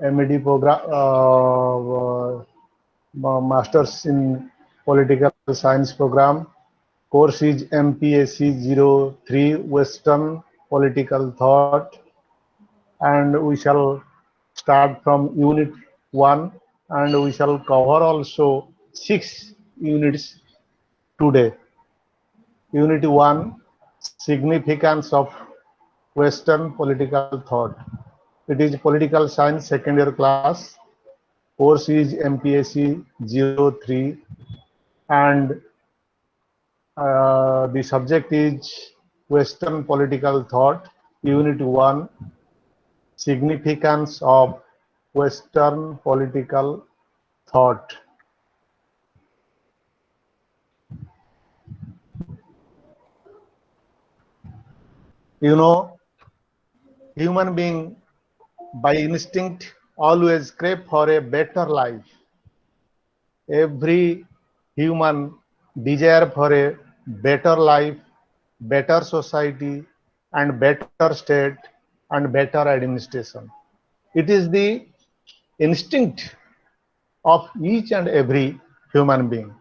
MED program, Masters in Political Science program. Course is MPSE-003 Western Political Thought, and we shall start from Unit 1, and we shall cover also 6 units today. Unit 1, Significance of Western Political Thought. It is Political Science second year class. Course is MPSE-003, and the subject is Western Political Thought. Unit 1, Significance of Western Political Thought. You know, human being by instinct always crave for a better life. Every human desire for a better life, better society, and better state and better administration. It is the instinct of each and every human being.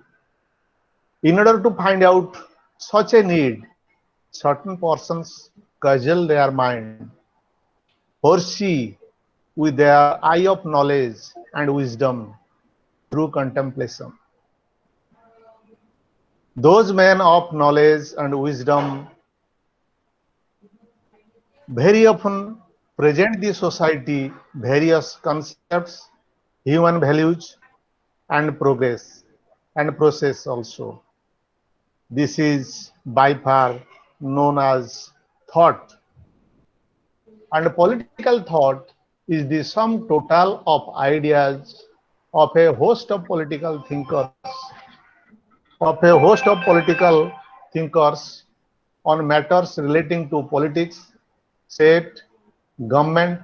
In order to find out such a need, certain persons cudgel their mind, foresee with their eye of knowledge and wisdom through contemplation. Those men of knowledge and wisdom very often present the society various concepts, human values, and progress and process also. This is by far known as thought. And political thought is the sum total of ideas of a host of political thinkers, on matters relating to politics, state, government,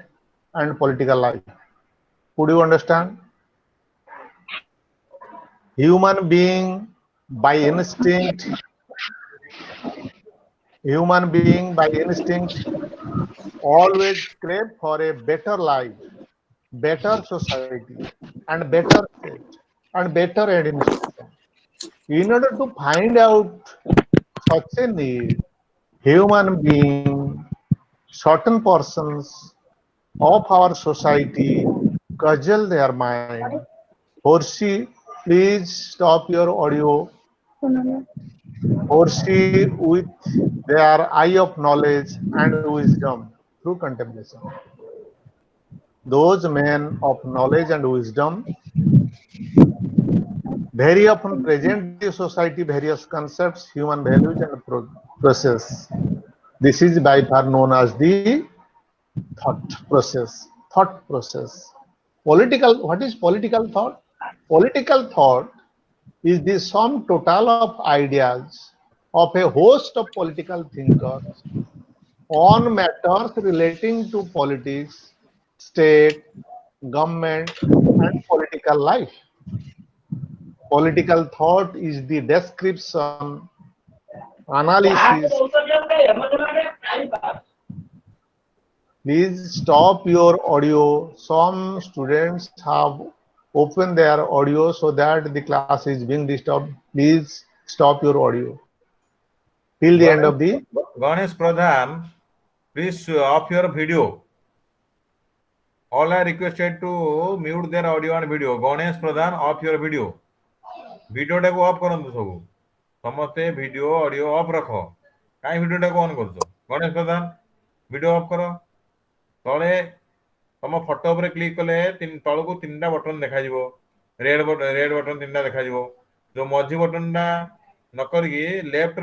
and political life. Could you understand? Human being by instinct, human being by instinct always crave for a better life, better society, and better state, and better administration. In order to find out such a need, human being, certain persons of our society cudgel their mind. Horsey, please stop your audio. Horsey with their eye of knowledge and wisdom through contemplation. Those men of knowledge and wisdom very often present the society various concepts, human values, and process. This is by far known as the thought process. Thought process. Political. What is political thought? Political thought is the sum total of ideas of a host of political thinkers on matters relating to politics, state, government, and political life. Political thought is the description, analysis. Please stop your audio. Some students have opened their audio so that the class is being disturbed. Please stop your audio till the end of the. Ganesh Pradhan, please off your video. All are requested to mute their audio and video. Ganesh Pradhan, off your video. Video टाको off करंतु सब. समस्ते video audio off रखो. काई video टाको on करतो. गणेश प्रधान video off करो. तले तम फोटो ऊपर क्लिक कले तळको तीनटा बटन देखा जिवो. रेड बटन तीनटा देखा जिवो. जो मझी बटन टा न करके लेफ्ट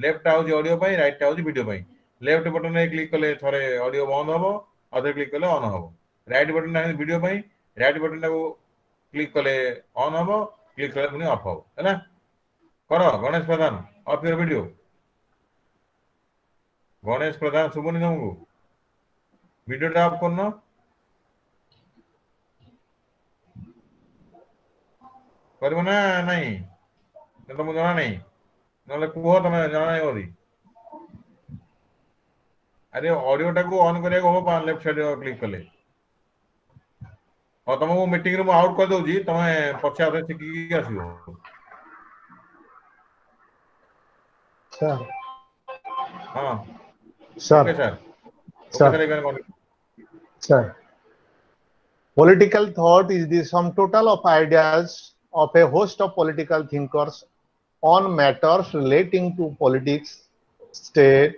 लेफ्ट आउज ऑडियो पाई राइट आउज वीडियो पाई. लेफ्ट बटन रे क्लिक कले थरे ऑडियो बंद हबो, अदर क्लिक कले ऑन हबो. राइट बटन टा वीडियो पाई, राइट बटन टा को क्लिक कले ऑन हबो, क्लिक कले पुनी ऑफ हबो. हैना करो गणेश प्रधान ऑफ योर वीडियो. गणेश प्रधान सुबुनी तुमको वीडियो टा ऑफ करनो. करबो ना नहीं तो तुमको जाना नहीं नले कुह तुम जाना नहीं होदी. अरे ऑडियो टाको ऑन करे को हो लेफ्ट साइड क्लिक कले और तुमको मीटिंग रू आउट कर दउजी तमे पछे आसे सिखी आसीबो सर हां sir okay sir sir you can continue. Sir Political thought is the sum total of ideas of a host of political thinkers on matters relating to politics, state,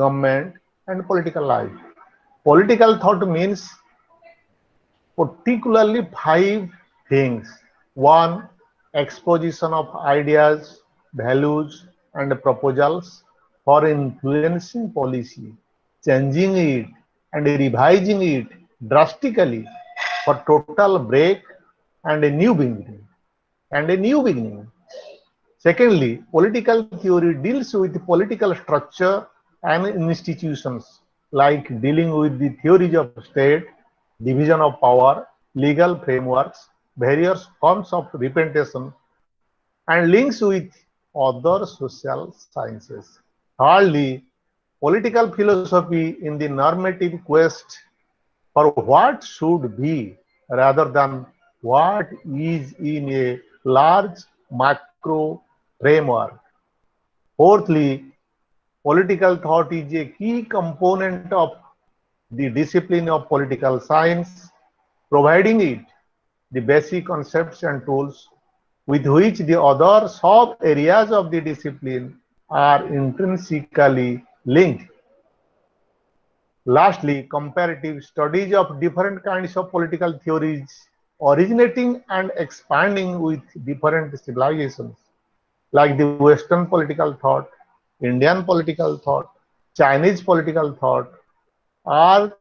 government, and political life. Political thought means particularly five things. One, exposition of ideas, values, and proposals for influencing policy, changing it, and revising it drastically for total break and a new beginning. Secondly, political theory deals with political structure and institutions, like dealing with the theories of state, division of power, legal frameworks, various forms of representation, and links with other social sciences. Thirdly, political philosophy in the normative quest for what should be rather than what is in a large macro framework. Fourthly, political thought is a key component of the discipline of political science, providing it the basic concepts and tools with which the other sub areas of the discipline are intrinsically linked. Lastly, comparative studies of different kinds of political theories originating and expanding with different civilizations, like the Western political thought, Indian political thought, Chinese political thought, are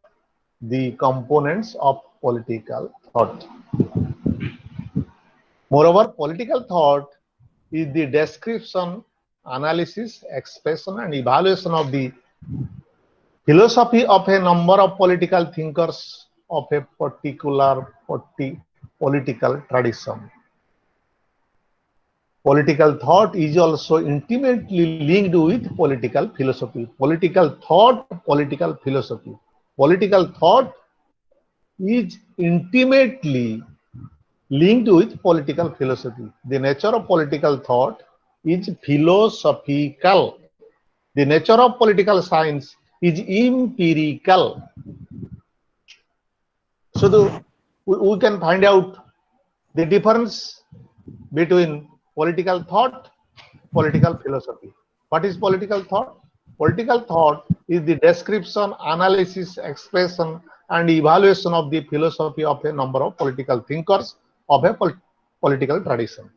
the components of political thought. Moreover, political thought is the description, analysis, expression, and evaluation of the philosophy of a number of political thinkers of a particular political tradition. Political thought is also intimately linked with political philosophy. Political thought, political philosophy. Political thought is intimately linked with political philosophy. The nature of political thought is philosophical. The nature of political science is empirical. So we can find out the difference between political thought, political philosophy. What is political thought? Political thought is the description, analysis, expression, and evaluation of the philosophy of a number of political thinkers of a political tradition.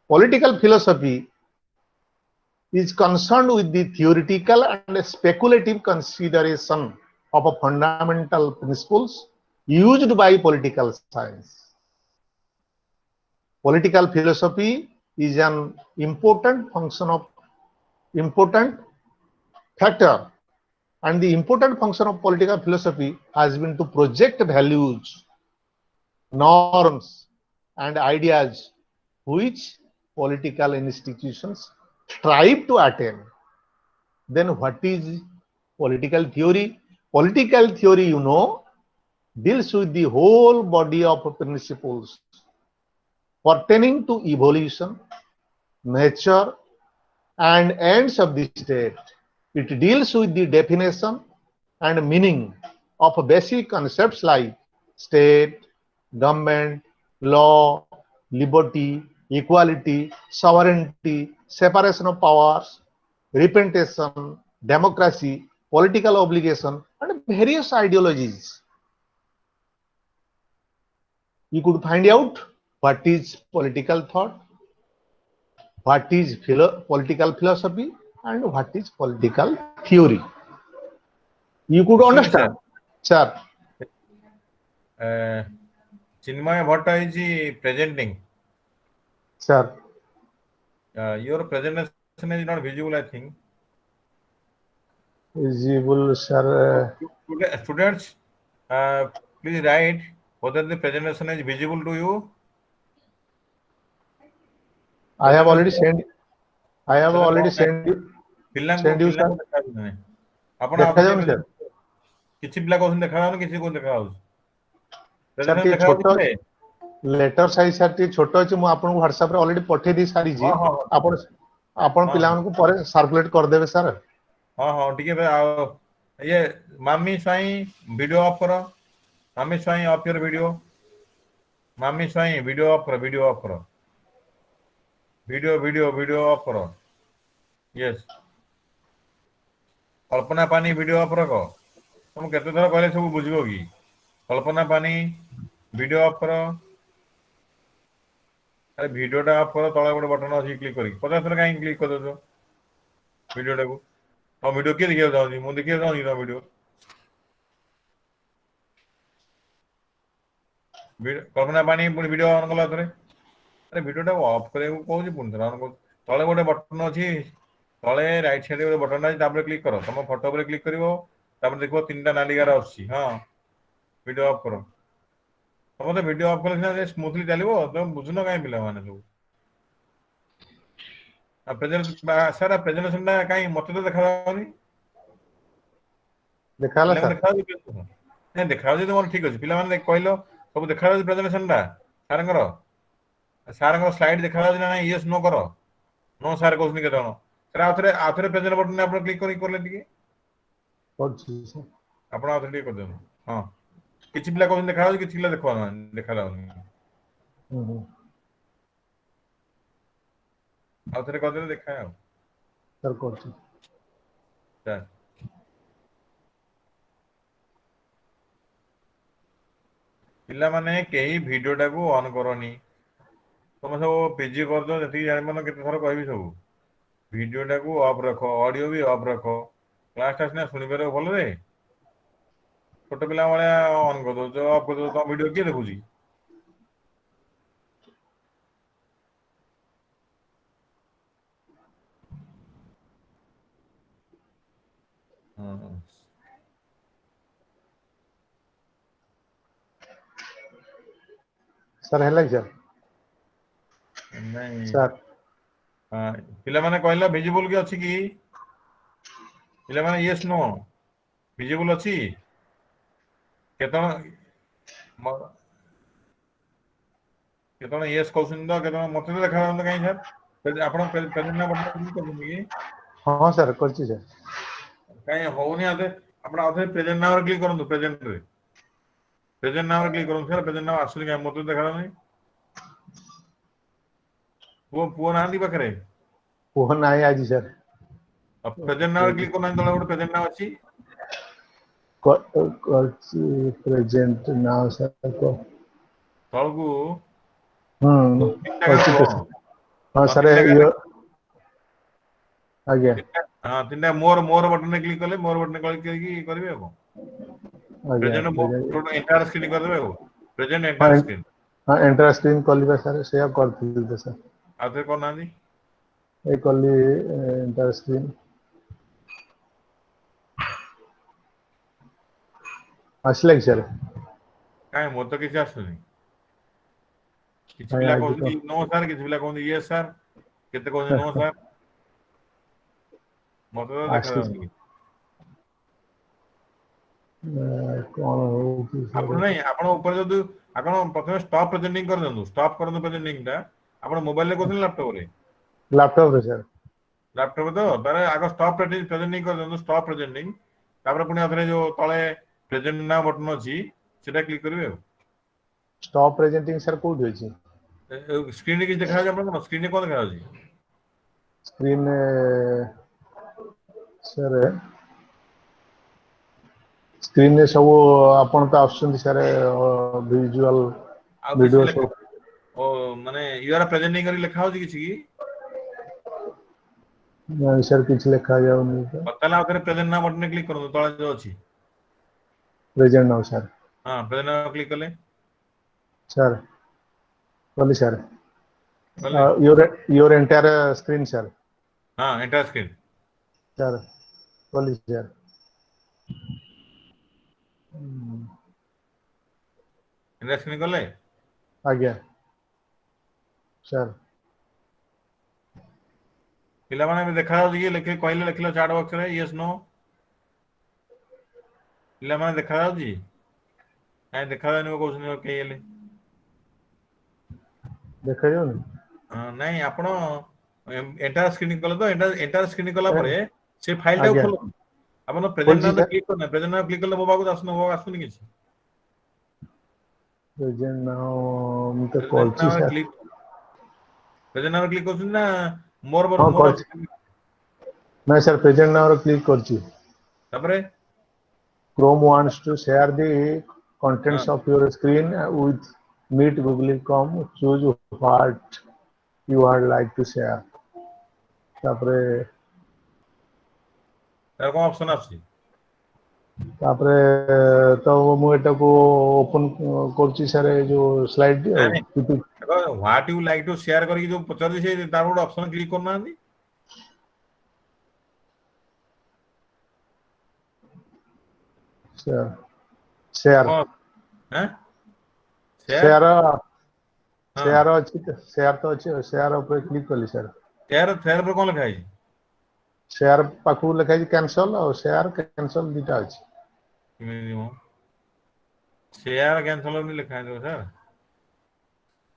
Political philosophy is concerned with the theoretical and speculative consideration of fundamental principles used by political science. Political philosophy is an important factor, and the important function of political philosophy has been to project values, norms, and ideas which political institutions strive to attain. Then what is political theory? Political theory, deals with the whole body of principles pertaining to evolution, nature, and ends of the state. It deals with the definition and meaning of basic concepts like state, government, law, liberty, equality, sovereignty, separation of powers, representation, democracy, political obligation, and various ideologies. You could find out what is political thought, what is political philosophy, and what is political theory. You could Excuse me, sir. understand. Sir, Uh, Chinmay Bhatta is presenting. sir. Your presentation is not visible, I think. Visible, sir. Students, please write whether the presentation is visible to you. I have already Presentation. sent. I have already sent you, sir. ପିଲାଙ୍କୁ ଦେଖାଯାଉନି ଆପଣ ଆଉ ଥରେ ଦେଖାଯାଉନି ଟିକେ sir. କିଛି ପିଲା କହୁଛନ୍ତି ଦେଖାଯାଉନି କିଛି କହୁଛନ୍ତି ଦେଖାଯାଉଛି सर प्रेजेंटेशन टी देखा छोटो होती है। लेटर साइज सर टी छोटो अछि, मु आपन व्हाट्सएप रे ऑलरेडी पठे दी सारी जी। हाँ हाँ हाँ ठीक आपन है। आपन हाँ पिलान को पर सर्कुलेट कर देबे सर। हाँ हाँ ठीक है। ये मामी साई वीडियो ऑफ करो। मामी साई ऑफ योर वीडियो। मामी साई वीडियो ऑफ करो, वीडियो ऑफ करो, वीडियो वीडियो वीडियो ऑफ करो। यस। कल्पना पानी वीडियो ऑफ रख। तुम केते थर कहले सब बुझिबो कि? कल्पना पानी वीडियो ऑफ करो। अरे वीडियोटा ऑफ करो, तले गोटे बटन अच्छी क्लिक करी 50 थर कहीं क्लिक कर दो वीडियोटा को। तो वीडियो किए देखिए चाहूँ, मुझे देखिए चाहूँ तो वीडियो कल्पना पानी पुणी वीडियो ऑन कला थरे। अरे वीडियोटा ऑफ करे कहूँ पुणी थर ऑन कर। तले गोटे बटन अच्छी, तले राइट साइड गोटे बटन अच्छी, तापर क्लिक करो, तुम फोटो पर क्लिक करिवो, तापर देखो 3टा नालिकार आछी। हाँ वीडियो ऑफ करो। तुम तो वीडियो ऑफ कले स्मूथली चलो, तुम बुझुन कहीं पिला माने सब। सर प्रेजेंटेशन कहीं मत तो देखा देखाला पिला सर। देखा नहीं देखा तुम ठीक अच्छे पे कहल सब देखा प्रेजेंटेशन सारंकर सारंकर स्लाइड देखा ना यस नो कर। नो सार कहते केत सर आउे प्रेजेंट बटन आप क्लिक करें करछि सर। आप आउे कर दिखाँ। हाँ किसी पिला कहते देखा किसी पिला देखा हम्म आउे करदे देखा सर करछि। पिला माने कहीं वीडियोटा को ऑन करनी। तुम सब पीजी कर दो जी जान केत थर कह सब वीडियोटा को ऑफ रख, ऑडियो भी ऑफ रख। क्लासटा सीना शुणिपार भल रे, छोट पिला भाया ऑन कर दो ऑफ कर दो, तुम वीडियो किए देखुची? हाँ सर हेला कि सर? नहीं। सर हाँ पिला माने कहला विजिबल कि अच्छी कि? पिला माने यस नो विजिबल अच्छी केतन केतन यस कहउछन तो केतन मते तो देखा कहीं सर आपण प्रेजेंट ना बटन क्लिक कर कि? हाँ सर करछि सर। कहीं होउनी आते आपण आते प्रेजेंट नाउ क्लिक करंतु। प्रेजेंट रे प्रेजेंट नाउ क्लिक करंतु सर। प्रेजेंट नाउ आसुनी कहीं मते देखा नहीं। पुओ नांदी पाखरे वो नाही आजी सर। प्रेजेंट नाउ क्लिक करना तळे गोटे प्रेजेंट नाउ अछि। करछि प्रेजेंट नाउ सर को। तळकू तीन टाका करछि देबो। तो सर। हाँ हाँ सर तीन टाका यो आज्ञा। हाँ तीन टाका मोर मोर बटन क्लिक कले मोर बटन क्लिक करके करिवे को आज्ञा present present. Total entire screen कर देबे को प्रेजेंट हाँ एंटायर स्क्रीन। हाँ एंटर स्क्रीन कलिबा सर से करथिल तो सर। आते को नांदी ए कली एंटर स्क्रीन आसला कि सर? काहे मोर तो किछ आसुनी। किछ हाँ पिला आज तो कहउछन नो सर, किछ पिला कहउछन यस सर, केते कहउछन नो सर। मते तो देखा आसी जाउनी। कौन हो कि आपण सर? नहीं आपण ऊपर जदु आपण प्रथमे स्टॉप प्रेजेंटिंग कर दंतु। स्टॉप करदु प्रेजेंटिंग टा। आपण मोबाइल रे करथुन लैपटॉप रे? लैपटॉप रे सर। लैपटॉप तो तारे आगे स्टॉप प्रेजेंटिंग कर दंतु। स्टॉप प्रेजेंटिंग तापर पुणी आथरे जो तळे प्रेजेंट ना बटन अछि सेटा क्लिक करिवे। स्टॉप प्रेजेंटिंग सर कोड अछि? स्क्रीन रे किछ देखा जाय आपण स्क्रीन रे कोन देखा जाय? स्क्रीन सर स्क्रीन रे सब आपण तो आछन सर विजुअल आ किछ वीडियो लेखा सब। ओ माने यू आर प्रेजेंटिंग करी लेखा होची किछ की? नहीं सर किछ लिखा जाउनी तो। ताले आथरे प्रेजेंट ना बटन क्लिक करदु तळे जो अछि। Present now sir. हां प्रेजेंट ना क्लिक कले सर कली सर कले योर एंटायर स्क्रीन सर। हां एंटायर स्क्रीन सर कली सर। एंटायर स्क्रीन कले आज्ञा सर। पिला माने देखा जाउची कि लिखे कहले लिखलो चैट बॉक्स रे यस नो पिला माने देखा जाउची? କାଇଁ ଦେଖାଯାଉନି କହୁଛନ୍ତି କେହି ହେଲେ। ଦେଖାଯାଉନି? ନାଇଁ ଆପଣ ଏଣ୍ଟାର ସ୍କ୍ରିନିଂ କଲେ ତ ଏଣ୍ଟାର ସ୍କ୍ରିନିଂ କଲା ପରେ ସେ ଫାଇଲ ଟାକୁ ଆଜ୍ଞା ଖୋଲନ୍ତୁ। ଆପଣ ପ୍ରେଜେଣ୍ଟ ଖୋଲିଛି ନାଉ ସାର୍। କ୍ଲିକ୍ କରୁନା, ପ୍ରେଜେଣ୍ଟ ନାଉ କ୍ଲିକ୍ କଲେ ମୋ ପାଖକୁ ଆସୁନି କିଛି। ପ୍ରେଜେଣ୍ଟ ନାଉ ମୁଁ ତ ପ୍ରେଜେଣ୍ଟ କରିଛି ନାଉ ସାର୍। କ୍ଲିକ୍ ପ୍ରେଜେଣ୍ଟ ନାଉ କ୍ଲିକ୍ କରୁଛନ୍ତି ନା ମୋର ହଁ ମୋର କରିଛି। ନାଇଁ ସାର୍ ପ୍ରେଜେଣ୍ଟ ନାଉ ର କ୍ଲିକ୍ କରିଛି। ତାପରେ Chrome wants to share the ହଁ contents of your screen with Meet Google.com. Choose what you would like to share. ତାପରେ ତାର କଣ ଅପସନ ଆସୁଛି? ତାପରେ ତ ମୁଁ ଏଟାକୁ ଓପନ କରୁଛି ସାର୍ ଏ ଯୋଉ ସ୍ଲାଇଡ ନାଇଁ ଆଉ ନାଇଁ what you like to share କରିକି ଯୋଉ ପଚାରୁଛି ସେ ତାର ଗୋଟେ ଅପସନ କ୍ଲିକ୍ କରୁନାହାନ୍ତି। ସେୟାର କଣ ଆଁ ସେୟାର ସେୟାର ହଁ ସେୟାର ଅଛି ସେୟାର ତ ଅଛି ସେୟାର ଉପରେ କ୍ଲିକ୍ କଲି ସାର୍। ସେୟାର ଉପରେ କଣ ଲେଖା ହେଇଛି? ସେୟାର ପାଖକୁ ଲେଖା ହେଇଛି କ୍ୟାନସଲ ଆଉ ସେୟାର କ୍ୟାନସଲ ଦିଟା ଅଛି। କେମିତି ମ ସେୟାର କ୍ୟାନସଲ ଲେଖା ହେଇଥିବ ସାର୍।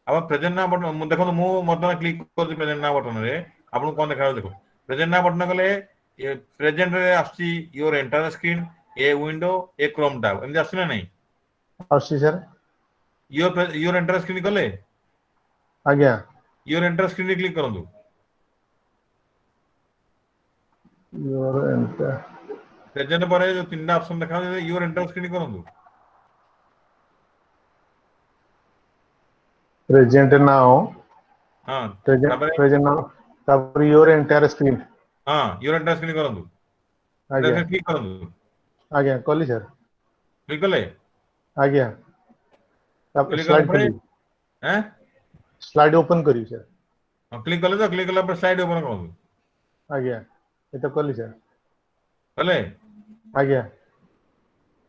ଆପଣ ପ୍ରେଜେଣ୍ଟ ନାଉ ବଟନ ଦେଖନ୍ତୁ ମୁଁ ବର୍ତ୍ତମାନ କ୍ଲିକ୍ କରୁଛି ପ୍ରେଜେଣ୍ଟ ନାଉ ବଟନରେ ଆପଣଙ୍କୁ କଣ ଦେଖାଯାଉଛି ଦେଖନ୍ତୁ। ପ୍ରେଜେଣ୍ଟ ନାଉ ବଟନ କଲେ ପ୍ରେଜେଣ୍ଟରେ ଆସୁଛି your entire screen A window A Chrome tab ଏମିତି ଆସୁଛି ନା ନାଇଁ? ଆସୁଛି ସାର୍। ୟୋର ଏଣ୍ଟାୟାର ସ୍କ୍ରିନ୍ କଲେ? ଆଜ୍ଞା। ୟୋର ଏଣ୍ଟାୟାର ସ୍କ୍ରିନ୍ ରେ କ୍ଲିକ୍ କରନ୍ତୁ। ୟୋର ଏଣ୍ଟାୟାର ପ୍ରେଜେଣ୍ଟ ପରେ ଯୋଉ ତିନିଟା ଅପସନ ଦେଖାଯାଉଛି ୟୋର ଏଣ୍ଟାୟାର ସ୍କ୍ରିନ୍ କରନ୍ତୁ। ପ୍ରେଜେଣ୍ଟ ନାଉ ହଁ ତାପରେ ପ୍ରେଜେଣ୍ଟ ନାଉ ତାପରେ ୟୋର ଏଣ୍ଟାୟାର ସ୍କ୍ରିନ୍। ହଁ ୟୋର ଏଣ୍ଟାୟାର ସ୍କ୍ରିନ୍ କରନ୍ତୁ। ଆଜ୍ଞା ଏଟା କ୍ଲିକ୍ କରନ୍ତୁ। ଆଜ୍ଞା କଲି ସାର୍। କ୍ଲିକ୍ କଲେ? ଆଜ୍ଞା ତାପରେ କ୍ଲିକ୍ କଲା ସ୍ଲାଇଡ୍ ପରେ ଖୋଲିବି। ଆଁ ସ୍ଲାଇଡ୍ ଓପନ କରିବି ସାର୍। ହଁ କ୍ଲିକ୍ କଲେ ତ କ୍ଲିକ୍ କଲା ପରେ ସ୍ଲାଇଡ୍ ଓପନ କରନ୍ତୁ। ଆଜ୍ଞା ଏତ କଲି ସାର୍। କଲେ? ଆଜ୍ଞା।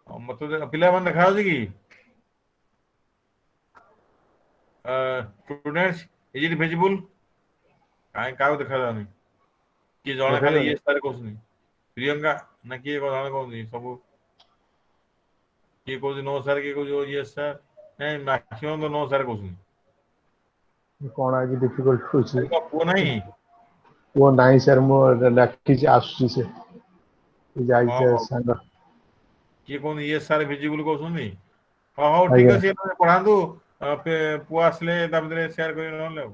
ମତେ ପିଲାମାନେ ଦେଖାଯାଉଛି କି? Students is it visible? କାଇଁ କାହାକୁ ଦେଖାଯାଉନି। କିଏ ଜଣେ ଖାଲି ଦେଖାଯାଉନି ଇଏସ୍ ସାର୍ କହୁଛନ୍ତି। ପ୍ରିୟଙ୍କା ନା କିଏ ଜଣେ କହୁଛନ୍ତି ସବୁ କିଏ କହୁଛି ନୋ ସାର୍ କିଏ କହୁଛି ୟେସ୍ ସାର୍ ନାଇଁ ମାକ୍ସିମମ୍ ତ ନୋ ସାର୍ କହୁଛନ୍ତି। କଣ ଆଜି ଡିଫିକଲ୍ଟ ହଉଛି? ଆରେ କଣ ପୁଅ ନାହିଁ? ପୁଅ ନାହିଁ ସାର୍ ମୁଁ ଡାକିଛି ଆସୁଛି ସେ ହଁ ଯାଇଛି ହଉ ସାଙ୍ଗ। କିଏ କହୁଛନ୍ତି ୟେସ୍ ସାର୍ ଭିଜିବୁଲ କହୁଛନ୍ତି। ହଉ ଠିକ ଆଜ୍ଞା ଅଛି ପଢାନ୍ତୁ ପୁଅ ଆସିଲେ ତା ଭିତରେ ସେୟାର କରିବେ ନହେଲେ ଆଉ।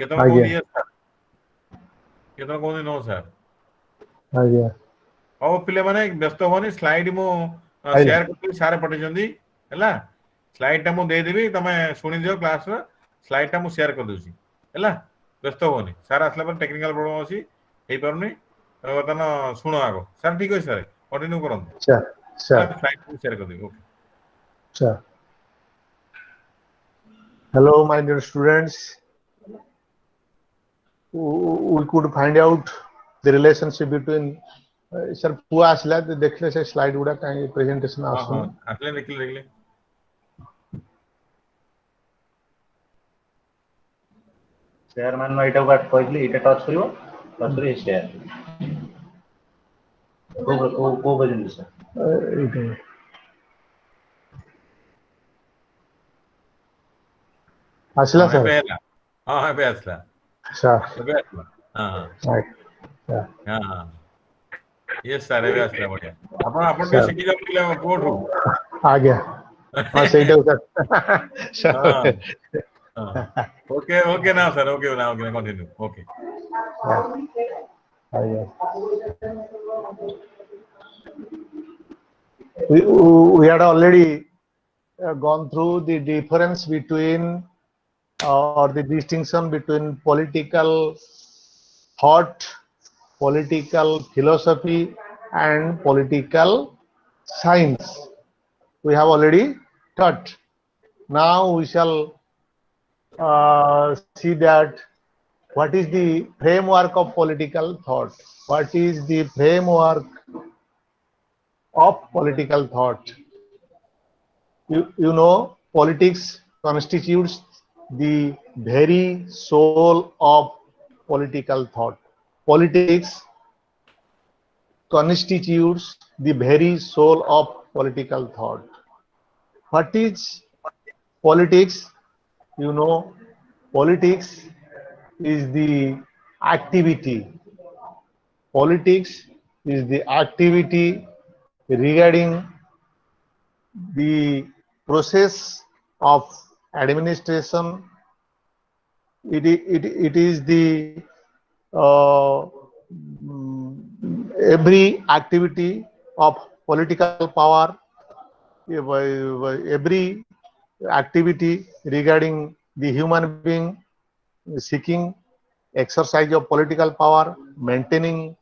କେତେବେଳେ ଆଜ୍ଞା କୁହନ୍ତି ୟେସ୍ ସାର୍ କେତେବେଳେ କୁହନ୍ତି ନୋ ସାର୍। ଆଜ୍ଞା। ହଉ ପିଲାମାନେ ବ୍ୟସ୍ତ ହୁଅନି ସ୍ଲାଇଡ ମୁଁ ଆଇଲା ସେୟାର କରିଦେବି ସାର୍ ପଠେଇଛନ୍ତି ହେଲା। ସ୍ଲାଇଡ ଟା ମୁଁ ଦେଇଦେବି ତମେ ଶୁଣିଦିଅ କ୍ଲାସର ସ୍ଲାଇଡ ଟା ମୁଁ ସେୟାର କରିଦଉଛି ହେଲା। ବ୍ୟସ୍ତ ହୁଅନି ସାର୍ ଆସିଲା ପରେ ଟେକ୍ନିକାଲ ପ୍ରୋବ୍ଲେମ ଅଛି ହେଇପାରୁନି ବର୍ତ୍ତମାନ ଶୁଣ ଆଗ। ସାର୍ ଠିକ୍ ଅଛି ସାର୍ କଣ୍ଟିନ୍ୟୁ କରନ୍ତୁ ସାର୍ ସାର୍ ହେଲା ସ୍ଲାଇଡ୍ ମୁଁ ସେୟାର କରିଦେବି okay. Sir hello my dear students, we could find out the relationship between sir ପୁଅ ଆସିଲା ଦେଖିଲେ ସେ ସ୍ଲାଇଡ ଗୁଡା କାହିଁ ପ୍ରେଜେଣ୍ଟେସନ ହଁ ହଁ ଆସୁନି। ଆସିଲେ ଦେଖିଲେ ସେୟାର ମାନେ ଏଇଟାକୁ କହିଥିଲି ଏଇଟା ଟଚ୍ କରିବ ଟଚ୍ କରି ସେୟାର କୋଉ ପର୍ଯ୍ୟନ୍ତ ସାର୍ ଏଇଟା ହଁ ଆସିଲା ସାର୍ ଏବେ ହେଲା ହଁ ଏବେ ଆସିଲା ସାର୍ ଏବେ ଆସିଲା ହଁ ହଁ ସାର୍ ହଁ ହଁ ୟେସ୍ ସାର୍ ଏବେ ଆସିଲା ବଢିଆ ଆପଣ ଟିକେ ସାର୍ ଶିଖି ଯାଉଥିଲେ ପୁଅଠୁ। ଆଜ୍ଞା ହଁ ସେଇଟାକୁ ହଁ ସାର୍ ହଁ okay now sir okay now continue okay. ଆଜ୍ଞା we had already gone through the difference between or the distinction between political thought, political philosophy, and political science. We have already taught. Now we shall see that what is the framework of political thought, what is the framework of political thought. You know, politics constitutes the very soul of political thought. Politics constitutes the very soul of political thought. What is politics? You know, politics is the activity. Politics is the activity regarding the process of administration. It is the every activity of political power, every activity regarding the human being seeking exercise of political power, maintaining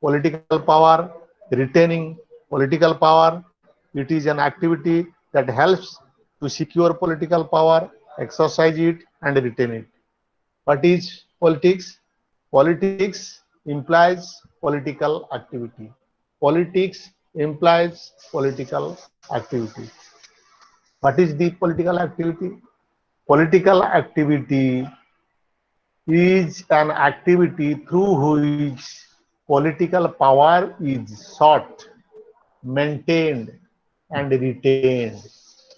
political power, retaining political power. It is an activity that helps to secure political power, exercise it, and retain it. What is politics? Politics implies political activity. Politics implies political activity. What is the political activity? Political activity is an activity through which political power is sought, maintained, and retained.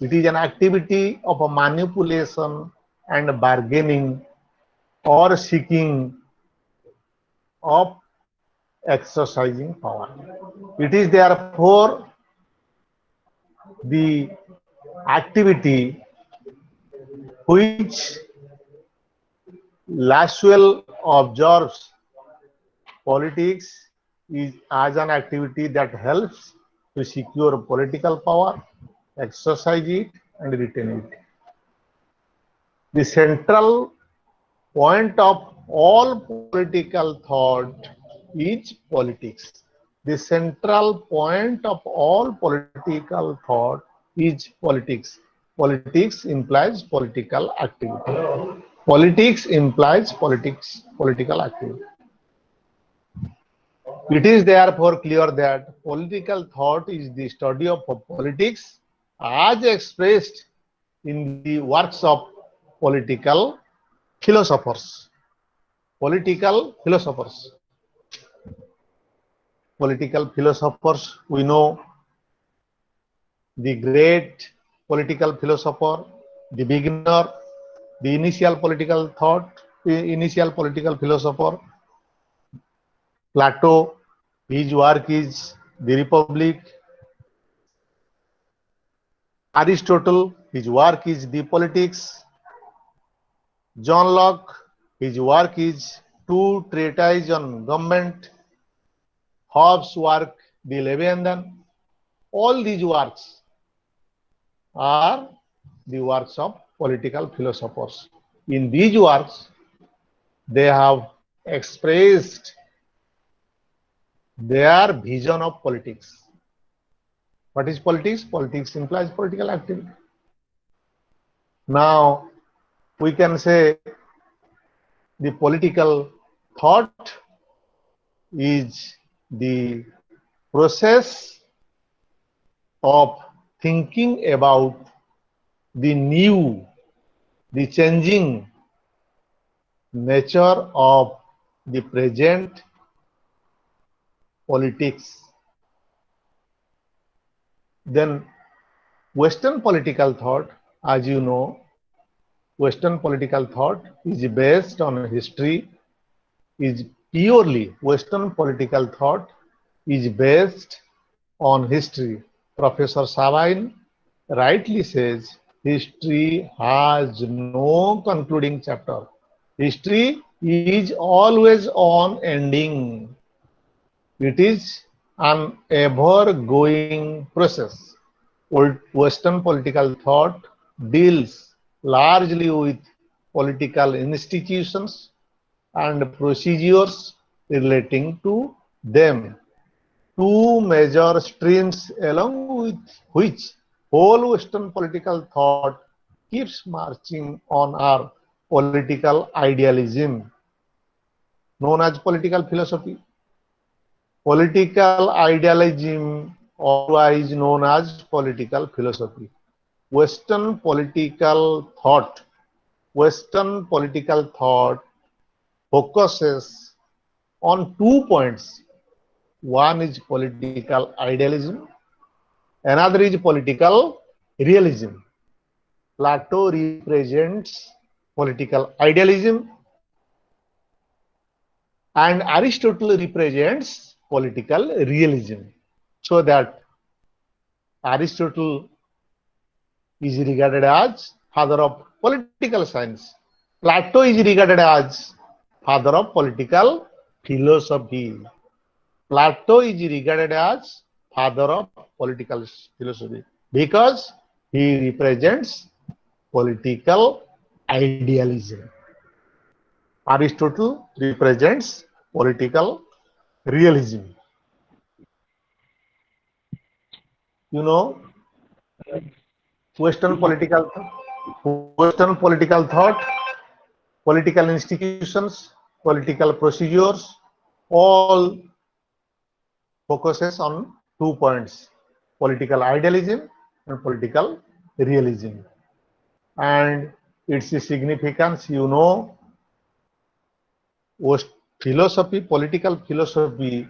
It is an activity of a manipulation and bargaining or seeking of exercising power. It is therefore the activity which Laswell observes politics is as an activity that helps to secure political power, exercise it, and retain it. The central point of all political thought is politics. The central point of all political thought is politics. Politics implies political activity. Politics implies political activity. It is therefore clear that political thought is the study of politics as expressed in the works of political philosophers. Political philosophers. Political philosophers, we know the great political philosopher, the beginner, the initial political thought, the initial political philosopher, Plato. His work is The Republic. Aristotle, his work is The Politics. John Locke, his work is Two Treatises on Government. Hobbes' work, The Leviathan. All these works are the works of political philosophers. In these works, they have expressed their vision of politics. What is politics? Politics implies political activity. Now, we can say the political thought is the process of thinking about the new, the changing nature of the present politics. Then Western political thought, as you know, Western political thought is based on history, is purely Western political thought is based on history. Professor Sabine rightly says history has no concluding chapter. History is always on ending. It is an ever-going process. Western political thought deals largely with political institutions and procedures relating to them. Two major streams along with which whole Western political thought keeps marching on are political idealism, known as political philosophy, political idealism, otherwise known as political philosophy. Western political thought, Western political thought focuses on 2 points. One is political idealism, another is political realism. Plato represents political idealism and Aristotle represents political realism. So that Aristotle is regarded as father of political science. Plato is regarded as father of political philosophy. Plato is regarded as father of political philosophy because he represents political idealism. Aristotle represents political realism. You know, Western political thought, political institutions, political procedures, all focuses on 2 points: political idealism and political realism. And its significance, philosophy, political philosophy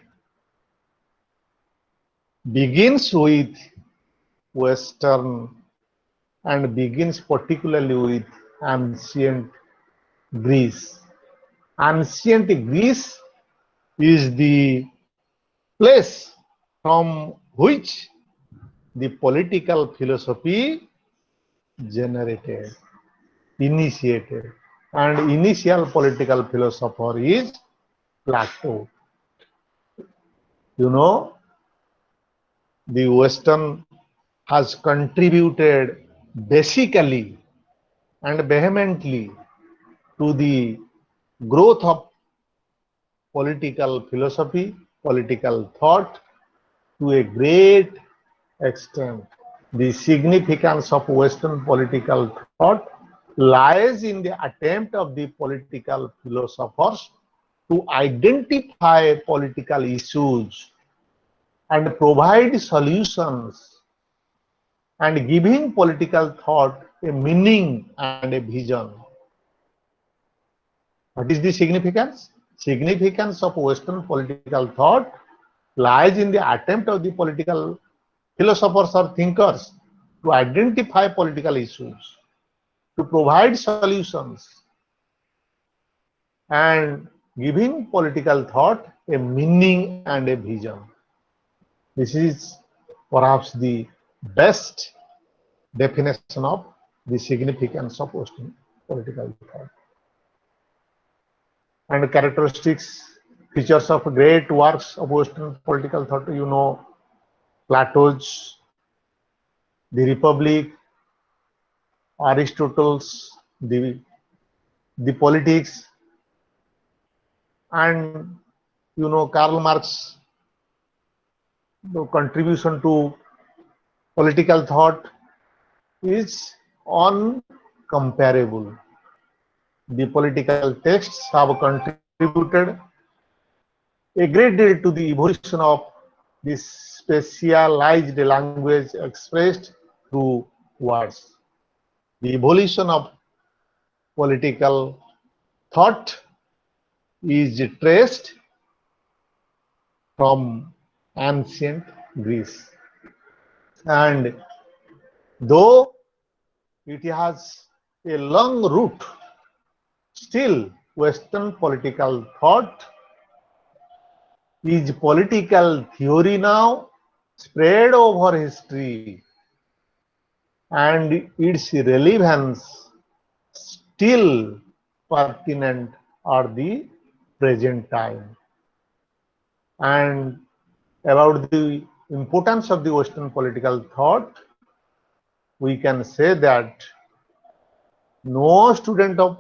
begins with Western and begins particularly with ancient Greece. Ancient Greece is the place from which the political philosophy generated, initiated. And initial political philosopher is Plato. You know, the Western has contributed basically and vehemently to the growth of political philosophy, political thought to a great extent. The significance of Western political thought lies in the attempt of the political philosophers to identify political issues and provide solutions and giving political thought a meaning and a vision. What is the significance? Significance of Western political thought lies in the attempt of the political philosophers or thinkers to identify political issues, to provide solutions, and giving political thought a meaning and a vision. This is perhaps the best definition of the significance of Western political thought. And characteristics, features of great works of Western political thought, Plato's The Republic, Aristotle's the Politics, and Karl Marx, the contribution to political thought is uncomparable. The political texts have contributed a great deal to the evolution of this specialized language expressed through words. The evolution of political thought is traced from ancient Greece. And though it has a long root, still Western political thought is political theory now spread over history, and its relevance still pertinent at the present time. And about the importance of the Western political thought, we can say that no student of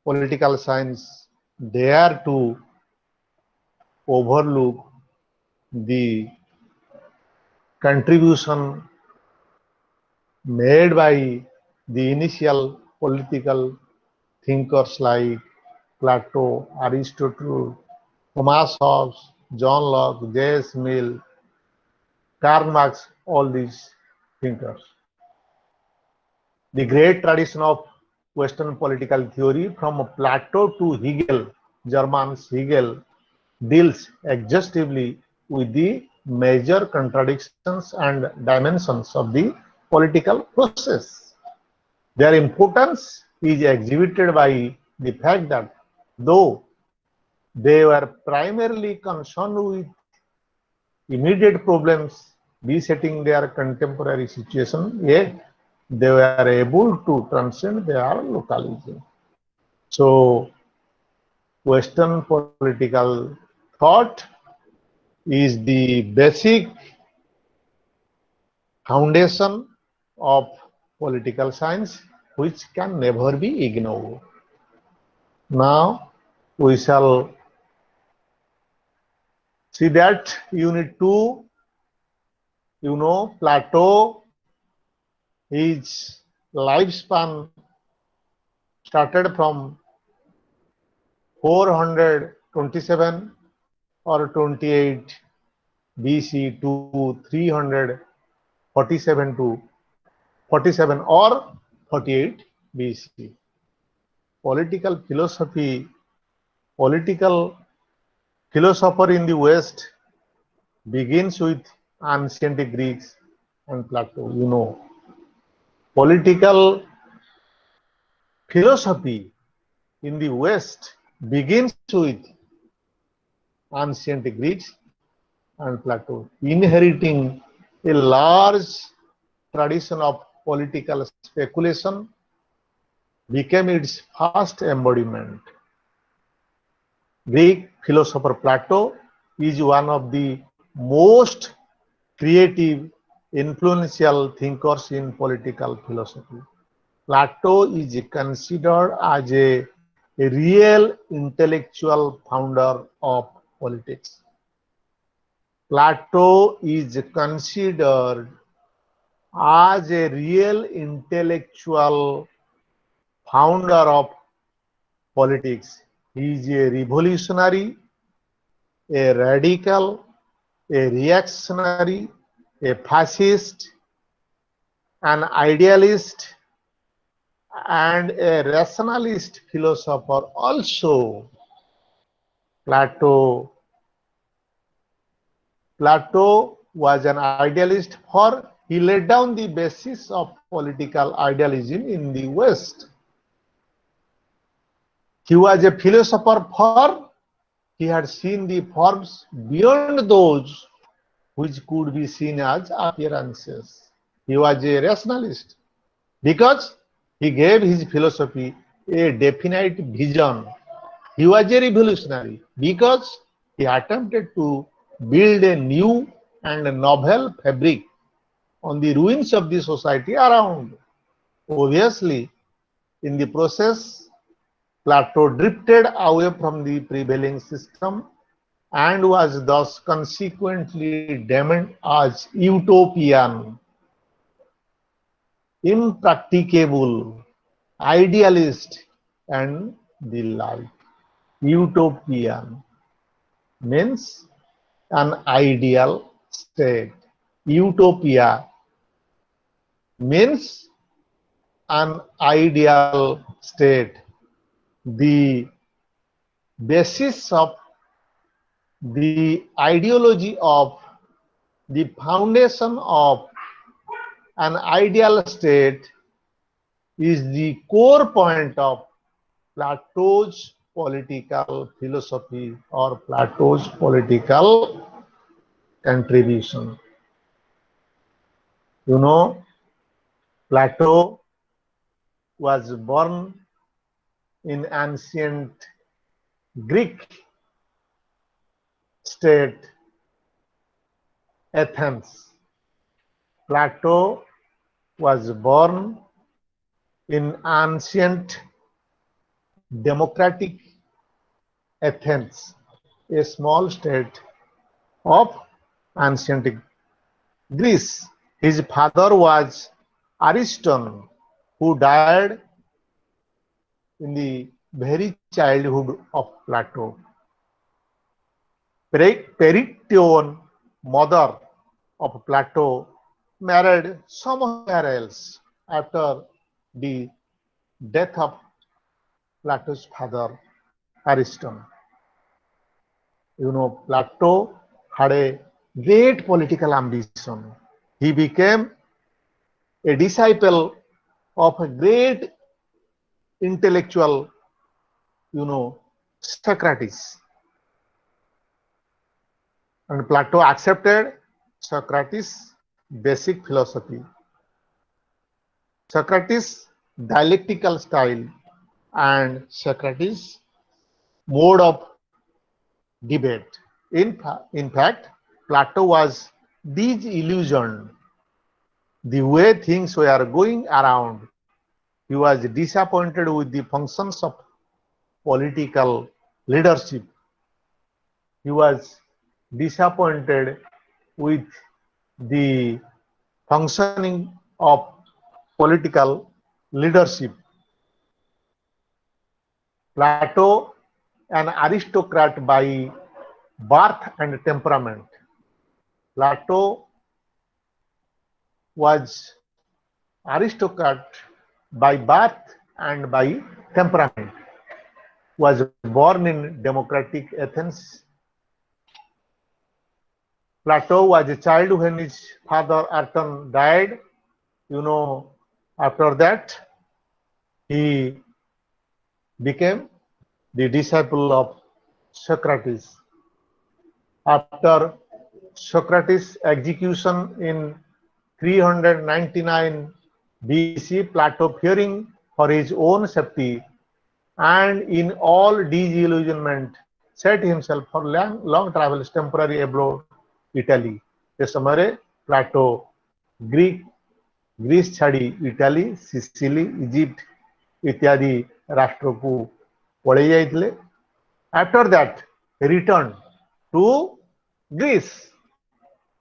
political science dare to overlook the contribution made by the initial political thinkers like Plato, Aristotle, Thomas Hobbes, John Locke, J.S. Mill, Karl Marx, all these thinkers. The great tradition of Western political theory from Plato to Hegel, German's Hegel, deals exhaustively with the major contradictions and dimensions of the political process. Their importance is exhibited by the fact that though they were primarily concerned with immediate problems besetting their contemporary situation, yet they were able to transcend their localism. So, Western political thought is the basic foundation of political science, which can never be ignored. Now, we shall see that unit 2, Plato, his lifespan started from 427 or 28 BC to 347 to 47 or 48 BC. Political philosophy, political philosopher in the West begins with ancient Greeks and Plato. Political philosophy in the West begins with ancient Greeks and Plato, inheriting a large tradition of political speculation, became its first embodiment. Greek philosopher Plato is one of the most creative, influential thinkers in political philosophy. Plato is considered as a real intellectual founder of politics. Plato is considered as a real intellectual founder of politics. He is a revolutionary, a radical, a reactionary, a fascist, an idealist, and a rationalist philosopher also. Plato was an idealist, for he laid down the basis of political idealism in the West. He was a philosopher, for he had seen the forms beyond those which could be seen as appearances. He was a rationalist because he gave his philosophy a definite vision. He was a revolutionary because he attempted to build a new and novel fabric on the ruins of the society around. Obviously, in the process, Plato drifted away from the prevailing system and was thus consequently deemed as utopian, impracticable, idealist, and the like. Utopian means an ideal state. Utopia means an ideal state. The basis of the ideology of the foundation of an ideal state is the core point of Plato's political philosophy or Plato's political contribution. Plato was born in ancient Greek state, Athens. Plato was born in ancient democratic Athens, a small state of ancient Greece. His father was Ariston, who died in the very childhood of Plato. Pericteon, mother of Plato, married somewhere else after the death of Plato's father, Ariston. Plato had a great political ambition. He became a disciple of a great intellectual, Socrates. And Plato accepted Socrates' basic philosophy. Socrates' dialectical style and Socrates' mode of debate. In fact, Plato was disillusioned the way things were going around. He was disappointed with the functions of political leadership. He was disappointed with the functioning of political leadership. Plato, an aristocrat by birth and temperament. Plato was aristocrat by birth and by temperament. Was born in democratic Athens. Plato was a child when his father Ayrton died. After that, he became the disciple of Socrates. After Socrates' execution in 399 BC, Plato, fearing for his own safety and in all disillusionment, set himself for long travels temporary abroad Italy. ଏ ସମୟରେ Plato Greece ଛାଡ଼ି Italy, Sicily, Egypt ଇତ୍ୟାଦି ରାଷ୍ଟ୍ରକୁ ପଳେଇ ଯାଇଥିଲେ. After that, he returned to Greece.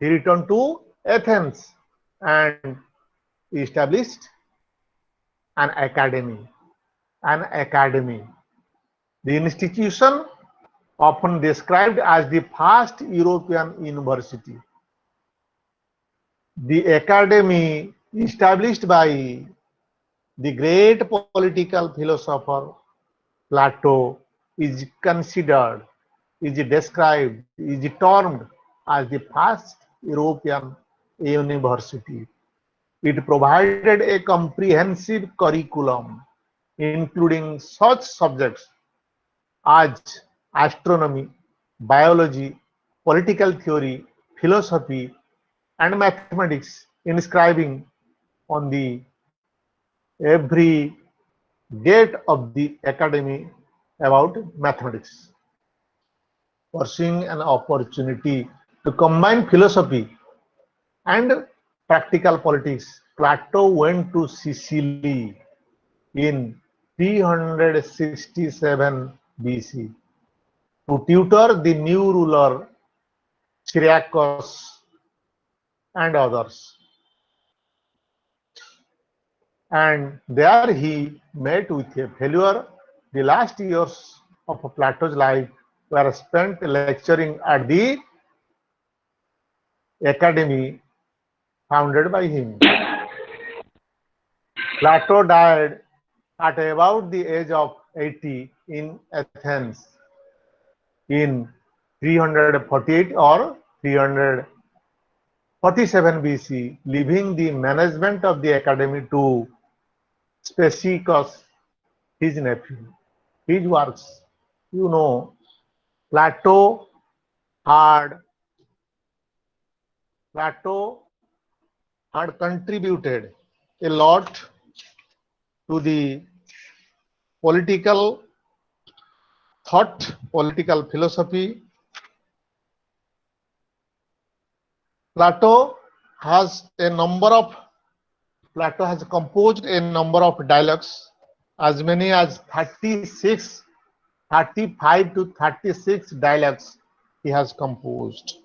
He returned to Athens and established an academy. An academy. The institution often described as the first European university. The academy established by the great political philosopher Plato is considered, is described, is termed as the first European university. It provided a comprehensive curriculum including such subjects as astronomy, biology, political theory, philosophy, and mathematics, inscribing on the every gate of the academy about mathematics. Pursuing an opportunity to combine philosophy and practical politics, Plato went to Sicily in 367 BC to tutor the new ruler Syriacus and others. And there he met with a failure. The last years of Plato's life were spent lecturing at the academy founded by him. Plato died at about the age of 80 in Athens in 348 or 347 BC, leaving the management of the academy to Speciicus, his nephew. His works, Plato had contributed a lot to the political thought, political philosophy. Plato has composed a number of dialogues, as many as 35 to 36 dialogues he has composed.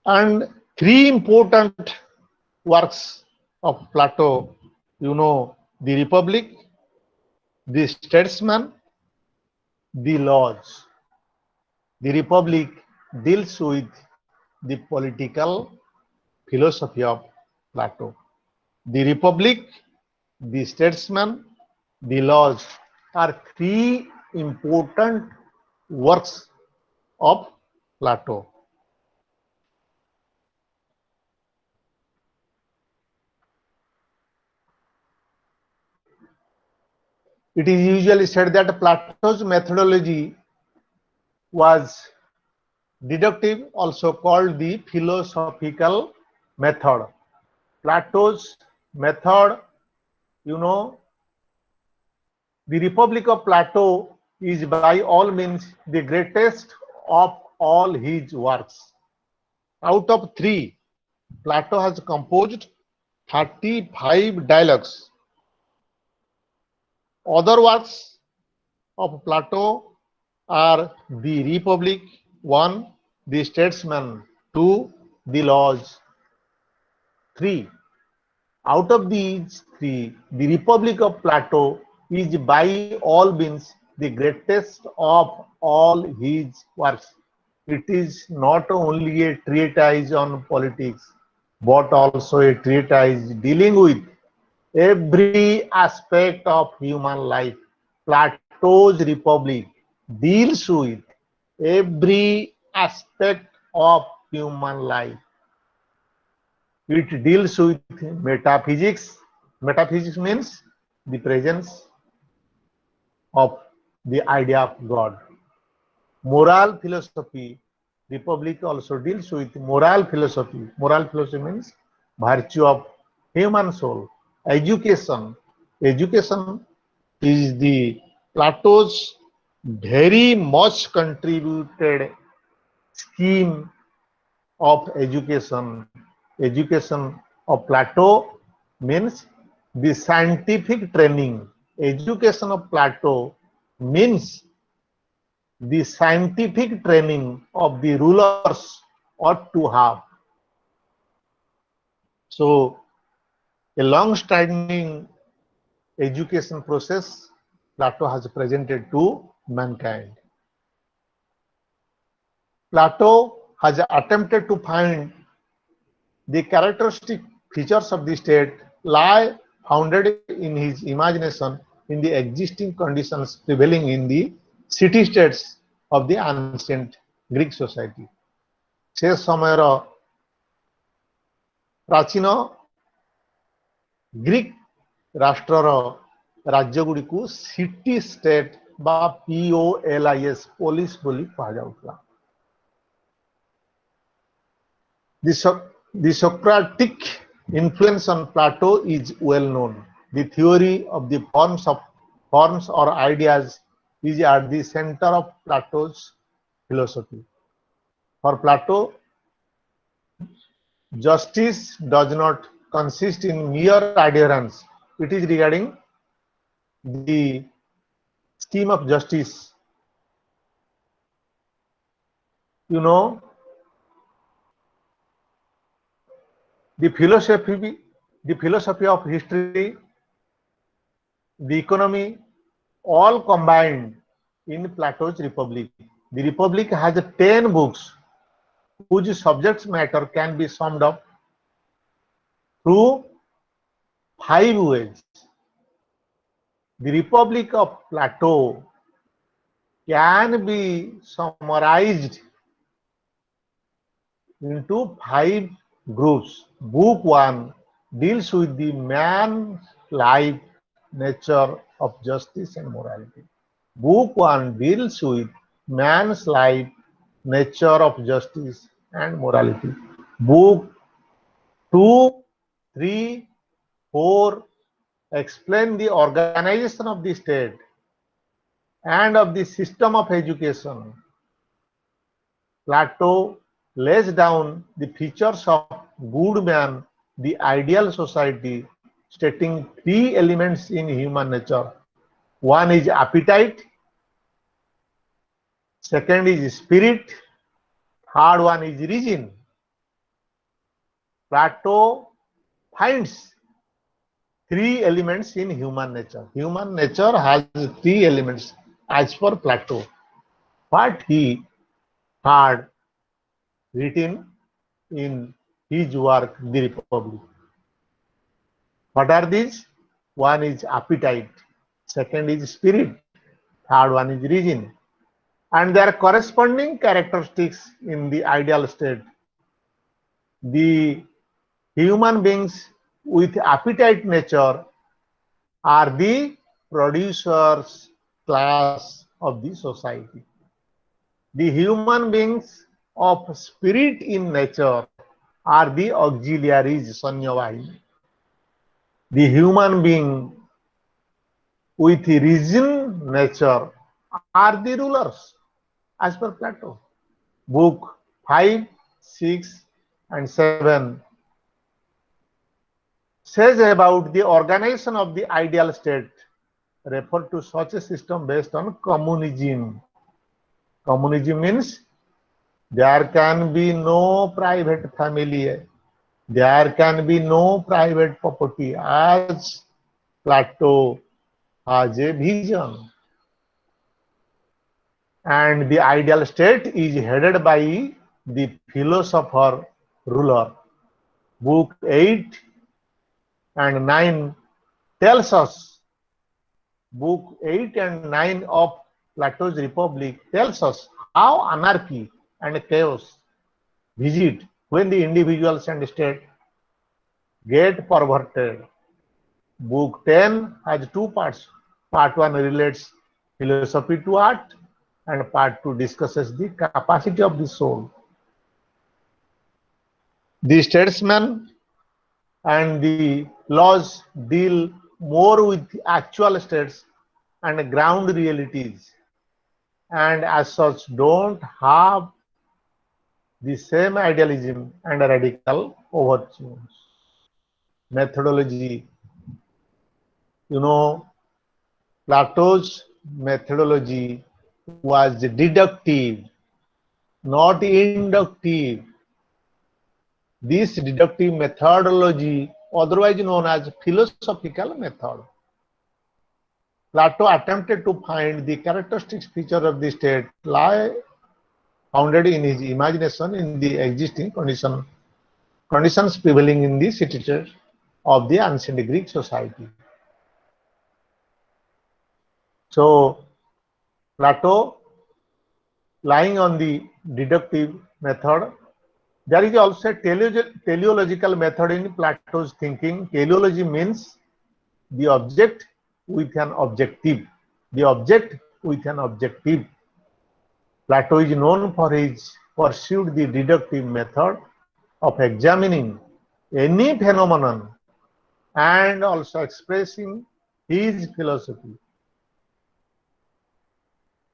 And three important works of Plato, the Republic, the Statesman, the Laws. The Republic deals with the political philosophy of Plato. The Republic, the Statesman, the Laws are three important works of Plato. It is usually said that Plato's methodology was deductive, also called the philosophical method. Plato's method, you know, the Republic of Plato is by all means the greatest of all his works. Out of three, Plato has composed 35 dialogues. Other works of Plato are the Republic, 1, the Statesman, 2, the Laws, 3. Out of these three, the Republic of Plato is by all means the greatest of all his works. It is not only a treatise on politics, but also a treatise dealing with every aspect of human life. Plato's Republic deals with every aspect of human life. It deals with metaphysics. Metaphysics means the presence of the idea of God. Moral philosophy. Republic also deals with moral philosophy. Moral philosophy means virtue of human soul. Education. Education is the Plato's very much contributed scheme of education. Education of Plato means the scientific training. Education of Plato means the scientific training of the rulers ought to have. So, a long-standing education process Plato has presented to mankind. Plato has attempted to find the characteristic features of the state lie founded in his imagination in the existing conditions prevailing in the city-states of the ancient Greek society. ସେ ସମୟର ପ୍ରାଚୀନ Greek ରାଷ୍ଟ୍ରର ରାଜ୍ୟଗୁଡ଼ିକୁ city state ବା POLIS police ବୋଲି କୁହାଯାଉଥିଲା। The Socratic influence on Plato is well known. The theory of the forms or ideas is at the center of Plato's philosophy. For Plato, justice does not consist in mere adherence. It is regarding the scheme of justice. You know, the philosophy of history, the economy, all combined in Plato's Republic. The Republic has 10 books whose subject matter can be summed up through 5 ways. The Republic of Plato can be summarized into 5 groups. Book 1 deals with the man's life, nature of justice and morality. Book 1 deals with man's life, nature of justice and morality. Book 2, 3, 4 explain the organization of the state and of the system of education. Plato lays down the features of good man, the ideal society, stating 3 elements in human nature. One is appetite, second is spirit, third one is reason. Plato finds 3 elements in human nature. Human nature has 3 elements as per Plato. What he had written in his work, The Republic. What are these? One is appetite, second is spirit, third one is reason. And their corresponding characteristics in the ideal state. The human beings with appetite nature are the producers class of the society. The human beings of spirit in nature are the auxiliaries, Sanyavahini. The human being with reason nature are the rulers, as per Plato. Book 5, 6, and 7 says about the organization of the ideal state, refer to such a system based on communism. Communism means there can be no private family, there can be no private property, as Plato has a vision. And the ideal state is headed by the philosopher ruler. Book 8 and 9 tells us, book 8 and 9 of Plato's Republic tells us how anarchy and chaos visit when the individuals and state get perverted. Book 10 has two parts. Part 1 relates philosophy to art, and part 2 discusses the capacity of the soul. The statesman and the laws deal more with actual states and ground realities, and as such don't have the same idealism and radical overtones. Methodology. You know, Plato's methodology was deductive, not inductive. This deductive methodology, otherwise known as philosophical method, Plato attempted to find the characteristic feature of the state lie founded in his imagination in the existing conditions prevailing in the city of the ancient Greek society. So Plato, lying on the deductive method, there is also a teleological method in Plato's thinking. Teleology means the object with an objective. The object with an objective. Plato is known for his pursued the deductive method of examining any phenomenon and also expressing his philosophy.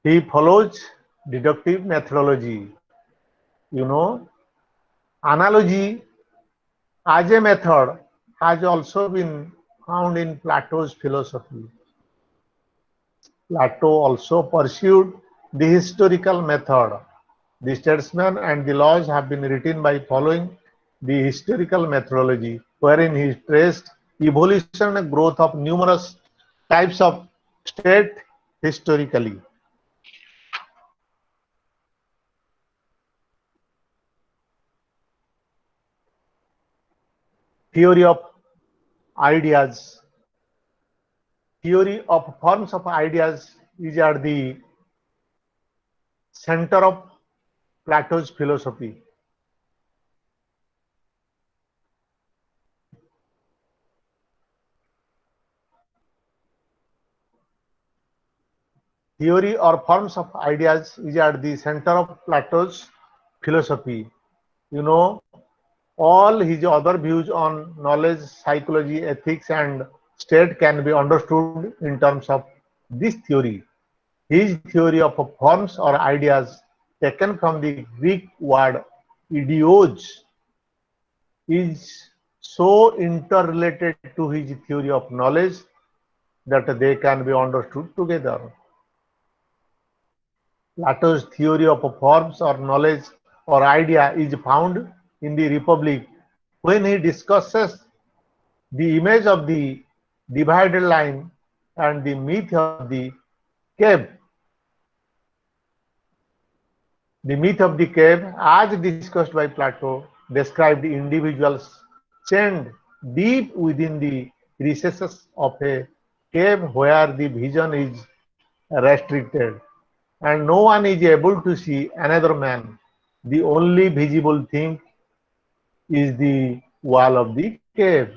He follows deductive methodology. You know, analogy as a method has also been found in Plato's philosophy. Plato also pursued the historical method. The statesman and the laws have been written by following the historical methodology, wherein he traced evolution and growth of numerous types of state historically. Theory of ideas. Theory of forms of ideas is at the center of Plato's philosophy. Theory or forms of ideas is at the center of Plato's philosophy. You know, all his other views on knowledge, psychology, ethics, and state can be understood in terms of this theory. His theory of forms or ideas, taken from the Greek word idios, is so interrelated to his theory of knowledge that they can be understood together. Plato's theory of forms or knowledge or idea is found in the Republic when he discusses the image of the divided line and the myth of the cave. The myth of the cave, as discussed by Plato, described individuals chained deep within the recesses of a cave where the vision is restricted and no one is able to see another man. The only visible thing is the wall of the cave.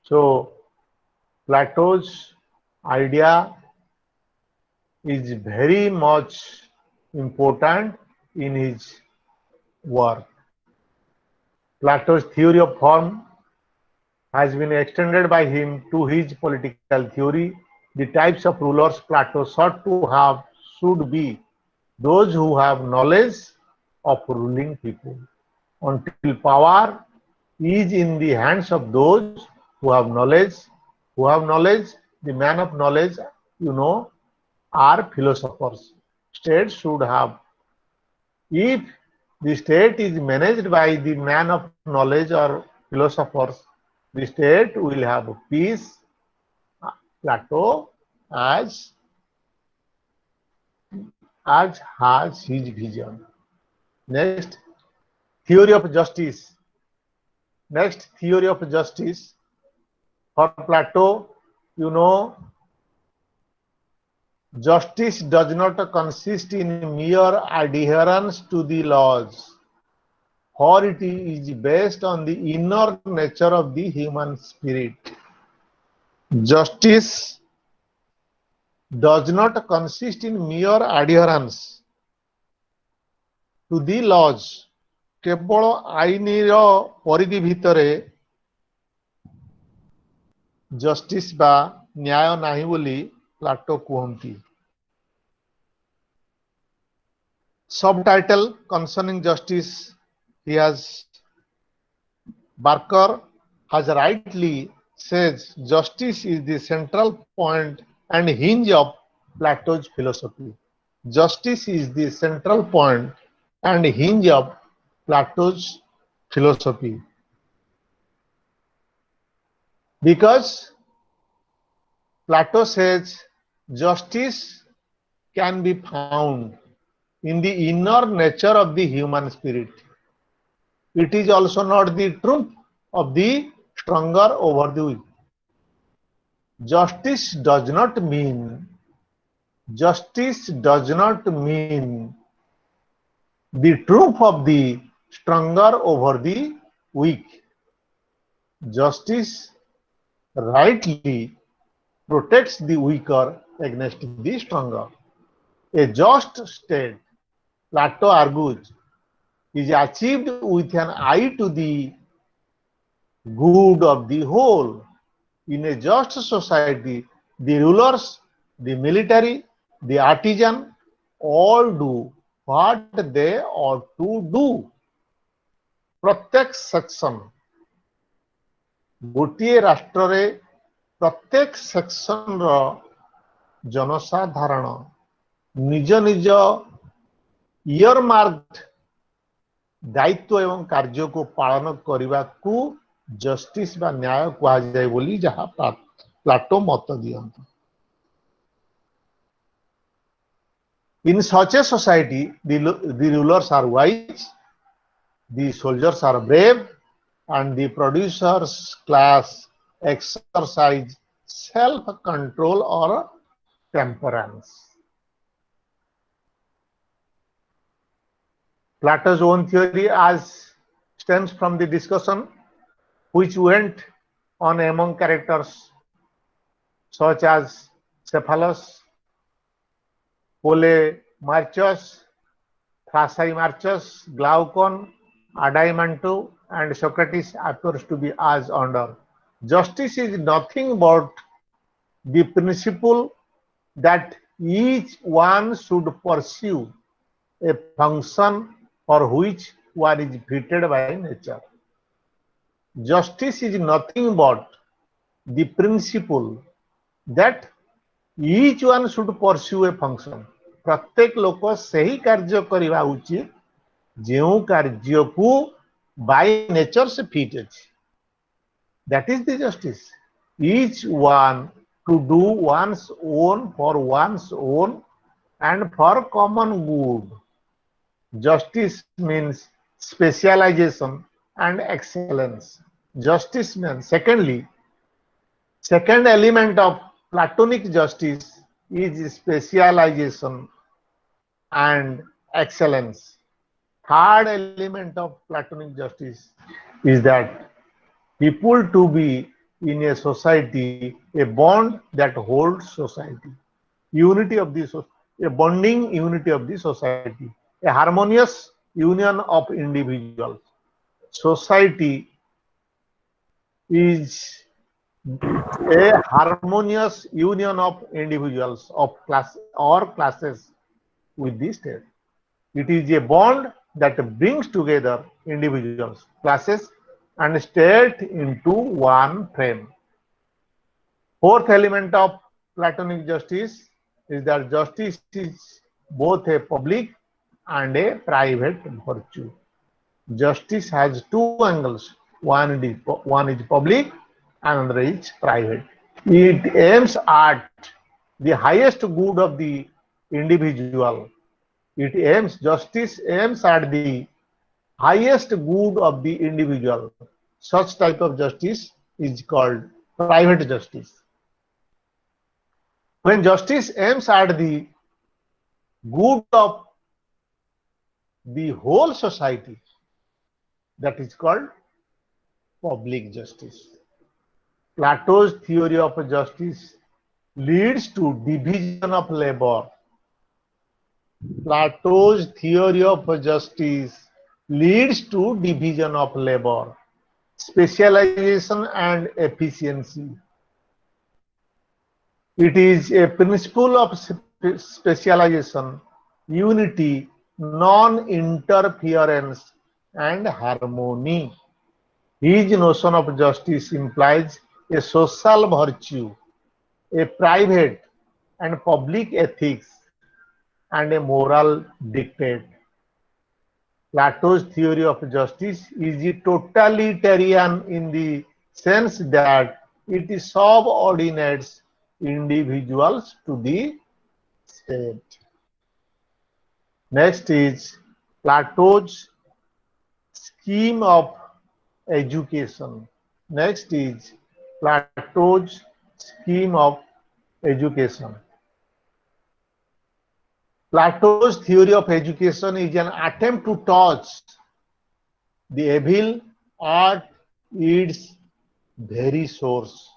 So Plato's idea is very much important in his work. Plato's theory of form has been extended by him to his political theory. The types of rulers Plato sought to have should be those who have knowledge of ruling people. Until power is in the hands of those who have knowledge. The man of knowledge, are philosophers. States should have. If the state is managed by the man of knowledge or philosophers, the state will have peace. Plato as has his vision. Next, theory of justice. Next, theory of justice. For Plato, you know, justice does not consist in mere adherence to the laws, for it is based on the inner nature of the human spirit. Justice does not consist in mere adherence to the laws. କେବଳ ଆଇନର ପରିଧି ଭିତରେ justice ବା ନ୍ୟାୟ ନାହିଁ ବୋଲି Plato କୁହନ୍ତି। Subtitle concerning justice, he has Barker has rightly says justice is the central point and hinge of Plato's philosophy. Justice is the central point and hinge of Plato's philosophy. Because Plato says justice can be found in the inner nature of the human spirit. It is also not the truth of the stronger over the weak. Justice does not mean the truth of the stronger over the weak. Justice rightly protects the weaker against the stronger. A just state, Plato argues, is achieved with an eye to the good of the whole. In a just society, the rulers, the military, the artisan, all do what they ought to do. प्रत्येक section गोटे राष्ट्र रे प्रत्येक section रो जनसाधारण निज निज year marked दायित्व एवं कार्य को पालन करने को जस्टिस बा न्याय कहा जाए बोली जहाँ प्लाटो मत दियंती। In such a society, the rulers are wise, the soldiers are brave, and the producers class exercise self-control or temperance. Plato's own theory as stems from the discussion which went on among characters such as Cephalus, Polemarchus, Thrasymachus, Glaucon, Adamantu, and Socrates appears to be as under. Justice is nothing but the principle that each one should pursue a function for which one is fitted by nature. Justice is nothing but the principle that each one should pursue a function. प्रत्येक लोक सही कार्य करवा उचित जो कार्य को by nature से फिट अछि. That is the justice. Each one to do one's own for one's own and for common good. Justice means specialization and excellence. Justice means, secondly, second element of Platonic justice is specialization and excellence. Third element of Platonic justice is that people to be in a society, a bond that holds society, unity of the a bonding unity of the society, a harmonious union of individuals. Society is a harmonious union of individuals of class or classes with the state. It is a bond that brings together individuals, classes, and state into one frame. Fourth element of Platonic justice is that justice is both a public and a private virtue. Justice has two angles. One is public, another is private. It aims at the highest good of the individual. Justice aims at the highest good of the individual. Such type of justice is called private justice. When justice aims at the good of the whole society, that is called public justice. Plato's theory of justice leads to division of labor. Plato's theory of justice leads to division of labor, specialization and efficiency. It is a principle of specialization, unity, non-interference, and harmony. His notion of justice implies a social virtue, a private and public ethics, and a moral dictate. Plato's theory of justice is totalitarian in the sense that it subordinates individuals to the state. Next is Plato's scheme of education. Next is Plato's scheme of education. Plato's theory of education is an attempt to touch the evil at its very source.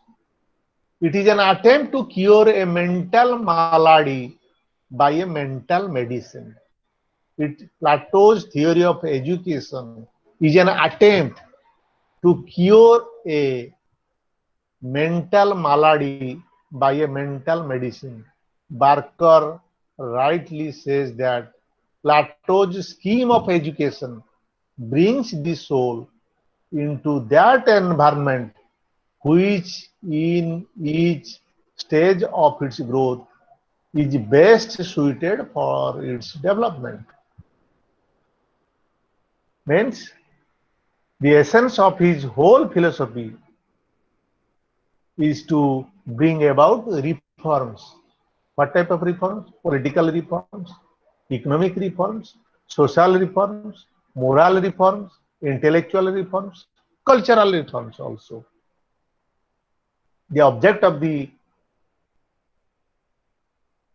It is an attempt to cure a mental malady by a mental medicine. Plato's theory of education is an attempt to cure a mental malady by a mental medicine. Barker rightly says that Plato's scheme of education brings the soul into that environment which in each stage of its growth is best suited for its development. Means the essence of his whole philosophy is to bring about reforms. What type of reforms? Political reforms, economic reforms, social reforms, moral reforms, intellectual reforms, cultural reforms also. The object of the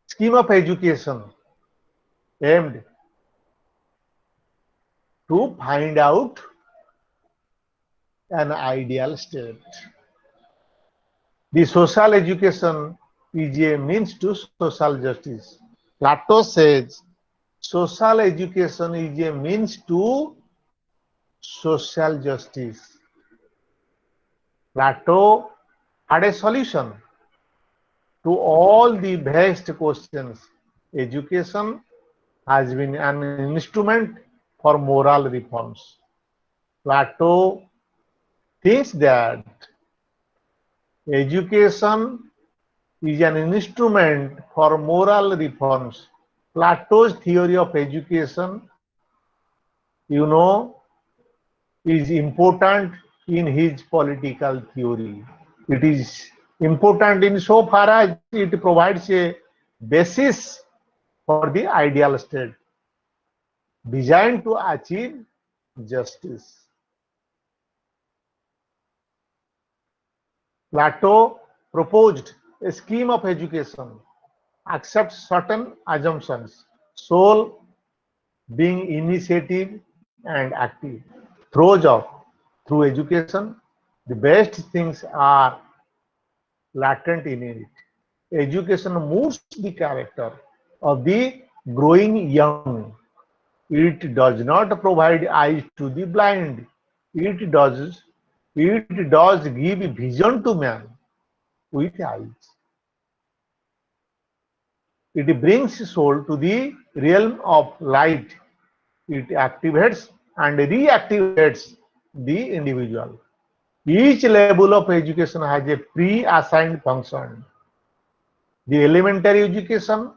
scheme of education aimed to find out an ideal state. The social education is a means to social justice. Plato says social education is a means to social justice. Plato had a solution to all the vast questions. Education has been an instrument for moral reforms. Plato thinks that education is an instrument for moral reforms. Plato's theory of education, you know, is important in his political theory. It is important in so far as it provides a basis for the ideal state designed to achieve justice. Plato proposed a scheme of education accepts certain assumptions, soul being initiative and active. Through education, The best things are latent in it. Education moves the character of the growing young. It does not provide eyes to the blind. It does it does give vision to man with eyes. It brings soul to the realm of light. It activates and reactivates the individual. Each level of education has a pre-assigned function. The elementary education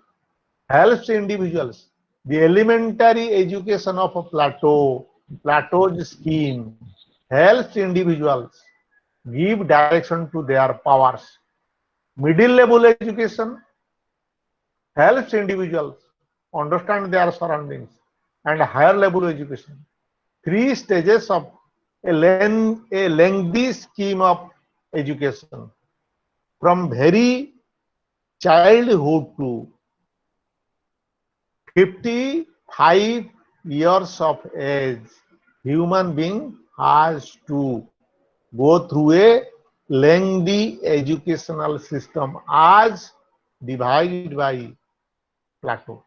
helps individuals. The elementary education of a Plato's scheme helps individuals give direction to their powers. Middle level education helps individuals understand their surroundings, and higher level education. Three stages of a lengthy scheme of education from very childhood to 55 years of age. Human being has to go through a lengthy educational system as divided by Plato.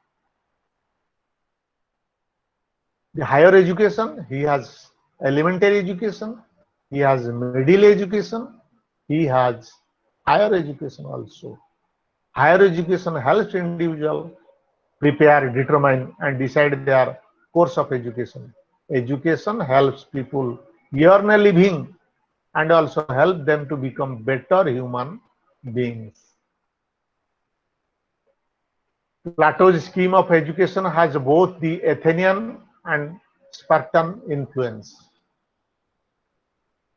The higher education, he has elementary education, he has middle education, he has higher education also. Higher education helps individual prepare, determine, and decide their course of education. Education helps people earn a living and also help them to become better human beings. Plato's scheme of education has both the Athenian and Spartan influence.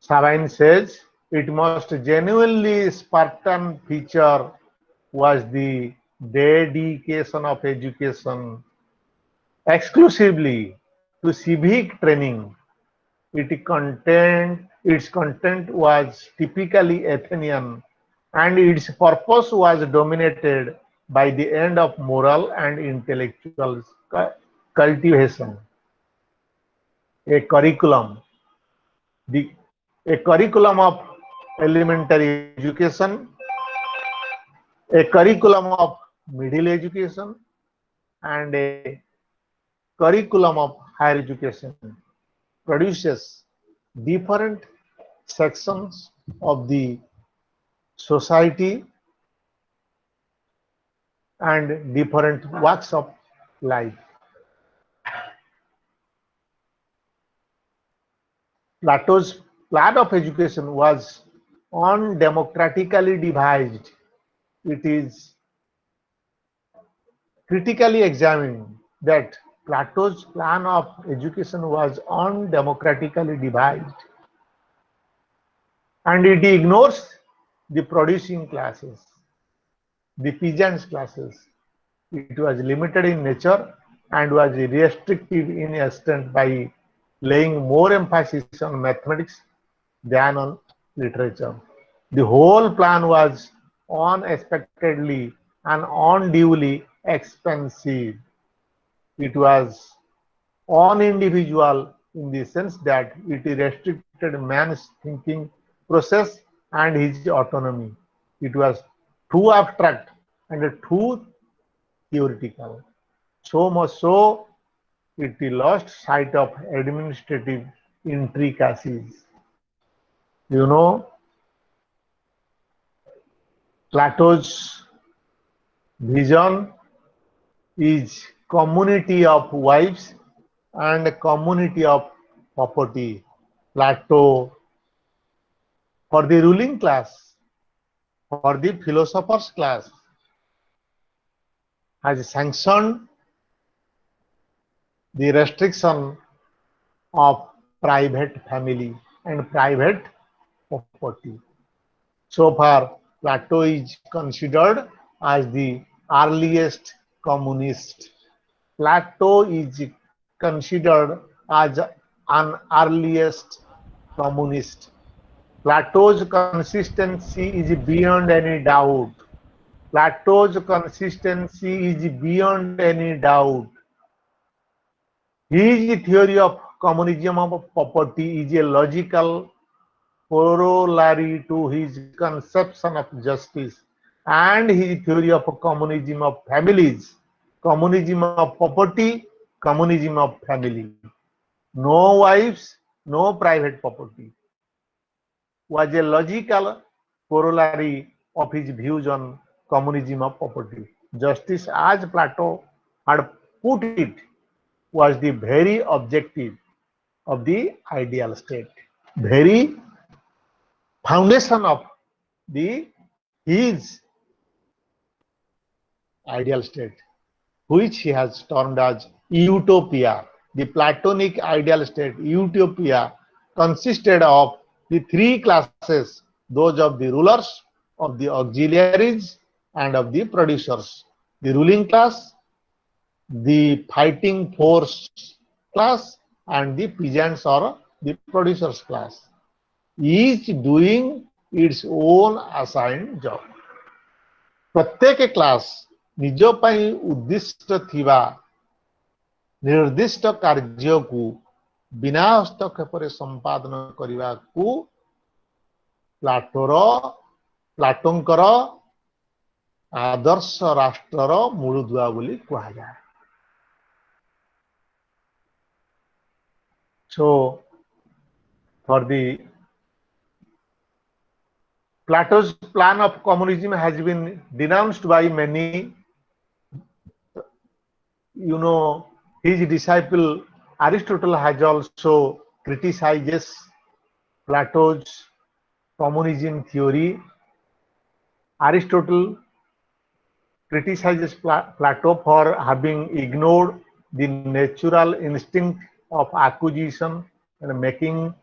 Sabine says it most genuinely Spartan feature was the dedication of education exclusively to civic training. Its content was typically Athenian, and its purpose was dominated by the end of moral and intellectual cultivation. A curriculum, the a curriculum of elementary education, a curriculum of middle education, and a curriculum of higher education produces different sections of the society and different walks of life. Plato's plan of education was undemocratically devised. It is critically examined that Plato's plan of education was undemocratically devised, and it ignores the producing classes, the peasants classes. It was limited in nature and was restrictive in extent by laying more emphasis on mathematics than on literature. The whole plan was unexpectedly and unduly expensive. It was unindividual in the sense that it restricted man's thinking process and his autonomy. It was too abstract and too theoretical. So much so, it lost sight of administrative intricacies. You know, Plato's vision is community of wives and community of property. Plato, for the ruling class, for the philosophers class, has sanctioned the restriction of private family and private property. So far, Plato is considered as the earliest communist. Plato is considered as an earliest communist. Plato's consistency is beyond any doubt. Plato's consistency is beyond any doubt. His theory of communism of property is a logical corollary to his conception of justice and his theory of communism of families, communism of property, communism of family. No wives, no private property was a logical corollary of his views on communism of property. Justice, as Plato had put it, was the very objective of the ideal state, very foundation of the his ideal state, which he has termed as utopia. The Platonic ideal state, utopia, consisted of the three classes, those of the rulers, of the auxiliaries, and of the producers. The ruling class, the fighting force class, and the peasants or the producers class, each doing its own assigned job. प्रत्येक class निज ପାଇଁ उद्दिष्ट थिबा निर्दिष्ट कार्य को बिना हस्तक्षेप संपादन करने को प्लाटोंकर आदर्श राष्ट्रर मूलदुआ बोली कहा जाए. So for the Plato's plan of communism has been denounced by many. His disciple Aristotle has also criticizes Plato's communism theory. Aristotle criticizes Plato for having ignored the natural instinct of acquisition and making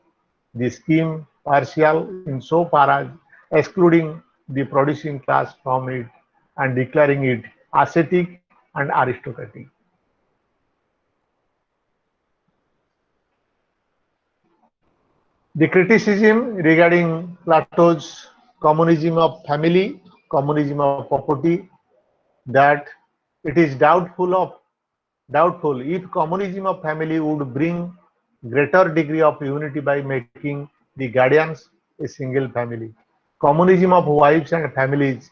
the scheme partial insofar as excluding the producing class from it and declaring it ascetic and aristocratic. The criticism regarding Plato's communism of family, communism of property, that it is doubtful if communism of family would bring greater degree of unity by making the guardians a single family. Communism of wives and families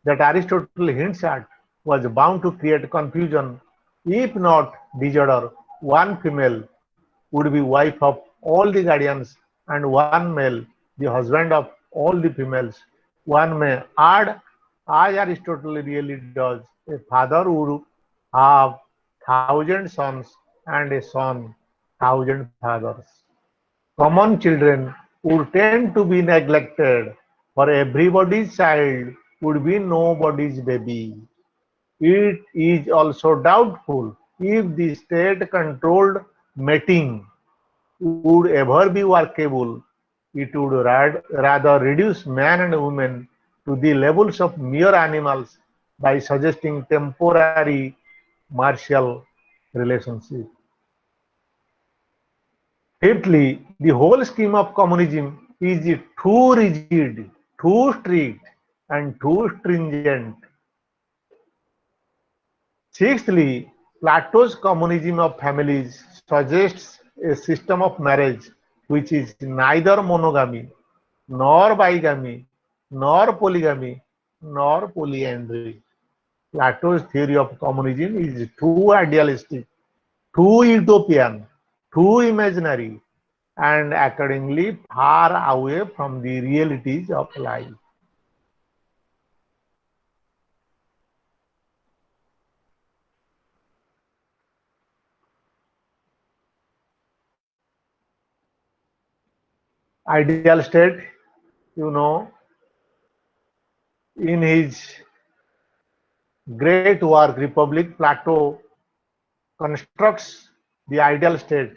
that Aristotle hints at was bound to create confusion, if not disorder. One female would be wife of all the guardians and one male the husband of all the females. One may add, as Aristotle really does, a father would have 1,000 sons and a son 1,000 fathers. Common children would tend to be neglected, for everybody's child would be nobody's baby. It is also doubtful if the state-controlled mating would ever be workable. It would rather reduce man and woman to the levels of mere animals by suggesting temporary martial relationship. Fifthly, the whole scheme of communism is too rigid, too strict, and too stringent. Sixthly, Plato's communism of families suggests a system of marriage which is neither monogamy, nor bigamy, nor polygamy, nor polyandry. Plato's theory of communism is too idealistic, too utopian, too imaginary, and accordingly far away from the realities of life. Ideal state, in his great work Republic, Plato constructs the ideal state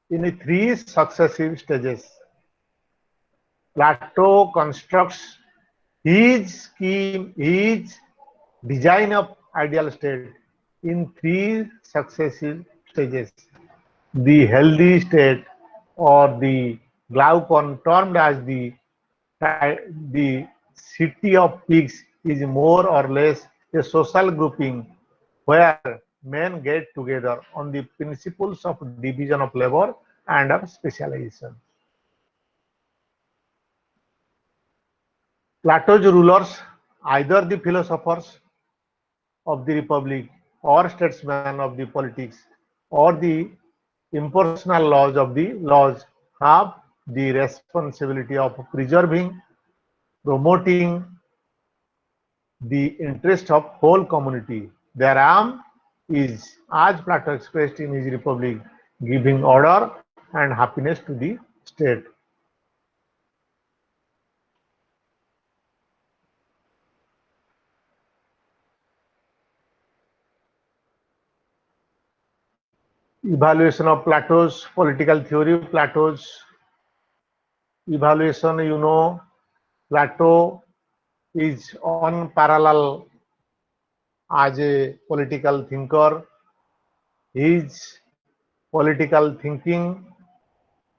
in three successive stages. Plato constructs his scheme, his design of ideal state in three successive stages. The healthy state, or the Glaucon, termed as the city of pigs, is more or less a social grouping where men get together on the principles of division of labor and of specialization. Plato's rulers, either the philosophers of the republic or statesmen of the politics or the impersonal laws of the laws, have the responsibility of preserving, promoting the interest of whole community. Their aim is, as Plato expressed in his Republic, giving order and happiness to the state. Evaluation of Plato's political theory. Plato's evaluation, Plato is unparalleled as a political thinker. His political thinking,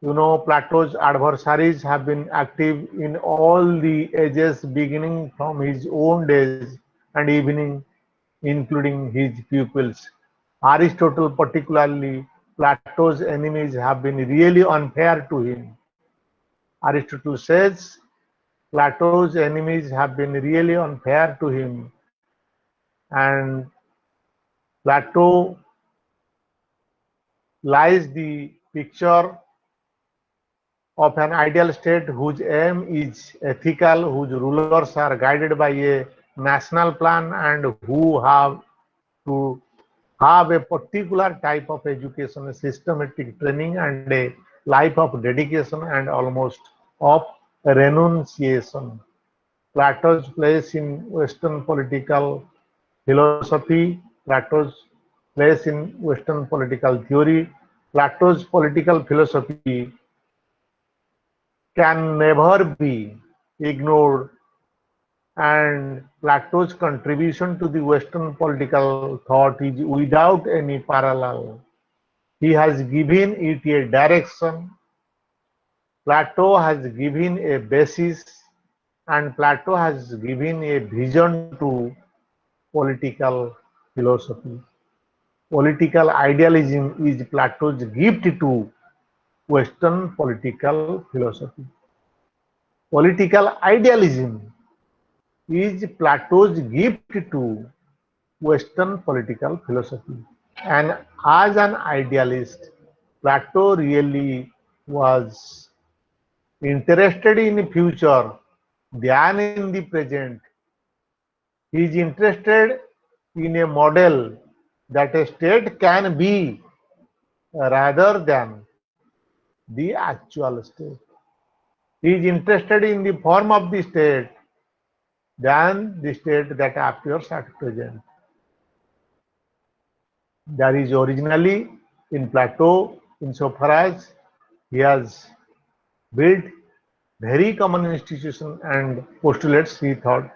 Plato's adversaries have been active in all the ages, beginning from his own days and evening, including his pupils. Aristotle, particularly, Plato's enemies have been really unfair to him. Aristotle says Plato's enemies have been really unfair to him, and Plato lies the picture of an ideal state whose aim is ethical, whose rulers are guided by a national plan, and who have to have a particular type of education, a systematic training, and a life of dedication and almost of renunciation. Plato's place in Western political philosophy, Plato's place in Western political theory, Plato's political philosophy can never be ignored, and Plato's contribution to the Western political thought is without any parallel. He has given it a direction, Plato has given a basis, and Plato has given a vision to political philosophy. Political idealism is Plato's gift to Western political philosophy. Political idealism is Plato's gift to Western political philosophy. And as an idealist, Plato really was interested in the future than in the present. He is interested in a model that a state can be rather than the actual state. He is interested in the form of the state than the state that appears at present. There is originally in Plato, insofar as he has built very common institution and postulates he thought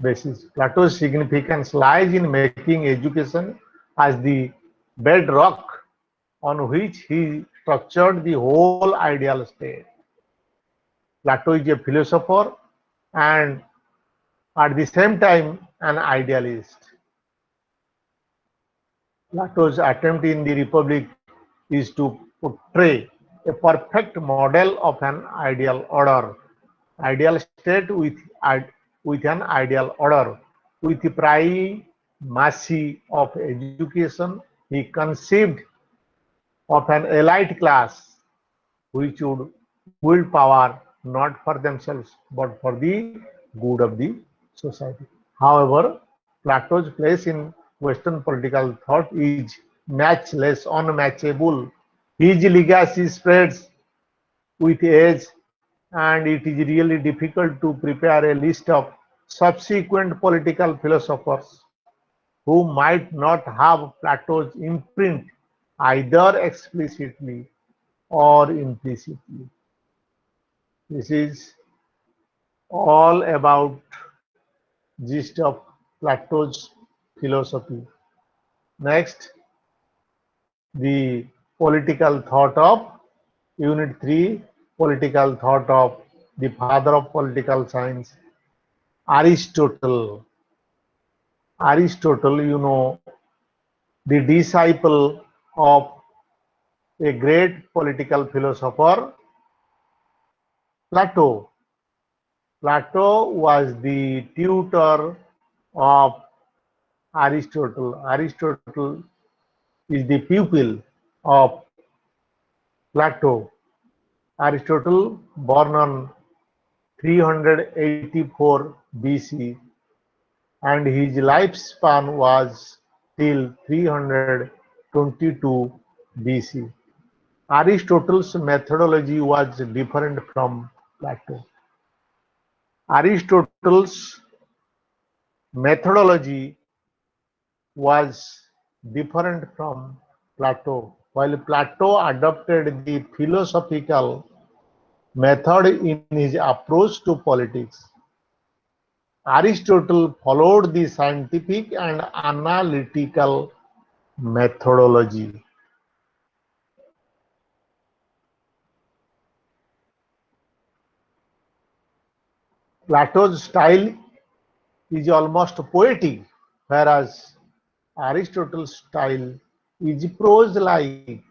basis. Plato's significance lies in making education as the bedrock on which he structured the whole ideal state. Plato is a philosopher and at the same time an idealist. Plato's attempt in the Republic is to portray a perfect model of an ideal order, ideal state with an ideal order. With the primacy of education, he conceived of an elite class which would wield power not for themselves but for the good of the society. However, Plato's place in Western political thought is matchless, unmatchable. His legacy spreads with age, and it is really difficult to prepare a list of subsequent political philosophers who might not have Plato's imprint either explicitly or implicitly. This is all about gist of Plato's philosophy. Next, the political thought of Unit 3, political thought of the father of political science, Aristotle. Aristotle, the disciple of a great political philosopher, Plato. Plato was the tutor of Aristotle. Aristotle is the pupil of Plato. Aristotle, born on 384 BC, and his lifespan was till 322 BC. Aristotle's methodology was different from Plato. Aristotle's methodology was different from Plato. While Plato adopted the philosophical method in his approach to politics, Aristotle followed the scientific and analytical methodology. Plato's style is almost poetic, whereas Aristotle's style is prose-like.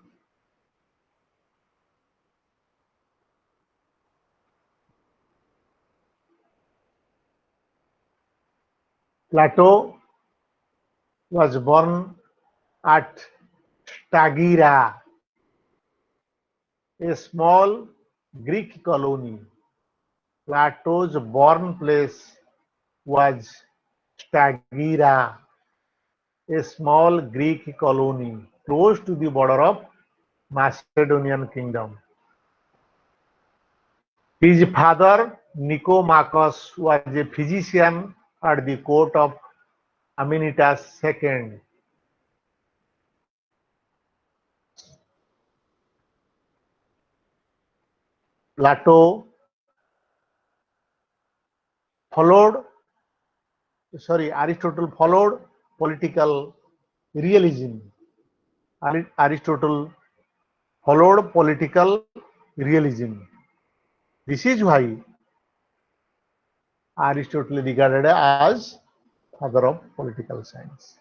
Plato was born at Stagira, a small Greek colony. Plato's birthplace was Stagira, a small Greek colony close to the border of Macedonian kingdom. His father Nicomachus was a physician at the court of Amenitas II. Plato followed, Aristotle followed political realism. Aristotle followed political realism. This is why Aristotle is regarded as father of political science.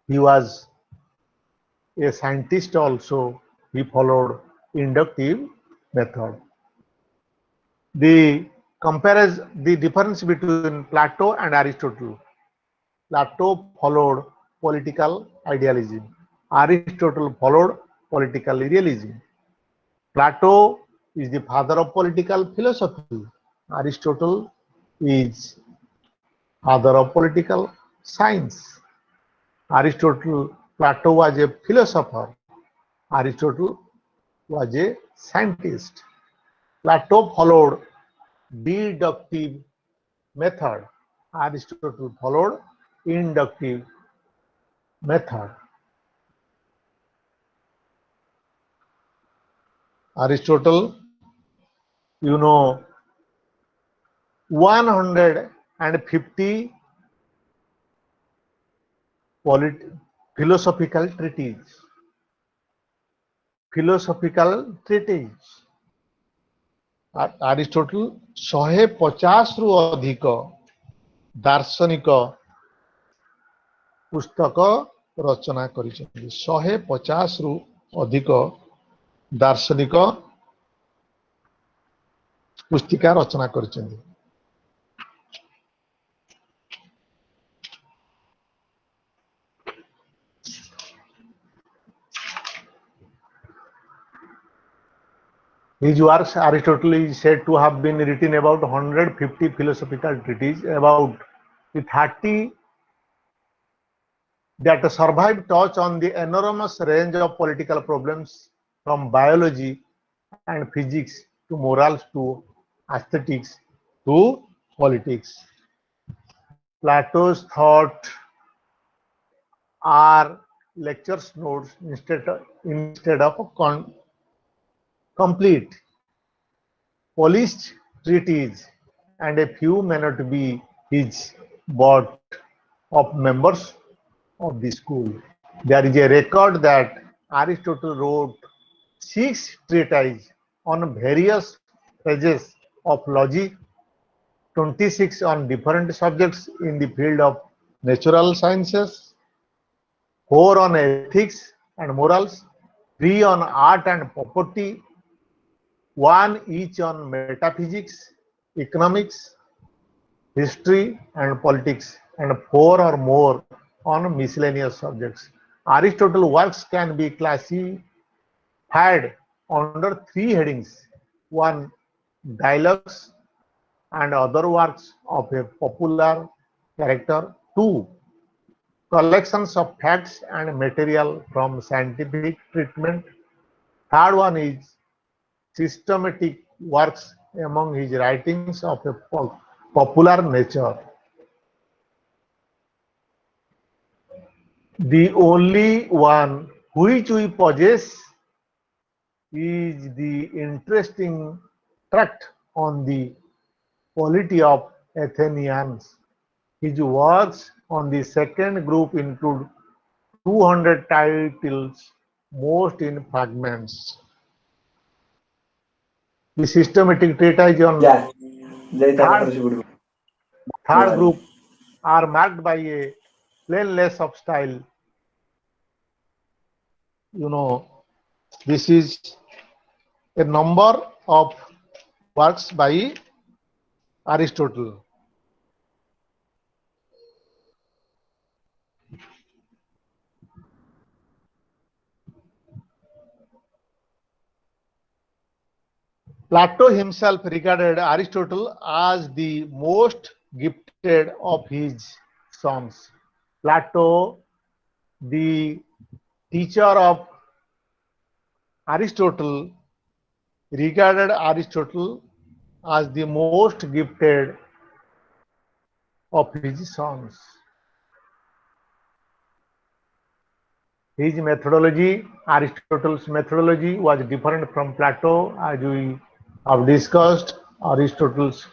He was a scientist also. He followed inductive method. The difference between Plato and Aristotle. Plato followed political idealism. Aristotle followed political realism. Plato is the father of political philosophy. Aristotle is father of political science. Plato was a philosopher. Aristotle was a scientist. Plato followed deductive method. Aristotle followed inductive method. Aristotle, 150 philosophical treatises. Aristotle 150 ରୁ ଅଧିକ ଦାର୍ଶନିକ ପୁସ୍ତକ ରଚନା କରିଛନ୍ତି। 150 ରୁ ଅଧିକ ଦାର୍ଶନିକ ପୁସ୍ତିକା ରଚନା କରିଛନ୍ତି। His works, Aristotle is said to have been written about 150 philosophical treatises, about the 30 that survived touch on the enormous range of political problems from biology and physics to morals to aesthetics to politics. Plato's thought are lectures notes instead of complete polished treatise, and a few may not be his but of members of the school. There is a record that Aristotle wrote 6 treatises on various phases of logic, 26 on different subjects in the field of natural sciences, 4 on ethics and morals, 3 on art and property, one each on metaphysics, economics, history, and politics, and four or more on miscellaneous subjects. Aristotle's works can be classified under three headings: one, dialogues and other works of a popular character; two, collections of facts and material from scientific treatment; third one is systematic works among his writings of a popular nature. The only one which we possess is the interesting tract on the polity of Athenians. His works on the second group include 200 titles, most in fragments. The systematic treatise on Yeah. Jai third, Tarakashi Guru. third group are marked by a plainness of style. You know, this is a number of works by Aristotle. Plato himself regarded Aristotle as the most gifted of his sons. Plato, the teacher of Aristotle, regarded Aristotle as the most gifted of his sons. His methodology, Aristotle's methodology, was different from Plato, as we have discussed. Aristotle's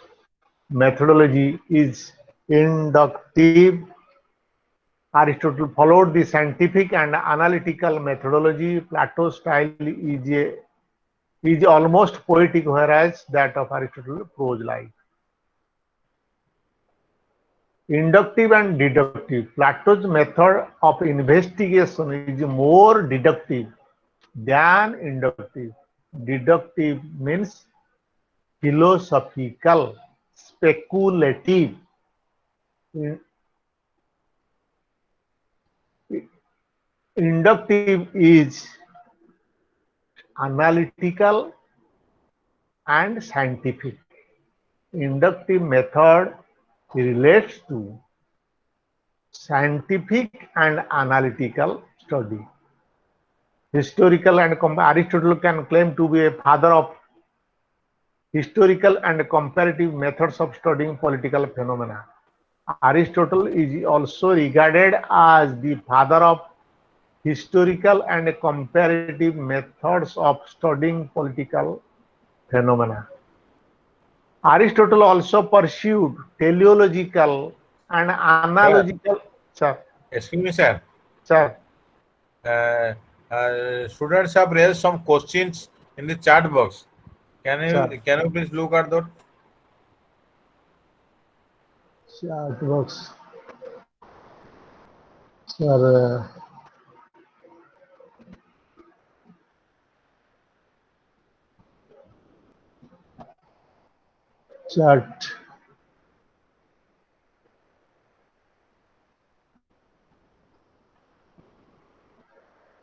methodology is inductive. Aristotle followed the scientific and analytical methodology. Plato's style is almost poetic, whereas that of Aristotle prose-like. Inductive and deductive. Plato's method of investigation is more deductive than inductive. Deductive means philosophical, speculative. Inductive is analytical and scientific. Inductive method relates to scientific and analytical study. Historical and Aristotle can claim to be a father of historical and comparative methods of studying political phenomena. Aristotle is also regarded as the father of historical and comparative methods of studying political phenomena. Aristotle also pursued teleological and Sir, analogical. Sir, excuse me, sir. sir, Students have raised some questions in the chat box. sir. Can you please look at that? Chat box. Sir, chat.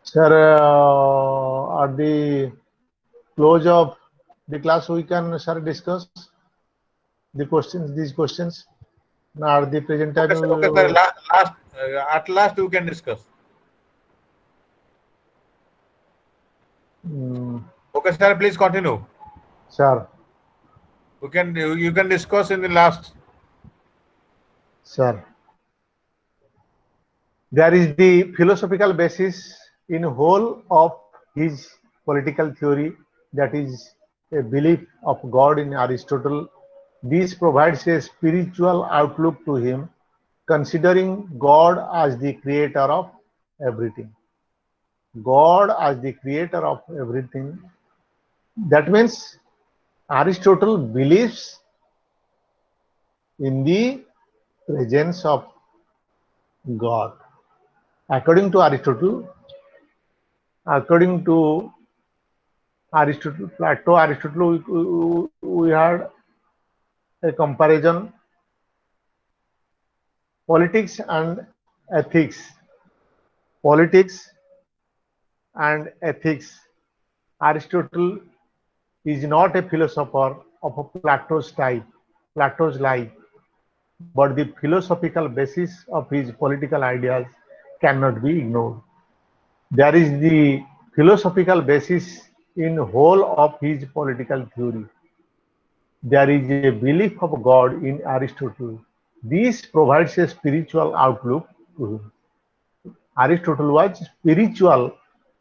Sir, at the close of the class, we can, sir, discuss the questions, these questions. Now, at the present time, Okay, sir. Last, at last, you can discuss. Okay, sir. Please continue. Sir, You can discuss in the last. sir. There is the philosophical basis in whole of his political theory, that is a belief of God in Aristotle. This provides a spiritual outlook to him, considering God as the creator of everything. God as the creator of everything. That means Aristotle believes in the presence of God. According to Aristotle, according to Aristotle, Plato, Aristotle, we had a comparison, politics and ethics. Politics and ethics. Aristotle is not a philosopher of Plato's type, Plato's like, but the philosophical basis of his political ideas cannot be ignored. There is the philosophical basis in whole of his political theory. There is a belief of God in Aristotle. This provides a spiritual outlook to him. Aristotle was spiritual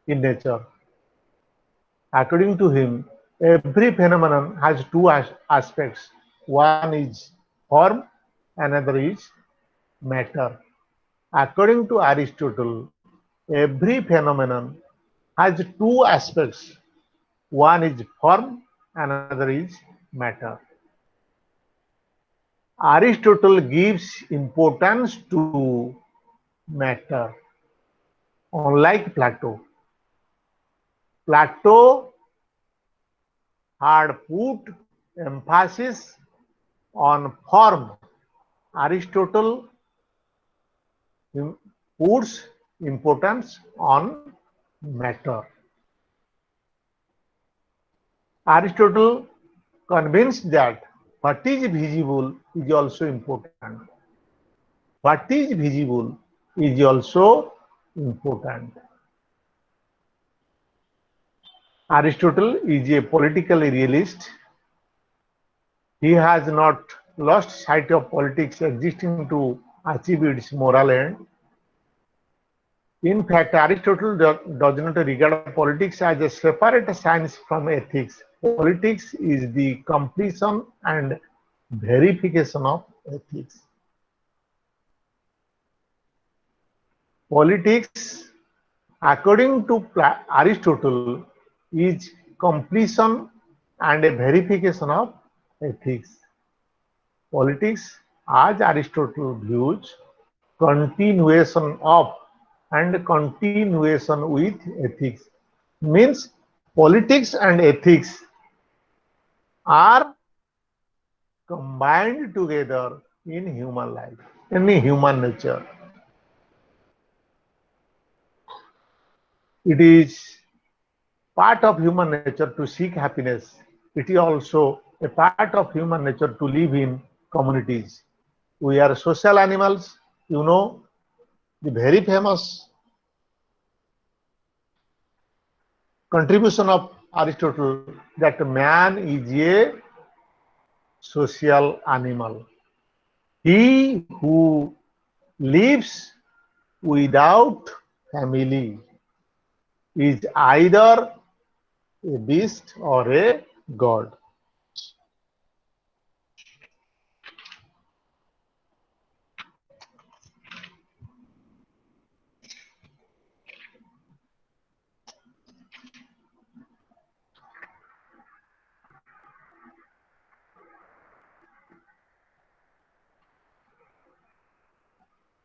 in nature. According to him, every phenomenon has two aspects. One is form, another is matter. According to Aristotle, every phenomenon has two aspects. One is form, another is matter. Aristotle gives importance to matter, unlike Plato. Plato had put emphasis on form. Aristotle puts importance on matter. Aristotle convinced that what is visible is also important. What is visible is also important. Aristotle is a political realist. He has not lost sight of politics existing to achieve its moral end. In fact, Aristotle does not regard politics as a separate science from ethics. Politics is the completion and verification of ethics. Politics, according to Aristotle, is completion and a verification of ethics. Politics, as Aristotle views, continuation of and continuation with ethics, means politics and ethics are combined together in human life, in human nature. It is part of human nature to seek happiness. It is also a part of human nature to live in communities. We are social animals. You know the very famous contribution of Aristotle that man is a social animal. He who lives without family is either a beast or a god.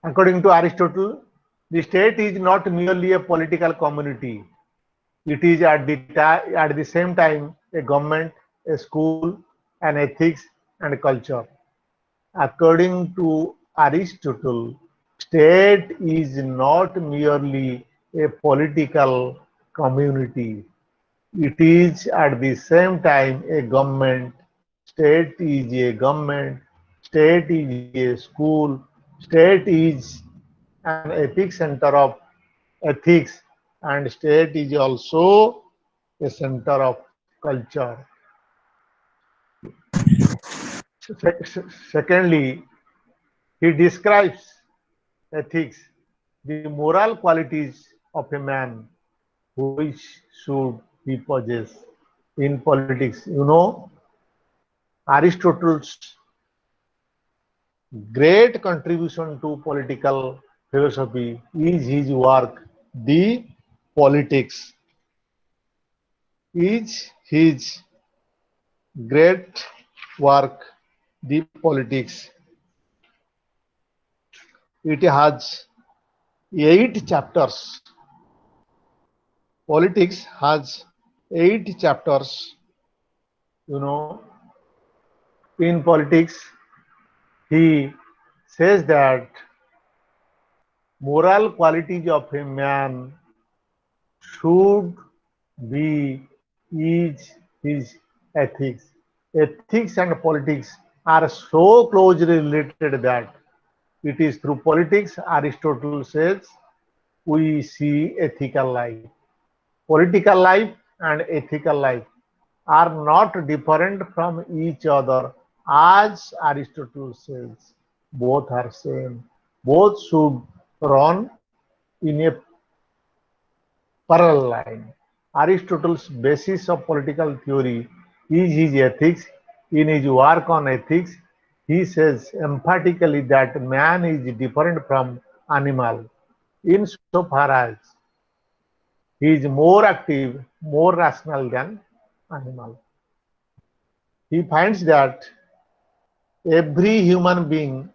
According to Aristotle, the state is not merely a political community. It is at the same time a government, a school, an ethics and culture. According to Aristotle, state is not merely a political community. It is at the same time a government. State is a government. State is a school. State is an epic center of ethics, and state is also a center of culture. Secondly, he describes ethics, the moral qualities of a man which should be possessed in politics. You know, Aristotle's great contribution to political philosophy is his work, The Politics. Is his great work, The Politics. It has 8 chapters. Politics has 8 chapters. You know, in politics, he says that moral qualities of a man should be is his ethics. Ethics and politics are so closely related that it is through politics, Aristotle says, we see ethical life. Political life and ethical life are not different from each other, as Aristotle says. Both are same. Both should run in a parallel line. Aristotle's basis of political theory is his ethics. In his work on ethics, he says emphatically that man is different from animal insofar as he is more active, more rational than animal. He finds that every human being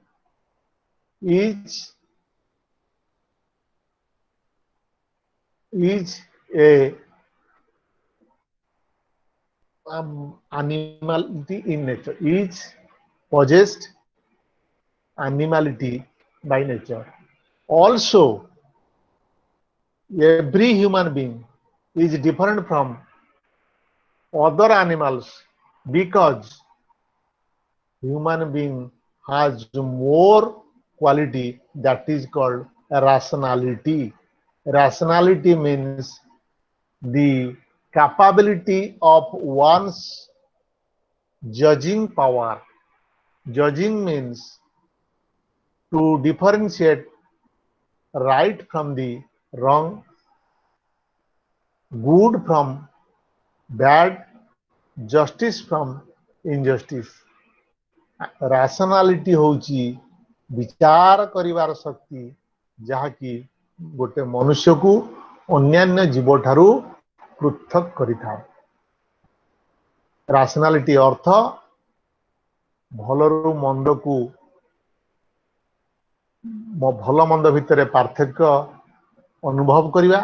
is is a animality in nature, is possessed animality by nature. Also, every human being is different from other animals because human being has more quality that is called rationality. Rationality means the capability of one's judging power. Judging means to differentiate right from the wrong, good from bad, justice from injustice. rationality ହଉଛି ବିଚାର କରିବାର ଶକ୍ତି ଯାହାକି ଗୋଟେ ମନୁଷ୍ୟକୁ ଅନ୍ୟାନ୍ୟ ଜୀବ ଠାରୁ ପୃଥକ କରିଥାଏ। rationality ଅର୍ଥ ଭଲରୁ ମନ୍ଦକୁ ଭଲ ମନ୍ଦ ଭିତରେ ପାର୍ଥକ୍ୟ ଅନୁଭବ କରିବା,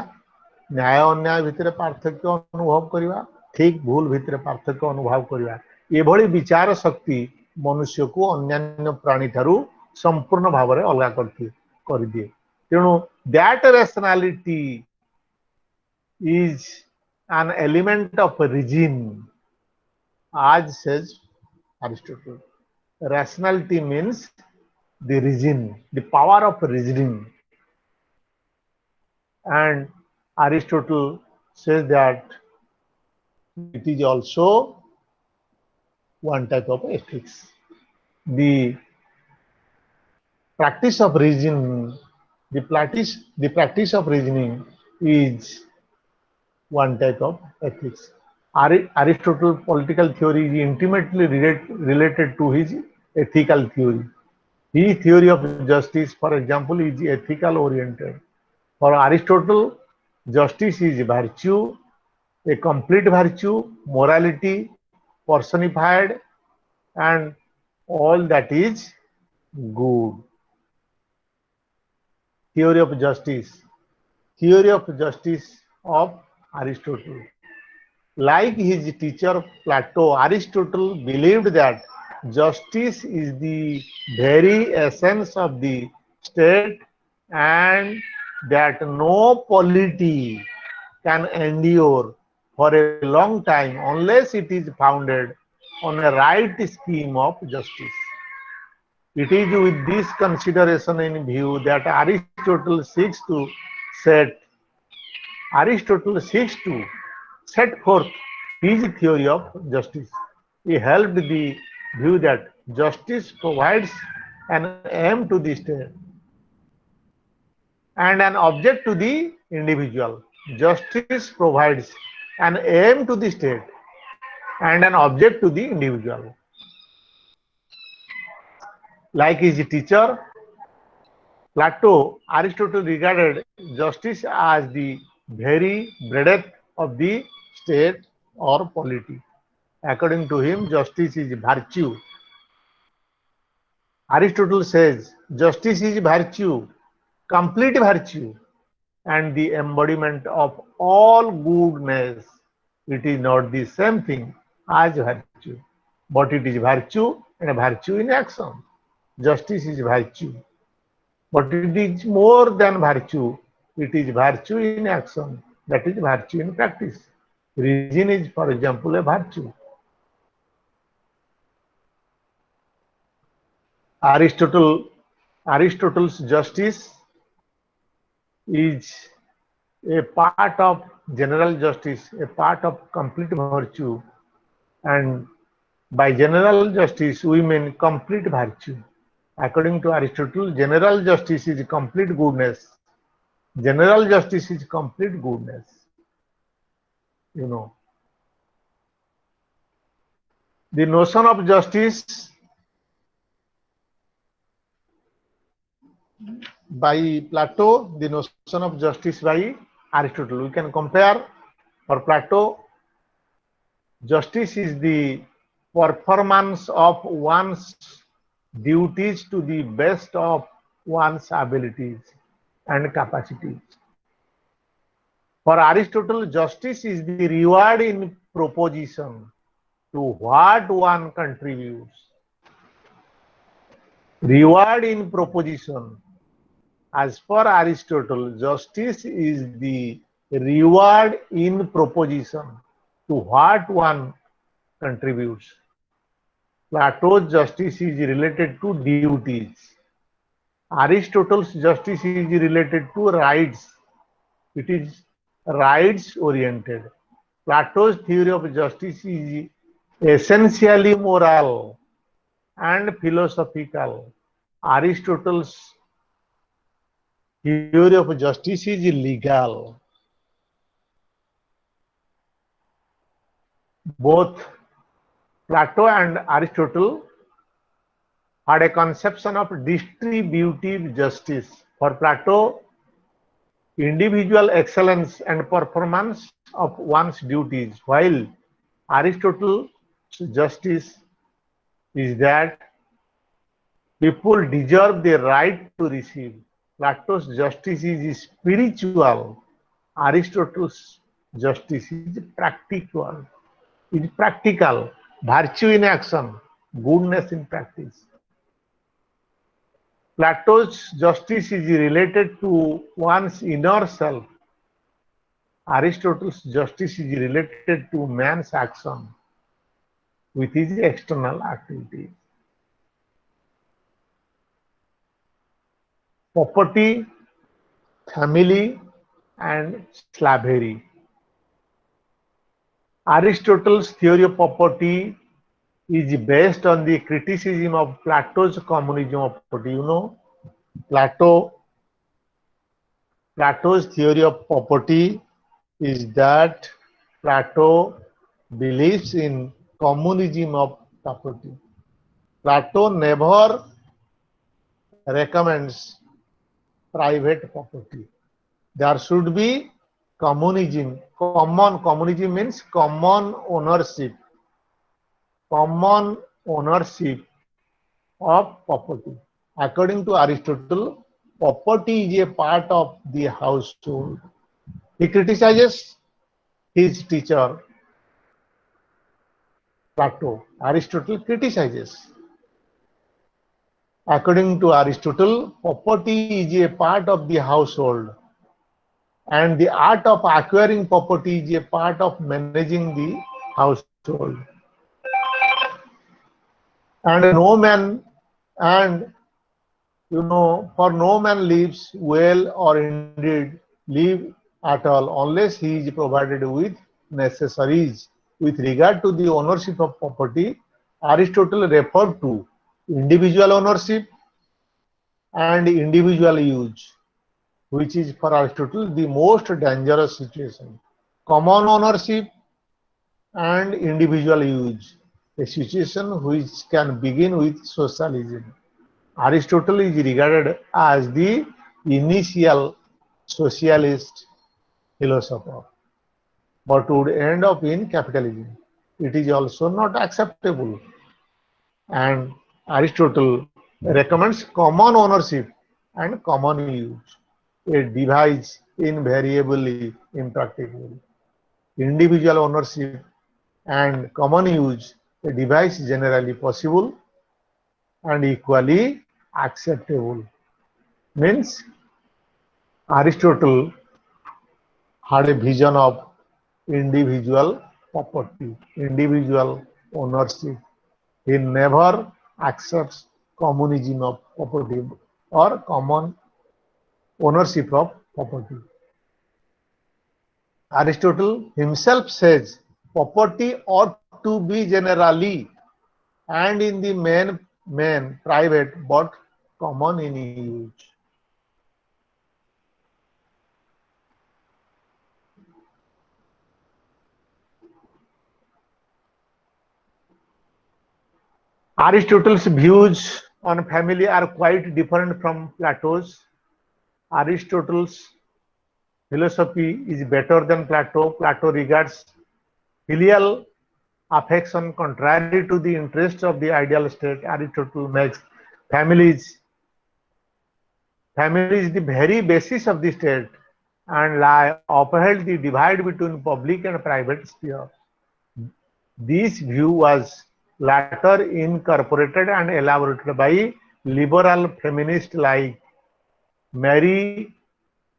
ନ୍ୟାୟ ଅନ୍ୟାୟ ଭିତରେ ପାର୍ଥକ୍ୟ ଅନୁଭବ କରିବା, ଠିକ ଭୁଲ ଭିତରେ ପାର୍ଥକ୍ୟ ଅନୁଭବ କରିବା। ଏଭଳି ବିଚାର ଶକ୍ତି ମନୁଷ୍ୟକୁ ଅନ୍ୟାନ୍ୟ ପ୍ରାଣୀ ଠାରୁ ସମ୍ପୂର୍ଣ୍ଣ ଭାବରେ ଅଲଗା କରିଦିଏ। ତେଣୁ that rationality is an element of reason, as says Aristotle. Rationality means the reason, the power of reasoning. And Aristotle says that it is also one type of ethics. The practice of reasoning, the practice of reasoning is one type of ethics. Aristotle's political theory is intimately related to his ethical theory. His theory of justice, for example, is ethical oriented. For Aristotle, justice is virtue, a complete virtue, morality, personified, and all that is good. Theory of justice. Theory of justice of Aristotle. Like his teacher Plato, Aristotle believed that justice is the very essence of the state and that no polity can endure for a long time unless it is founded on a right scheme of justice. It is with this consideration in view that Aristotle seeks to set forth his theory of justice. He held the view that justice provides an aim to the state and an object to the individual. Justice provides an aim to the state and an object to the individual. Like his teacher Plato, Aristotle regarded justice as the very breadth of the state or polity. According to him, justice is virtue. Aristotle says justice is virtue, complete virtue, and the embodiment of all goodness. It is not the same thing as virtue, but it is virtue and virtue in action. Justice is virtue, but it is more than virtue. It is virtue in action, that is virtue in practice. Reason is, for example, a virtue. Aristotle's justice is a part of general justice, a part of complete virtue, and by general justice we mean complete virtue. According to Aristotle, general justice is complete goodness. General justice is complete goodness. You know, the notion of justice by Plato, the notion of justice by Aristotle. We can compare. For Plato, justice is the performance of one's duties to the best of one's abilities and capacities. For Aristotle, justice is the reward in proportion to what one contributes. Reward in proportion. As for Aristotle, justice is the reward in proportion to what one contributes. Plato's justice is related to duties. Aristotle's justice is related to rights. It is rights oriented. Plato's theory of justice is essentially moral and philosophical. Aristotle's theory of justice is legal. Both Plato and Aristotle had a conception of distributive justice. For Plato, individual excellence and performance of one's duties, while Aristotle's justice is that people deserve the right to receive. Plato's justice is spiritual. Aristotle's justice is practical. Is practical. Virtue in action, goodness in practice. Plato's justice is related to one's inner self. Aristotle's justice is related to man's action with his external activities. Property, family, and slavery. Aristotle's theory of property is based on the criticism of Plato's communism of property. You know, Plato's theory of property is that Plato believes in communism of property. Plato never recommends private property. There should be communism. Communism means common ownership of property. According to Aristotle, property is a part of the household. He criticizes his teacher, Plato. Aristotle criticizes. According to Aristotle, property is a part of the household, and the art of acquiring property is a part of managing the household. And for no man lives well or indeed live at all unless he is provided with necessaries. With regard to the ownership of property, Aristotle referred to individual ownership and individual use, which is for Aristotle the most dangerous situation. Common ownership and individual use, a situation which can begin with socialism. Aristotle is regarded as the initial socialist philosopher, but would end up in capitalism. It is also not acceptable, and Aristotle recommends common ownership and common use, a device invariably impracticable. individual ownership, and common use, a device generally possible and equally acceptable. Means Aristotle had a vision of individual property, individual ownership. He never accepts communism of property or common ownership of property. Aristotle himself says property ought to be generally and in the main private but common in use. Aristotle's views on family are quite different from Plato's. Aristotle's philosophy is better than Plato. Plato regards filial affection contrary to the interests of the ideal state. Aristotle makes families family is the very basis of the state and lie upheld the divide between public and private sphere. This view was later incorporated and elaborated by liberal feminists like Mary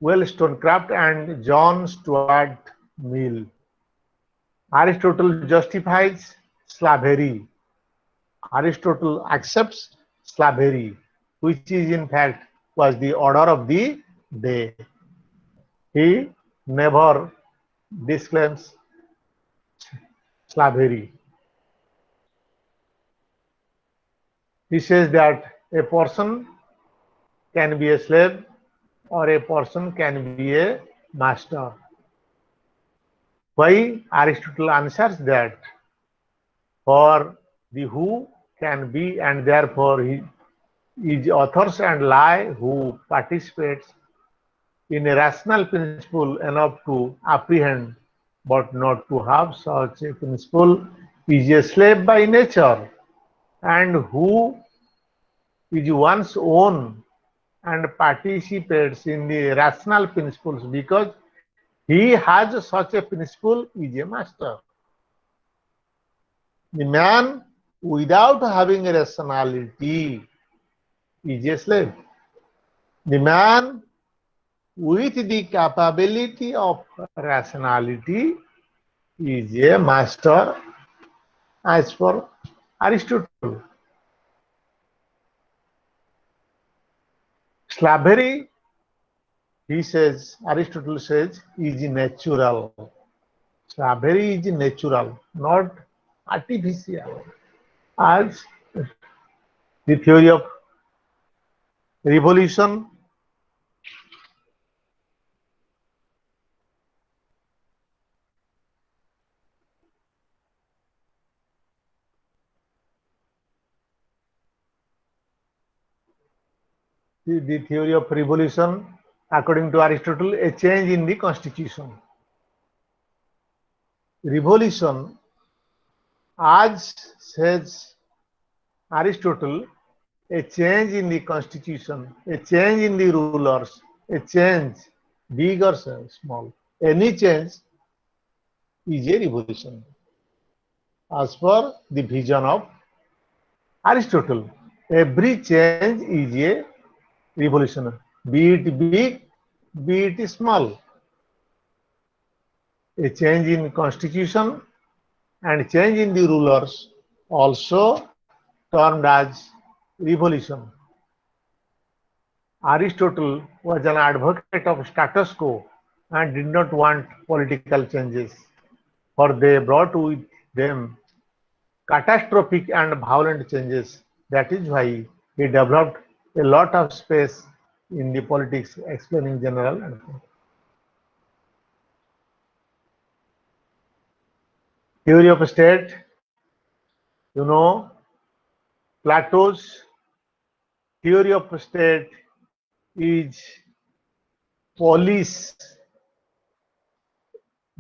Wollstonecraft and John Stuart Mill. Aristotle justifies slavery. Aristotle accepts slavery, which is in fact was the order of the day. He never disclaims slavery. He says that a person can be a slave or a person can be a master. Why? Aristotle answers that for the who can be and therefore he is authors and lie who participates in a rational principle enough to apprehend but not to have such a principle is a slave by nature and who is one's own and participates in the rational principles because he has such a principle is a master. The man without having a rationality is a slave. The man with the capability of rationality is a master as per Aristotle. Slavery, he says, Aristotle says, is natural. Slavery is natural, not artificial. As the theory of revolution the theory of revolution, according to Aristotle, a change in the constitution. Revolution, as says Aristotle, a change in the constitution, a change in the rulers, a change, big or small, any change is a revolution, as per the vision of Aristotle. Every change is a revolution, be it big, be it small. A change in constitution and change in the rulers also termed as revolution. Aristotle was an advocate of status quo and did not want political changes, for they brought with them catastrophic and violent changes. That is why he developed a lot of space in the politics explaining general and theory of state. You know, Plato's theory of state is polis.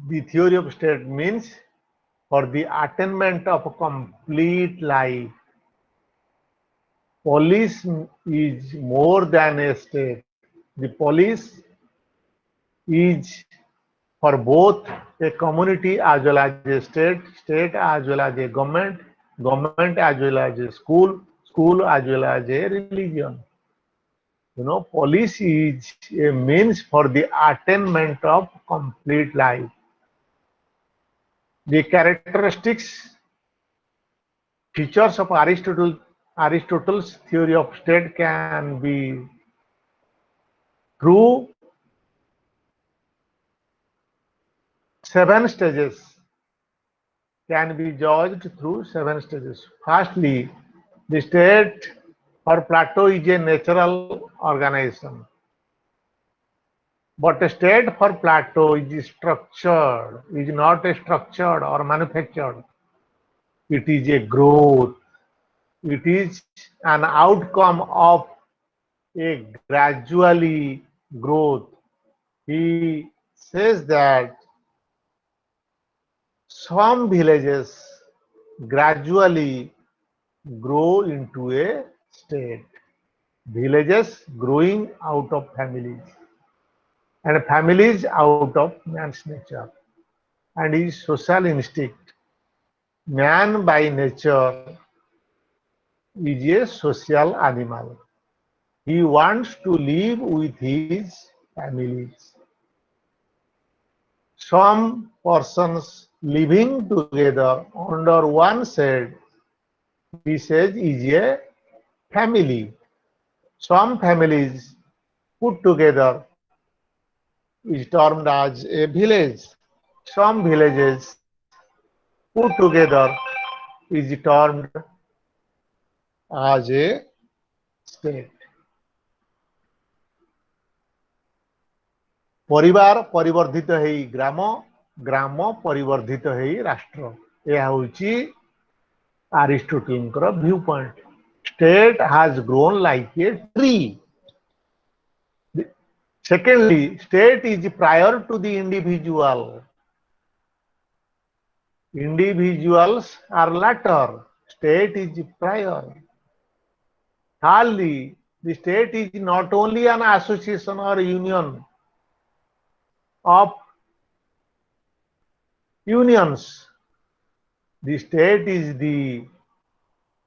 The theory of state means for the attainment of a complete life. Polis is more than a state. The polis is for both a community as well as a state, state as well as a government, government as well as a school, school as well as a religion. Police is a means for the attainment of complete life. The characteristics, features of Aristotle's theory of state can be through 7 stages, can be judged through 7 stages. Firstly, the state for Plato is a natural organization. But a state for Plato is structured, is not a structured or manufactured. It is a growth. It is an outcome of a gradually growth. He says that some villages gradually grow into a state. Villages growing out of families, and families out of man's nature and his social instinct. Man by nature is a social animal. He wants to live with his families. Some persons living together under one shed, he says, is a family. Some families put together is termed as a village. Some villages put together is termed as a state. परिवार परिवर्धित हेई ग्राम, ग्राम परिवर्धित हेई राष्ट्र. यह होची Aristotle view point. State has grown like a tree. Secondly, state is prior to the individual. Individuals are latter. State is prior. Thirdly, the state is not only an association or union of unions. The state is the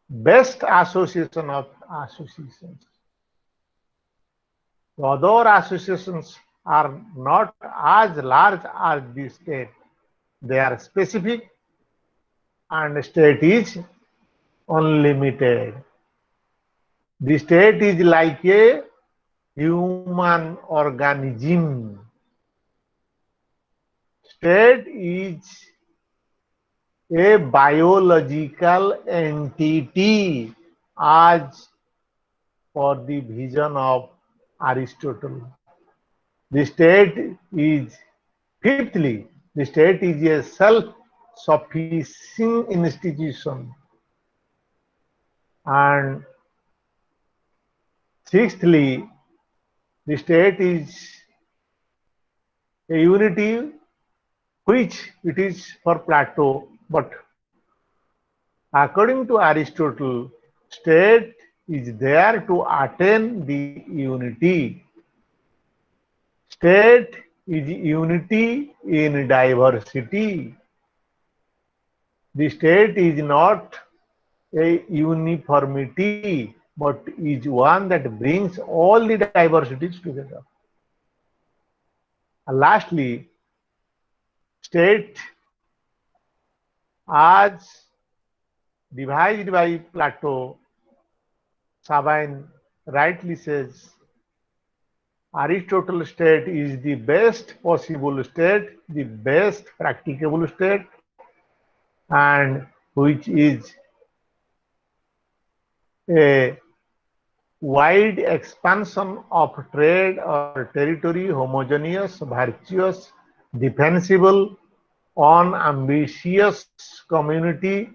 best association of associations. The other associations are not as large as the state. They are specific and state is unlimited. The state is like a human organism. State is a biological entity as per the vision of Aristotle. The state is, fifthly, the state is a self-sufficing institution. And sixthly, the state is a unity which it is for Plato, but according to Aristotle, state is there to attain the unity. State is unity in diversity. The state is not a uniformity, but is one that brings all the diversities together. And lastly, state as devised by Plato, Sabine rightly says, Aristotle state is the best possible state, the best practicable state, and which is a wide expansion of trade or territory, homogeneous, virtuous, defensible, unambitious community,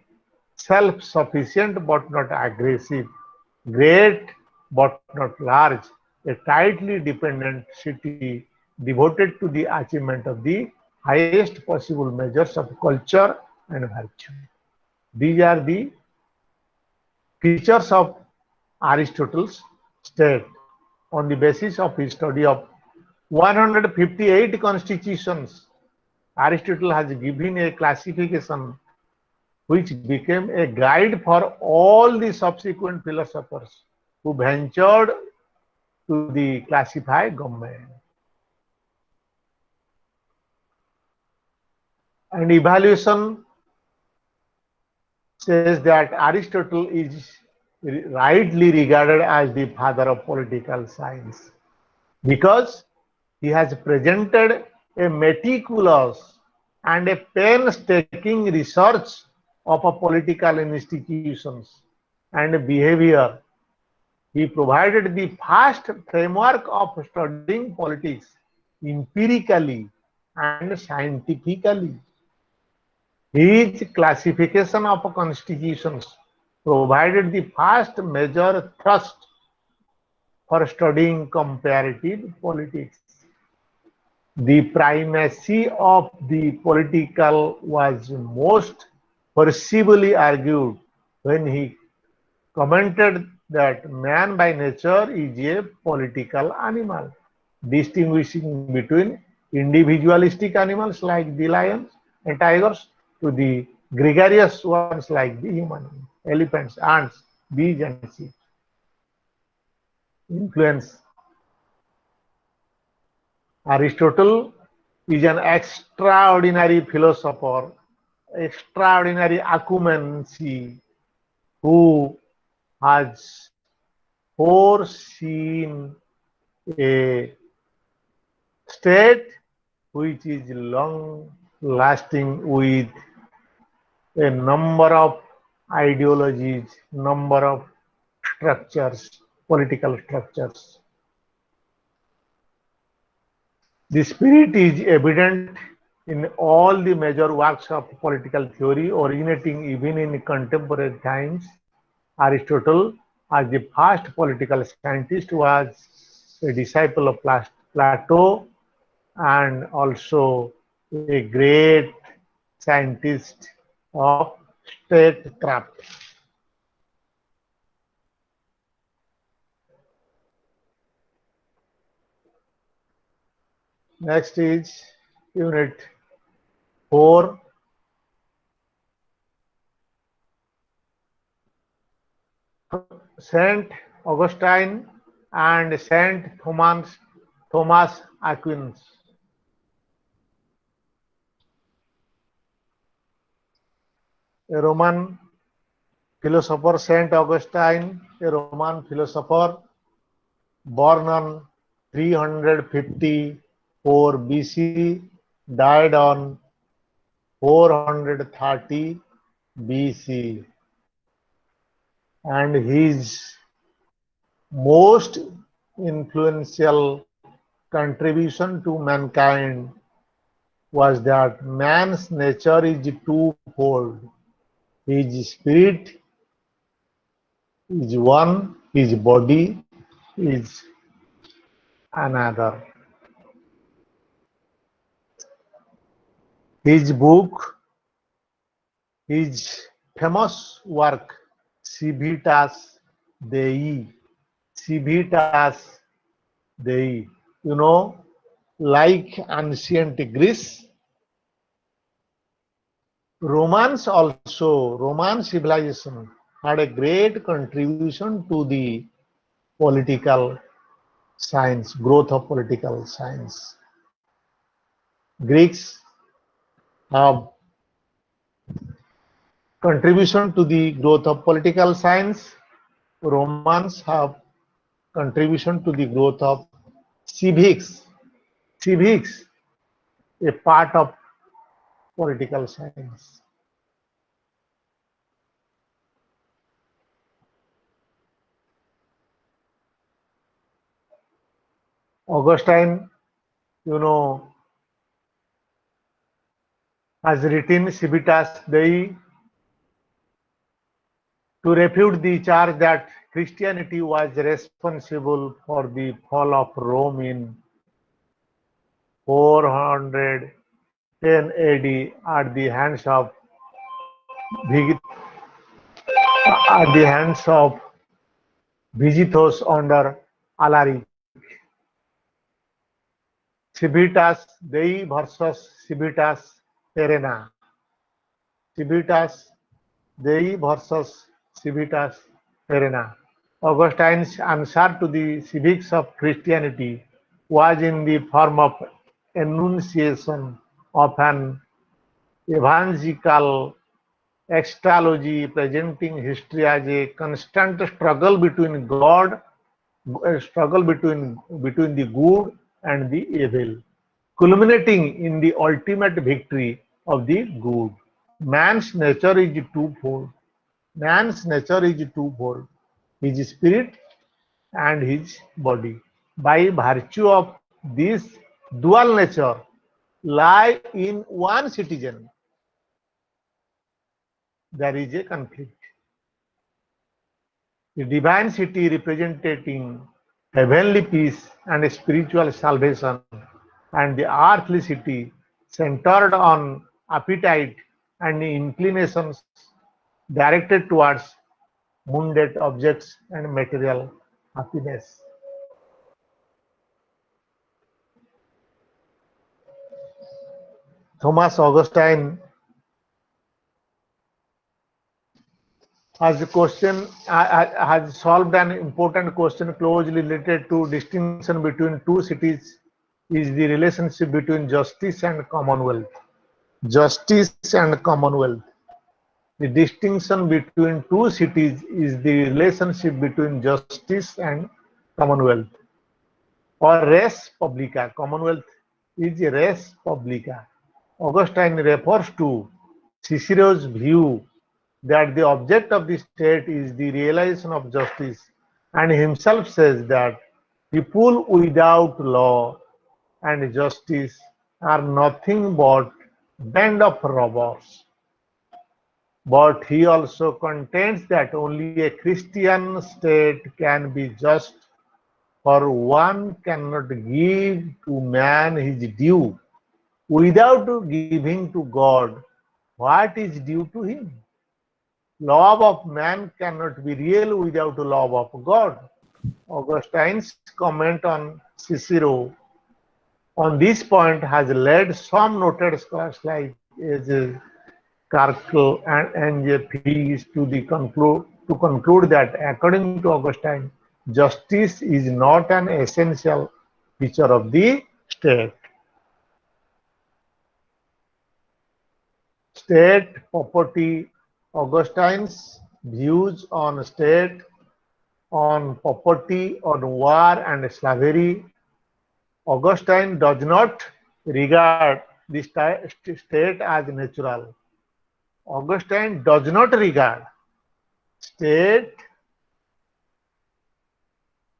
self-sufficient but not aggressive, great but not large, a tightly dependent city devoted to the achievement of the highest possible measures of culture and virtue. These are the features of Aristotle's state on the basis of his study of 158 constitutions Aristotle has given a classification which became a guide for all the subsequent philosophers who ventured to the classify government. And evaluation says that Aristotle is rightly regarded as the father of political science because he has presented a meticulous and a painstaking research of a political institutions and behavior. He provided the first framework of studying politics empirically and scientifically. His classification of constitutions provided the first major thrust for studying comparative politics. The primacy of the political was most forcibly argued when he commented that man by nature is a political animal, distinguishing between individualistic animals like the lions and tigers to the gregarious ones like the human, elephants, ants, bees, and sheep. Influence. Aristotle is an extraordinary philosopher, extraordinary acumen who has foreseen a state which is long lasting with a number of ideologies, number of structures, political structures. The spirit is evident in all the major works of political theory originating even in contemporary times. Aristotle, as the first political scientist, was a disciple of Plato and also a great scientist of statecraft. Next is Unit 4. Saint Augustine and Saint Thomas Aquinas. A Roman philosopher, Saint Augustine, a Roman philosopher born on 354 BC, died on 430 BC, and his most influential contribution to mankind was that man's nature is twofold. His spirit is one, his body is another. His book, his famous work, Civitas Dei, Civitas Dei, like ancient Greece, Roman civilization had a great contribution to the political science, growth of political science. Greeks have contribution to the growth of political science. Romans have contribution to the growth of civics. Civics, a part of political science. Augustine, has written Civitas Dei to refute the charge that Christianity was responsible for the fall of Rome in 410 AD at the hands of Visitos under Alaric. Civitas Dei versus Civitas Terrena. Civitas Dei versus Civitas Terrena. Augustine's answer to the civics of Christianity was in the form of enunciation of an evangelical eschatology presenting history as a constant struggle between God, a struggle between the good and the evil, culminating in the ultimate victory of the good. Man's nature is twofold. Man's nature is twofold, his spirit and his body. By virtue of this dual nature, lie in one citizen, there is a conflict. The divine city representing heavenly peace and spiritual salvation, and the earthly city centered on appetite and inclinations directed towards mundane objects and material happiness. Thomas Augustine has solved an important question closely related to distinction between two cities is the relationship between justice and commonwealth. Justice and commonwealth. The distinction between two cities is the relationship between justice and commonwealth or res publica. Commonwealth is res publica. Augustine refers to Cicero's view that the object of the state is the realization of justice, and himself says that people without law and justice are nothing but band of robbers. But he also contends that only a Christian state can be just, for one cannot give to man his due without giving to God what is due to him. Love of man cannot be real without love of God. Augustine's comment on Cicero on this point has led some noted scholars like A.J. Carkle and N.J. to conclude that according to Augustine, justice is not an essential feature of the state. State property. Augustine's views on state, on property, on war and slavery. Augustine does not regard the state as natural. Augustine does not regard state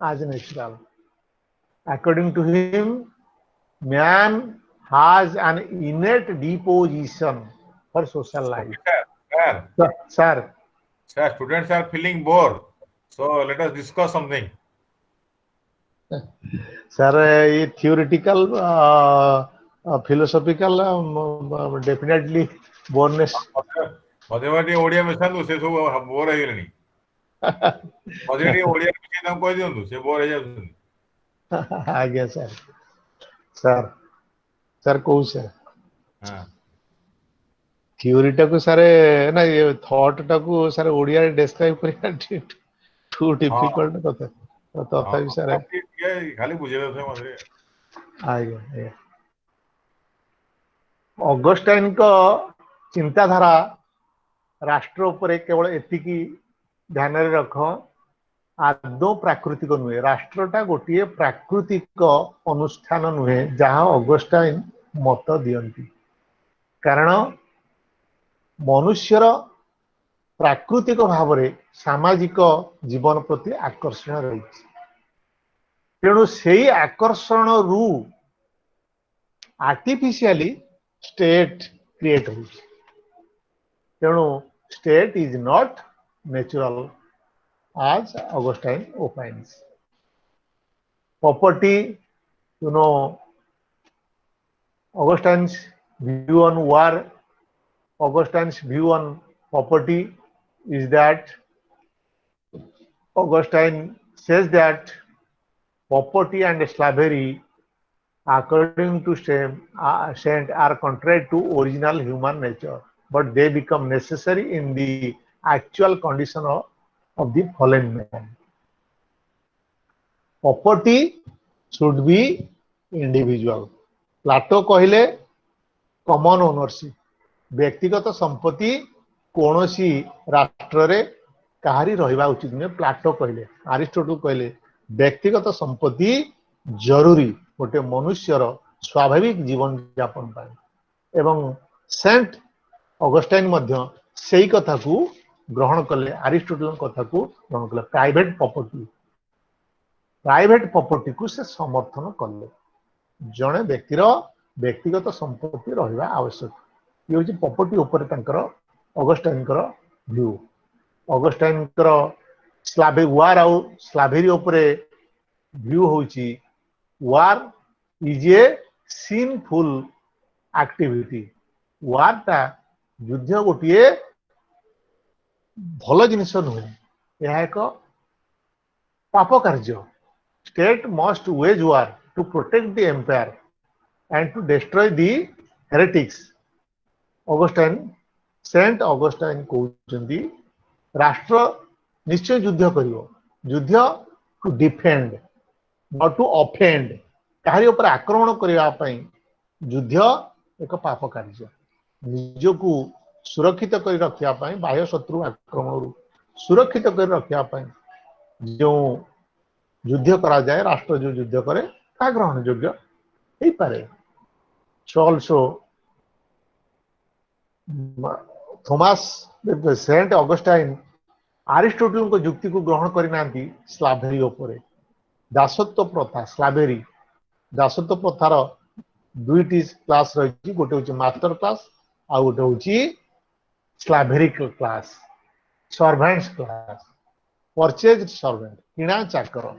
as natural. According to him, man has an innate disposition for social life. Sir, Sir, sir, students are feeling bored. So let us discuss something. sir, theoretical, philosophical, definitely boreness. ମତେ ଟିକେ ଓଡିଆ ମିଶାନ୍ତୁ ସେ ସବୁ bore ହେଇଗଲେଣି ମତେ ଟିକେ ଓଡିଆ ମିଶେଇ ତାଙ୍କୁ କହିଦିଅନ୍ତୁ ସେ ବୋର ହେଇଯାଉଛନ୍ତି ଆଜ୍ଞା ସାର୍ ସାର୍ ସାର୍ କହୁ ସାର୍ ଥିଓରିଟାକୁ ସାର୍ ନା ଥଟ୍ ଟାକୁ ସାର୍ ଓଡିଆରେ ଡେସ୍କ୍ରାଇବ କରିବା ଟୁ ଡିଫିକଲ୍ଟ କଥା ତଥାପି ସାର୍ ଖାଲି ବୁଝେଇ ଦେଉଥିବେ ମତେ ଆଜ୍ଞା ଆଜ୍ଞା ଅଗଷ୍ଟାଇନଙ୍କ ଚିନ୍ତାଧାରା ରାଷ୍ଟ୍ର ଉପରେ କେବଳ ଏତିକି ଧ୍ୟାନରେ ରଖ ଆଦୌ ପ୍ରାକୃତିକ ନୁହେଁ ରାଷ୍ଟ୍ରଟା ଗୋଟିଏ ପ୍ରାକୃତିକ ଅନୁଷ୍ଠାନ ନୁହେଁ ଯାହା ଅଗଷ୍ଟାଇନ ମତ ଦିଅନ୍ତି କାରଣ ମନୁଷ୍ୟର ପ୍ରାକୃତିକ ଭାବରେ ସାମାଜିକ ଜୀବନ ପ୍ରତି ଆକର୍ଷଣ ରହିଛି ତେଣୁ ସେଇ ଆକର୍ଷଣରୁ ଆର୍ଟିଫିସିଆଲି ଷ୍ଟେଟ୍ କ୍ରିଏଟ୍ ହେଉଛି ତେଣୁ state is not natural as Augustine opines. Property, you know, Augustine's view on war, Augustine's view on property is that Augustine says that property and slavery according to saint are contrary to original human nature, but they become necessary in the actual condition of the fallen man. Property should be individual. Plato कहले common ownership. व्यक्तिगत संपत्ति कौनसी राष्ट्र रे काहारी रहिबा उचित नुहे Plato कहले Aristotle कहले व्यक्तिगत संपत्ति जरूरी गोटे मनुष्यर स्वाभाविक जीवन यापन पाए एवं सेंट ऑगस्टाइन मध्य सेही कथा को ग्रहण कले अरिस्टोटल कथा को ग्रहण कले प्राइवेट प्रॉपर्टी को से समर्थन कले जड़े व्यक्तिर व्यक्तिगत संपत्ति रहिबा आवश्यक ये हूँ प्रॉपर्टी ऊपर ऑगस्टाइन व्यू ऑगस्टाइन वार आउ स्लावेरी ऊपर व्यू होची war is a sinful activity war टा युद्ध गोटे भल जिनिस नुहे यह एक पाप कार्य state must wage war to protect the empire and to destroy the heretics Augustine Saint Augustine कहते राष्ट्र निश्चय युद्ध करियो युद्ध to defend not to offend कहारी ऊपर आक्रमण करने युद्ध एक पाप कार्य निजको सुरक्षित कर रखापी बाह्य शत्रु आक्रमण सुरक्षित कर रखापी जो युद्ध करा जाए राष्ट्र जो युद्ध करे ता ग्रहण योग्य हो पारे also Thomas Saint Augustine Aristotle को युक्ति को ग्रहण करना स्लावेरी उपरे दासत्व प्रथा स्लावेरी दासत्व प्रथार दुईटी क्लास रही गोटे हूँ मास्टर क्लास आ गोटे हूँ slavery class servants class purchase servant किणा चाकर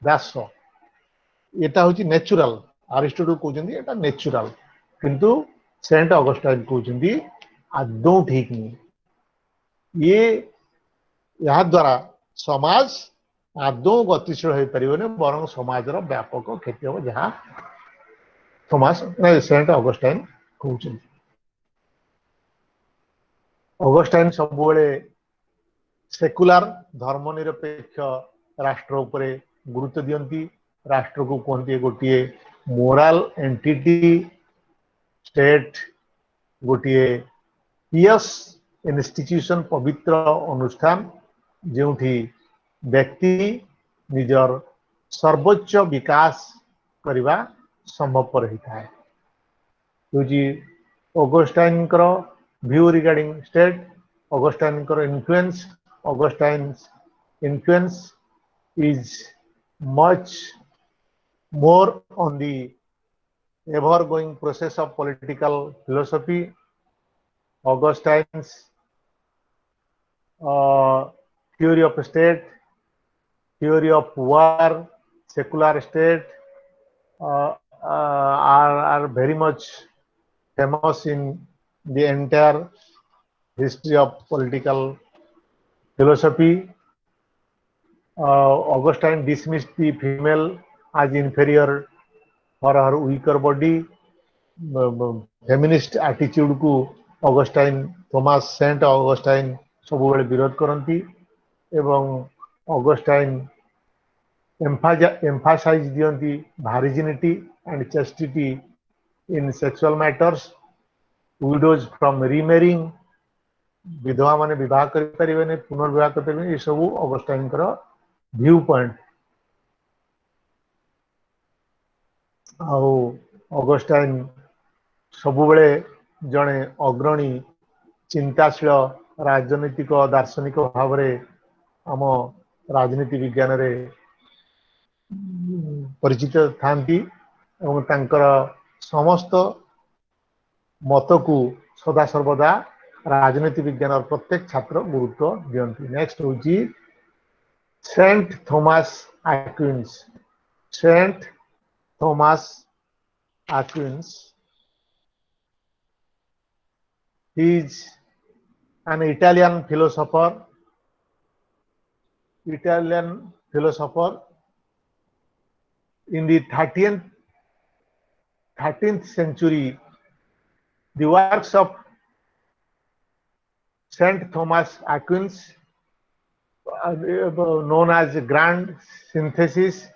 दास यहाँ हूँ नेचुरल अरिस्टोटल कहते हैं नेचुरल किंतु सेंट ऑगस्टाइन कहते आदौ ठीक नहीं ये या द्वारा समाज आदौ गतिशील हो पारे बर समाज व्यापक क्षति हम जहाँ थॉमस सेंट ऑगस्टाइन कहते ऑगस्टाइन सब सेकुलर धर्मनिरपेक्ष राष्ट्र उपरे गुरुत्व दियंती राष्ट्र को कहते गोटे मोराल एंटिटी स्टेट गोटे पियस इंस्टीट्यूशन पवित्र अनुष्ठान जो व्यक्ति निजर सर्वोच्च विकास करने संभवपर होता है Augustine view regarding state Augustine influence is much more on the ever going process of political philosophy. Augustine's theory of state, theory of war, secular state are very much famous in the entire history of political philosophy. Augustine dismissed the female as inferior for her weaker body. Feminist attitude को Augustine, Thomas Saint Augustine सब विरोध करती एवं Augustine emphasize दियंती virginity and chastity in sexual matters. Widows from remarrying विधवा माने विवाह करें पुनर्विवाह करें ये सब Augustine व्यू पॉइंट ऑगस्टाइन सबुबले जड़े अग्रणी चिंताशील राजनीतिक दार्शनिक भाव में आम राजनीति विज्ञान रे परिचित थांती एवं तांकर समस्त मत को सदा सर्वदा राजनीति विज्ञान प्रत्येक छात्र गुरुत्व दियंती। नेक्स्ट होची Saint Thomas Aquinas. Saint Thomas Aquinas. He is an Italian philosopher. In the 13th 13th century, the works of Saint Thomas Aquinas, known as Grand Synthesis,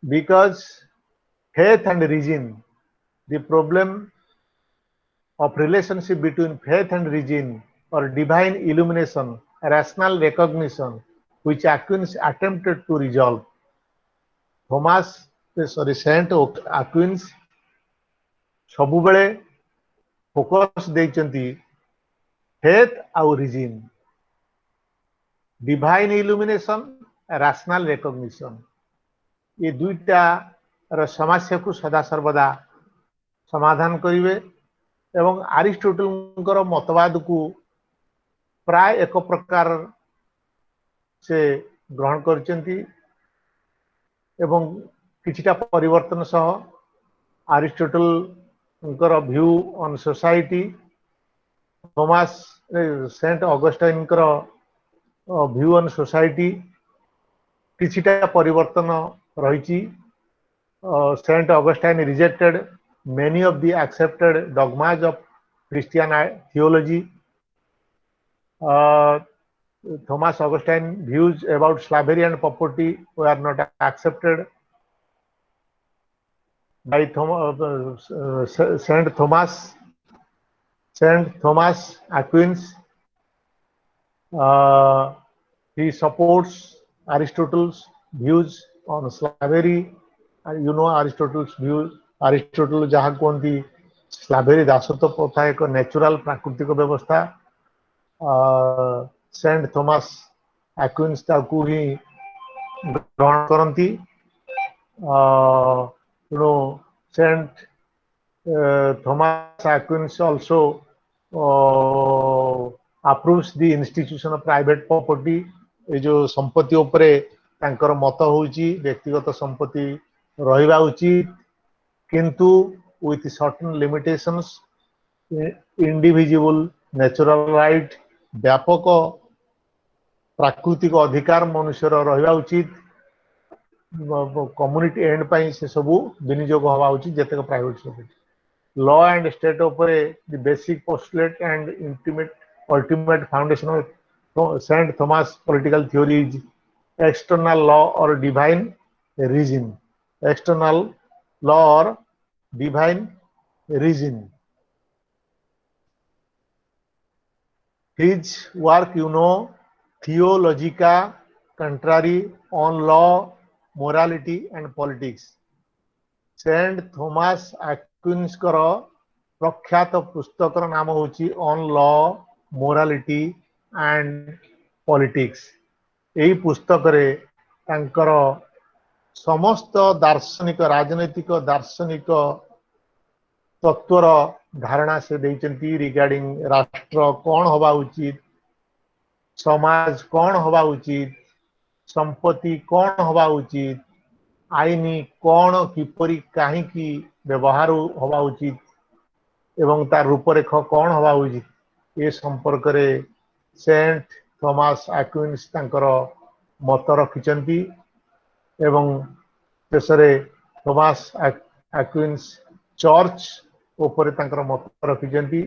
because faith and reason, the problem of relationship between faith and reason or divine illumination, rational recognition, which Aquinas attempted to resolve. Saint Aquinas ସବୁବେଳେ focus ଦେଇଛନ୍ତି faith ଆଉ reason, divine illumination, rational recognition, ये दुईटा समस्या को सदासर्वदा समाधान करिवे एवं अरिस्टोटल मतवाद को प्राय एक प्रकार से ग्रहण करचंती एवं किछिटा परिवर्तन सह Aristotle view on society, Thomas Saint Augustine view on society किछिटा परिवर्तन रही। Saint Augustine rejected many of the accepted dogmas of Christian theology. Thomas Augustine views about slavery and property were not accepted by Saint Thomas Aquinas. He supports Aristotle's views on slavery. You know Aristotle's views. Aristotle जहाँ कहती स्लावेरी दासत्व प्रथा एक natural प्राकृतिक व्यवस्था, Saint Thomas एक्विन्स ताकू ही ग्रहण करती। Saint Thomas Aquinas also approves the institution of private property. ये जो संपत्ति उपरे तांकर मत होची व्यक्तिगत संपत्ति रहिबा उचित किंतु with certain limitations, indivisible natural right, व्यापक प्राकृतिक अधिकार मनुष्यर रहिबा उचित, कम्युनिटी एंड पाई से सबु विनियोग हवा उचित जतेक private society. Law and state उपरे the basic postulate and ultimate foundation of Saint Thomas political theory is external law or divine reason. External law or divine reason. His work, Theologica Contrary on Law, Morality and Politics. Saint Thomas Aquinas प्रख्यात पुस्तक नाम होची on law, morality and politics. यही पुस्तक रे तांकर समस्त दार्शनिक राजनैतिक दार्शनिक तत्वर धारणा से देइचंती रिगार्डिंग राष्ट्र कौन हवा उचित, समाज कौन हवा उचित, संपत्ति कौन हवा उचित, आईनी कौन किपरि काहे की व्यवहार हवा उचित एवं तार रूपरेख कौन हवा उचित, ये संपर्क रे सेंट थॉमस एक्विन्स तांकर मत रखिचंती एवं शेषरे थॉमस एक्विन्स चर्च ऊपर तांकर मत रखिचंती।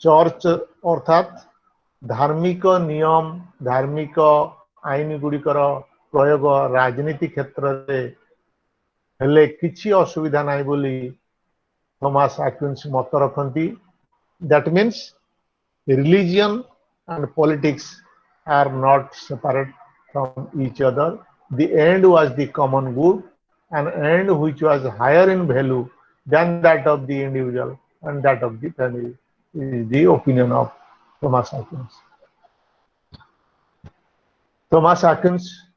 चर्च अर्थात धार्मिक नियम, धार्मिक आईन गुड़िकर प्रयोग राजनीति क्षेत्र रे हेले किछि असुविधा नाही बोली Thomas Aquinas मत रखती। That means religion and politics are not separate from each other. The end was the common good, an end which was higher in value than that of the individual and that of the family, is the opinion of Thomas Aquinas. Thomas Aquinas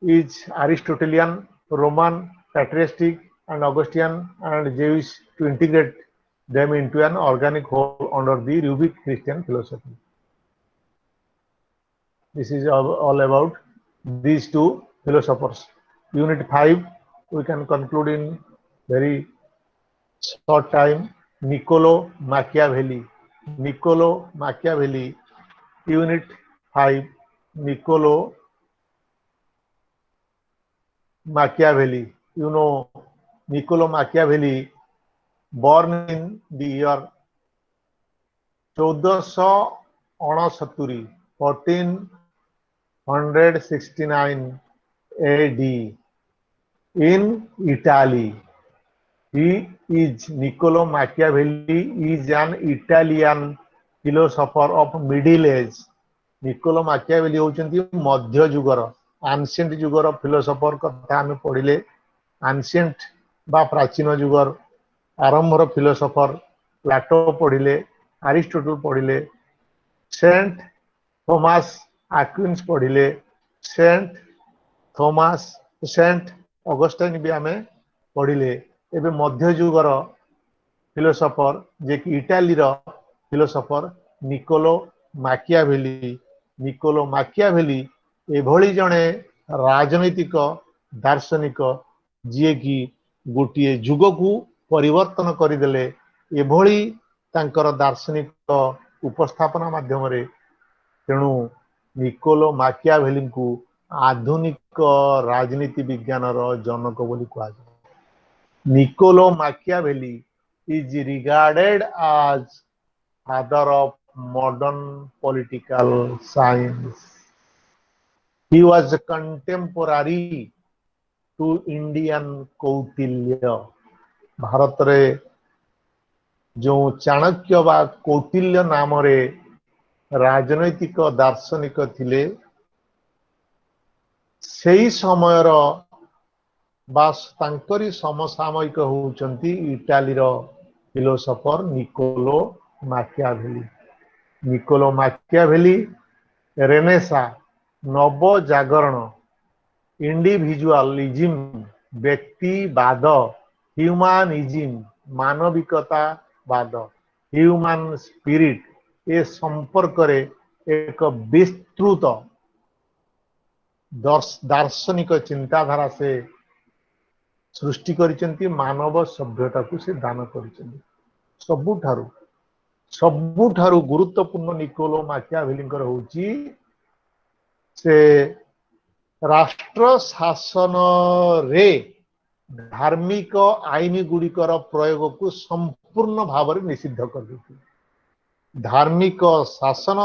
is Aristotelian, Roman, patristic and Augustinian and Jewish to integrate them into an organic whole under the rubric Christian philosophy. This is all about these two philosophers. Unit 5 we can conclude in very short time. Niccolo Machiavelli. Niccolo Machiavelli, Unit 5, Niccolo Machiavelli. You know Niccolo Machiavelli, born in the year 1469, 1469 AD in Italy. He is Niccolo Machiavelli is an Italian philosopher of middle age. Niccolo Machiavelli होउचंती Madhya युगर ancient युगर philosopher कथा आमे पढिले ancient बा प्राचीन युगर आरंभर philosopher Plato पढिले Aristotle पढिले Saint Thomas Aquinas पढिले Saint Thomas Saint Augustine भी आमे पढिले एबे मध्य युगर फिलोसोफर जे कि इटाली रो फिलोसोफर निकोलो माकियाभेली एभली जणे राजनैतिक दार्शनिक जे कि गोटे युग को परिवर्तन करदेले एभली तांकर दार्शनिक उपस्थापना माध्यम रे तेणु निकोलो माकियाभेली को आधुनिक राजनीति विज्ञान रो जनक बोली कहा जाय Niccolo Machiavelli is regarded as father of modern political science. He was contemporary to Indian Kautilya. Bharat रे जो चाणक्य बा कौटिल्य नाम रे राजनैतिक दार्शनिक थिले सेही समय रो बास तांकरी समसामयिक होउचंती इटाली रो फिलोसोफर निकोलो माकियाभेली रेनेसा नव जागरण इंडिविजुअलिज्म व्यक्तिवाद ह्यूमनिज्म मानविकतावाद ह्यूमन स्पिरिट ए संपर्क रे एक विस्तृत दार्शनिक चिंताधारा से सृष्टि करिसेंती मानव सभ्यता को से दान करिसेंती सबुठारु गुरुत्वपूर्ण निकोलो माकियाभेलींकर होउची से राष्ट्र शासन रे धार्मिक आईन गुड़िकर प्रयोग को संपूर्ण भाव में निषिद्ध कर देती धार्मिक शासन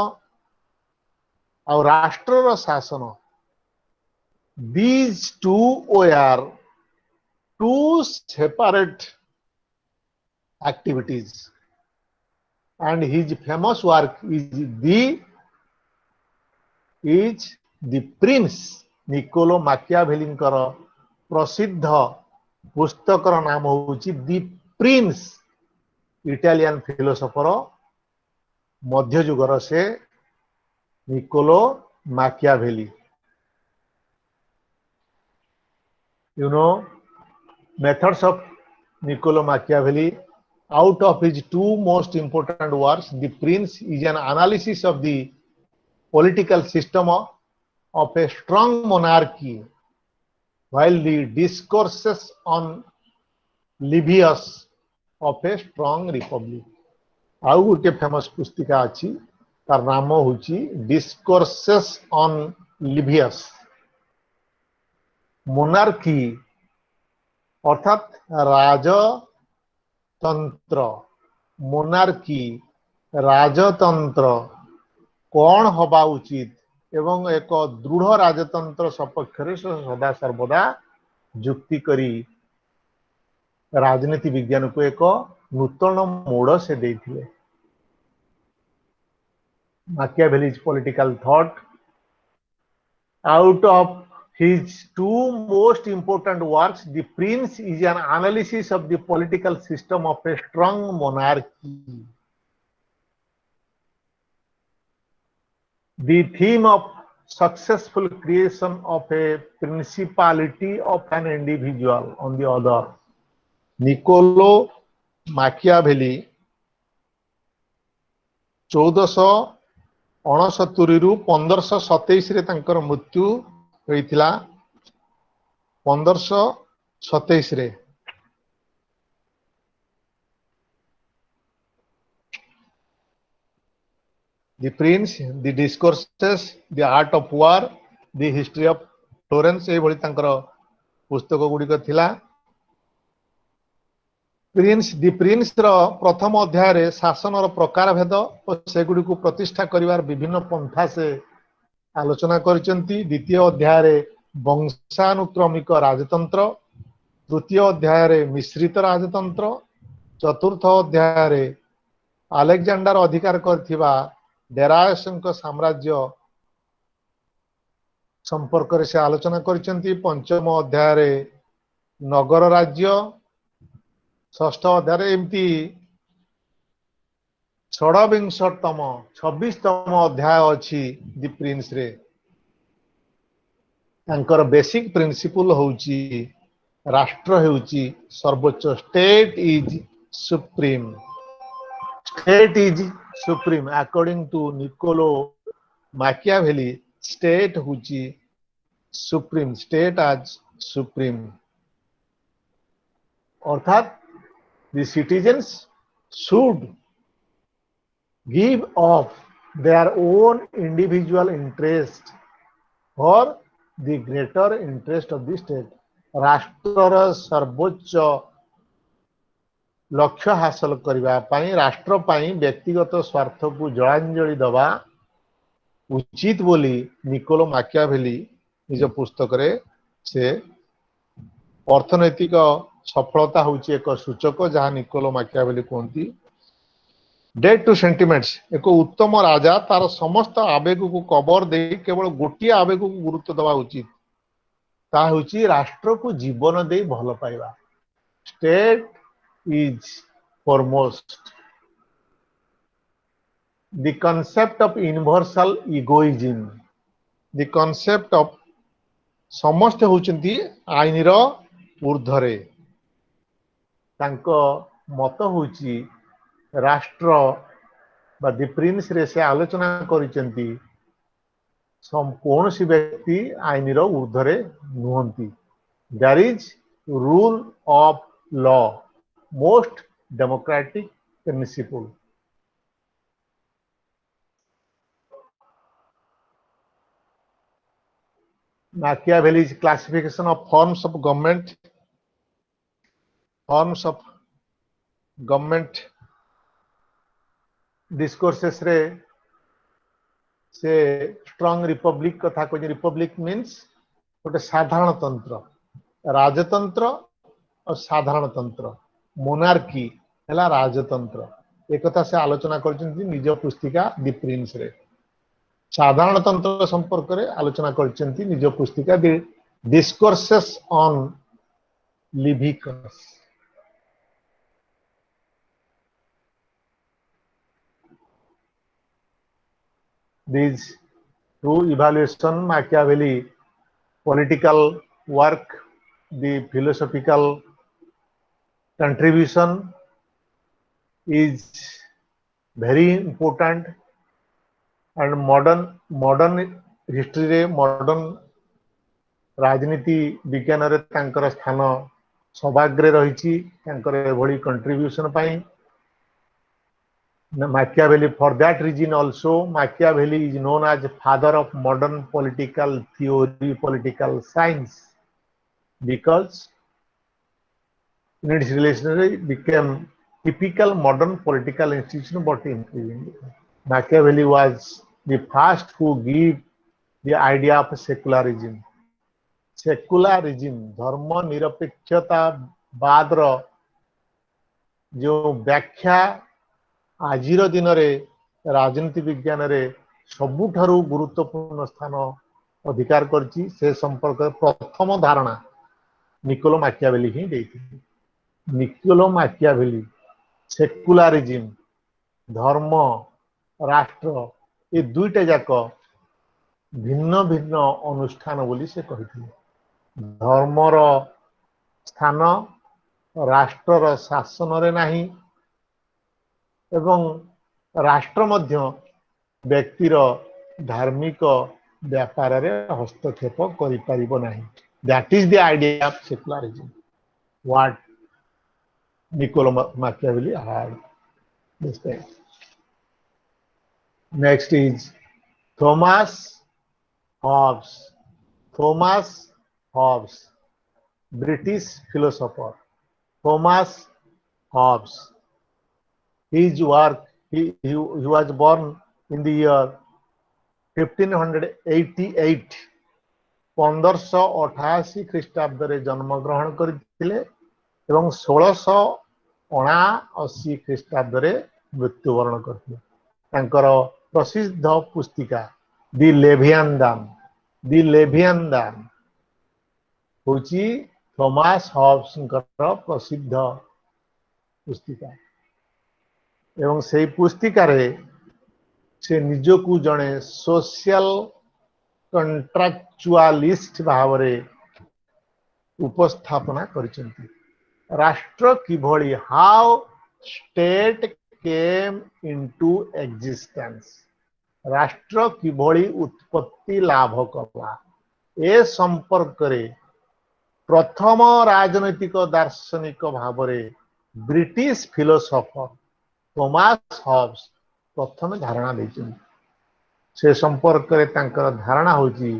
और राष्ट्र शासन these two were two separate activities and his famous work is the Prince Niccolo माकियाभेलींकर प्रसिद्ध पुस्तकर नाम होउची दि प्रिंस इटालियन फिलोसोफर मध्य युगर से Niccolo Machiavelli you know methods of Niccolo Machiavelli. Out of his two most important works, The Prince is an analysis of the political system of a strong monarchy, while the Discourses on Livius of a strong republic. आउ गोटे famous पुस्तिका अच्छी तार नाम होची Discourses on Livius. Monarchy अर्थात राजतंत्र monarchy राजतंत्र कौन हवा उचित एवं एक दृढ़ राजतंत्र सपक्ष सदा सर्वदा जुक्ति करी राजनीति विज्ञान को एक नूतन मोड़ से देथिले Machiavelli's political thought. Out of his two most important works, The Prince is an analysis of the political system of a strong monarchy. The theme of successful creation of a principality of an individual on the other. Niccolo Machiavelli 1469 रु 1527 रे तांकर मृत्यु होइतिला 1527 रे The Prince, The Discourses, The Art of War, The History of Florence ए भली तांकर पुस्तक गुडी थिला दि Prince प्रथम अध्याय रे शासन प्रकार भेद और सेगुड़ी को प्रतिष्ठा करिवार विभिन्न पंथा से आलोचना करिसेंती। द्वितीय अध्याय रे वंशानुक्रमिक राजतंत्र, तृतीय अध्याय रे मिश्रित राजतंत्र, चतुर्थ अध्याय रे अलेक्जेंडर अधिकार करथिबा डेरायसंक साम्राज्य संपर्क रे से आलोचना करिसेंती। पंचम अध्याय रे नगर राज्य, षष्ठ अध्याय एमती 26तम अध्याय अछि दि प्रिंस रे। तांकर बेसिक प्रिंसिपल होउची राष्ट्र हेउची सर्वोच्च, state is supreme, state is supreme according to Niccolo Machiavelli. State होउची सुप्रीम, स्टेट एज सुप्रीम, अर्थात the citizens should give up their own individual interest for the greater interest of the state। राष्ट्रर सर्वोच्च लक्ष्य हासिल करबा पई, राष्ट्र पई व्यक्तिगत स्वार्थ को जलांजलि दबा उचित बोली निकोलो माकियावेली निज पुस्तक रे से अर्थनैतिक सफलता होची एक सूचक जहाँ निकोलो माकियावेली कहती डेट टू सेंटिमेंट्स। एक उत्तम राजा तार समस्त आवेग को कवर दे केवल गोटे आवेग को गुरुत्व दवा उचित, ता होची राष्ट्र को जीवन दे भल पाइबा। State is foremost. The concept of universal egoism, the concept of समस्त होचंती आईन रो ऊर्ध्वरे। तांको मत होची राष्ट्र बा दि प्रिंस रे से आलोचना करिसेंती कौन सी व्यक्ति आईन रो ऊर्ध्वरे नुहंती। There is rule of law, most democratic principle. Machiavelli's classification of forms of government discourses रे से स्ट्रॉन्ग रिपब्लिक कथा को। रिपब्लिक मीन्स गोटे साधारण तंत्र, राजतंत्र और साधारण तंत्र। मोनार्की है राजतंत्र, एक कथा से आलोचना करछन्ती निज पुस्तिका दि प्रिंस रे। साधारण तंत्र संपर्क रे आलोचना करछन्ती निज पुस्तिका दि डिस्कोर्सेस ऑन लिविकस। These two evaluation Machiavelli political work, the philosophical contribution is very important, and modern history रे modern राजनीति विज्ञान रे तांकर स्थान सौभाग्य रही। तांकर एभली कंट्रीब्यूशन पाई Machiavelli, for that reason also Machiavelli is known as father of modern political theory, political science, because in its relationship became typical modern political institution. But Machiavelli was the first who gave the idea of secularism। सेकुलारिज्म धर्म निरपेक्षता बाद जो व्याख्या आजिर दिन रे राजनीति विज्ञान रे सबुठारु गुरुत्वपूर्ण स्थान अधिकार करछि, से संपर्क प्रथम धारणा निकोलो माकियावेली ही देइथि। निकोलो माकियावेली सेकुलारिज्म धर्म राष्ट्र ये दुईटा जाक भिन्न भिन्न अनुष्ठान बोली से कहिथिले। धर्मर स्थान राष्ट्रर शासन रे नाही, एवं राष्ट्र मध्य व्यक्तिर धार्मिक व्यापार रे हस्तक्षेप करि परिबो नाही। That is the idea of secularism what Niccolo Machiavelli had this time। Next is Thomas Hobbes। Thomas Hobbes, British philosopher। Thomas Hobbes. His work, he was born in the year 1588 1588 ଖ୍ରୀଷ୍ଟାବ୍ଦରେ ଜନ୍ମଗ୍ରହଣ କରିଥିଲେ ଏବଂ 1679 ଖ୍ରୀଷ୍ଟାବ୍ଦରେ ମୃତ୍ୟୁବରଣ କରିଥିଲେ। ତାଙ୍କର ପ୍ରସିଦ୍ଧ ପୁସ୍ତିକା ଦି ଲେଭିଆନ୍ଦାନ ହେଉଛି ଥୋମାସ ହବ୍ସଙ୍କର ପ୍ରସିଦ୍ଧ ପୁସ୍ତିକା ଏବଂ ସେହି ପୁସ୍ତିକାରେ ସେ ନିଜକୁ ଜଣେ ସୋସିଆଲ କଣ୍ଟ୍ରାକ୍ଚୁଆଲିଷ୍ଟ ଭାବରେ ଉପସ୍ଥାପନା କରିଛନ୍ତି। ରାଷ୍ଟ୍ର କିଭଳି ହାଉ ଷ୍ଟେଟ୍ କେମ୍ ଇନଟୁ ଏକ୍ଜିଷ୍ଟେନ୍ସ, ରାଷ୍ଟ୍ର କିଭଳି ଉତ୍ପତ୍ତି ଲାଭ କଲା ଏ ସମ୍ପର୍କରେ ପ୍ରଥମ ରାଜନୈତିକ ଦାର୍ଶନିକ ଭାବରେ ବ୍ରିଟିଶ ଫିଲୋସଫର ଥୋମାସ ହବ୍ସ ପ୍ରଥମେ ଧାରଣା ଦେଇଛନ୍ତି। ସେ ସମ୍ପର୍କରେ ତାଙ୍କର ଧାରଣା ହେଉଛି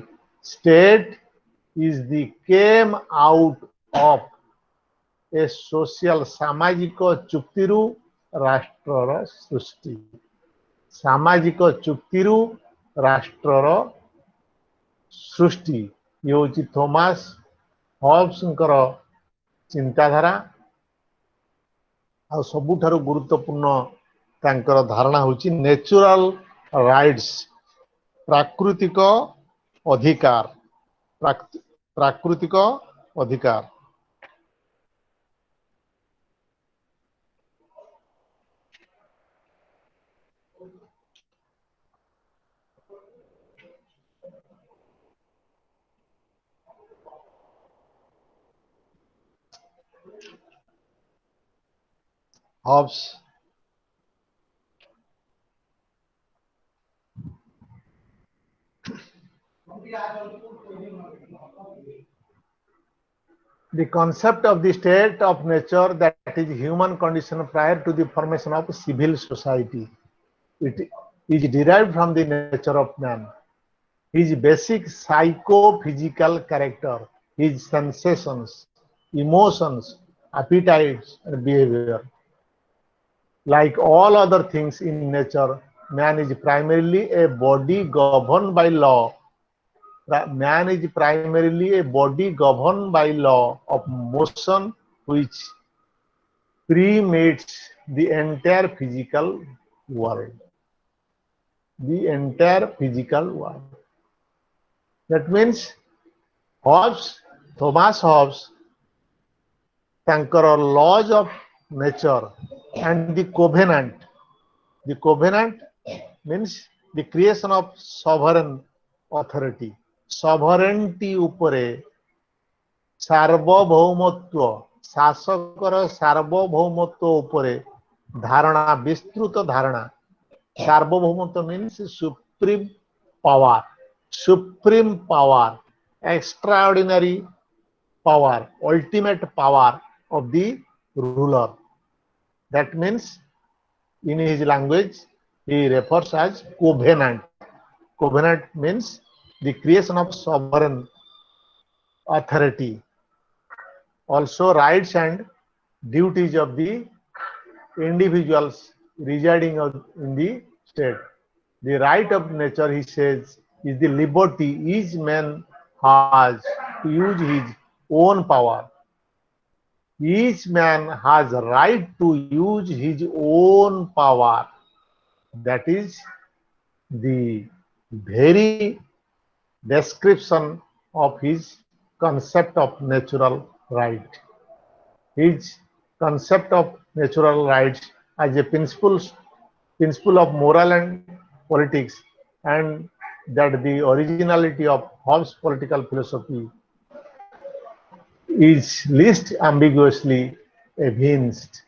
ଷ୍ଟେଟ୍ ଇଜ ଦି କେମ୍ ଆଉଟ୍ ଅଫ୍ ଏ ସୋସିଆଲ ସାମାଜିକ ଚୁକ୍ତିରୁ ରାଷ୍ଟ୍ରର ସୃଷ୍ଟି। ସାମାଜିକ ଚୁକ୍ତିରୁ ରାଷ୍ଟ୍ରର ସୃଷ୍ଟି ଇଏ ହେଉଛି ଥୋମାସ ହବ୍ସଙ୍କର ଚିନ୍ତାଧାରା। ଆଉ ସବୁଠାରୁ ଗୁରୁତ୍ୱପୂର୍ଣ୍ଣ ତାଙ୍କର ଧାରଣା ହେଉଛି ନ୍ୟାଚୁରାଲ ରାଇଟ୍ସ, ପ୍ରାକୃତିକ ଅଧିକାର। ପ୍ରାକୃତିକ ଅଧିକାର Hobbes the concept of the state of nature, that is human condition prior to the formation of civil society, it is derived from the nature of man, his basic psychophysical character, his sensations, emotions, appetites and behavior. Like all other things in nature, man is primarily a body governed by law. Man is primarily a body governed by law of motion which permeates the entire physical world. The entire physical world. That means Hobbes, Thomas Hobbes, tankar laws of nature and the covenant. The covenant means the creation of sovereign authority. Sovereignty upare सार्वभौमत्व शासकर सार्वभौमत्व उपरे धारणा विस्तृत धारणा सार्वभौमत्व means supreme power extraordinary power ultimate power of the ruler. That means in his language he refers as covenant. Covenant means the creation of sovereign authority. Also rights and duties of the individuals residing in the state. The right of nature, he says, is the liberty each man has to use his own power. Each man has a right to use his own power. That is the very description of his concept of natural right. His concept of natural rights as a principle of moral and politics, and that the originality of Hobbes' political philosophy is least ambiguously evinced.